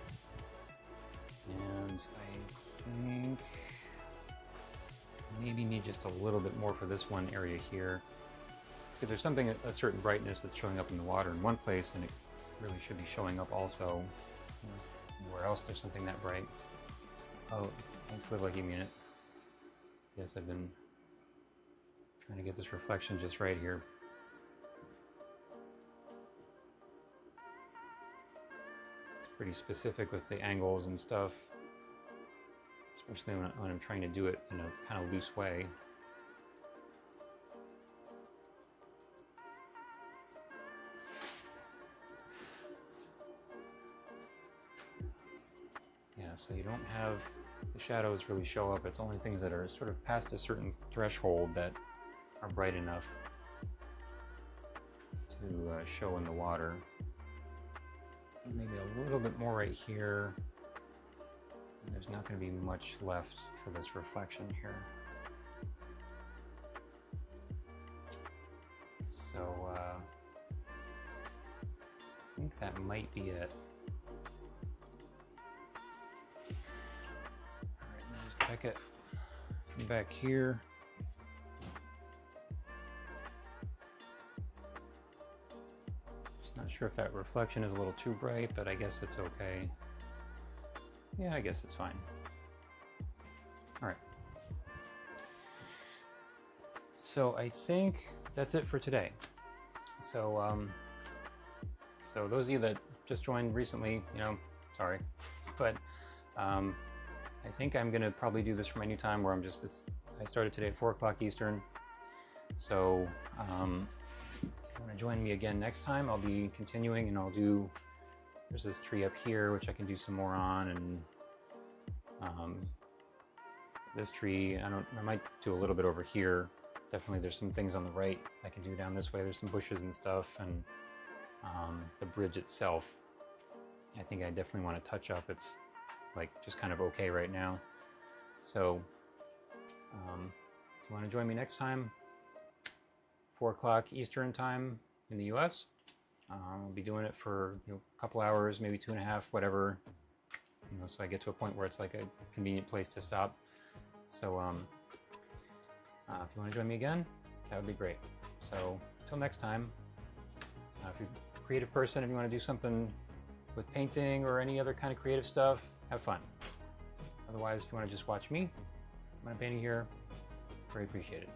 and I think maybe need just a little bit more for this one area here. If there's something, a certain brightness that's showing up in the water in one place, and it really should be showing up also anywhere else there's something that bright. Oh, thanks, Live Like You Mean It. Yes, I've been trying to get this reflection just right here. It's pretty specific with the angles and stuff, especially when I'm trying to do it in a kind of loose way. So you don't have the shadows really show up. It's only things that are sort of past a certain threshold that are bright enough to show in the water. Maybe a little bit more right here. And there's not going to be much left for this reflection here. So I think that might be it. Check it from back here. Just not sure if that reflection is a little too bright, but I guess it's okay. Yeah, I guess it's fine. All right. So I think that's it for today. So, so those of you that just joined recently, sorry, but I think I'm gonna probably do this for my new time where I started today at 4 o'clock Eastern. So if you wanna join me again next time, I'll be continuing and there's this tree up here, which I can do some more on, and this tree, I might do a little bit over here. Definitely there's some things on the right I can do down this way. There's some bushes and stuff, and the bridge itself, I think I definitely wanna touch up. It's like just kind of okay right now. So if you want to join me next time, 4 o'clock Eastern time in the US, I'll be doing it for a couple hours, maybe 2.5, whatever, so I get to a point where it's like a convenient place to stop. So if you want to join me again, that would be great. So until next time, if you're a creative person, if you want to do something with painting or any other kind of creative stuff, have fun. Otherwise, if you want to just watch me, my painting here, very appreciated.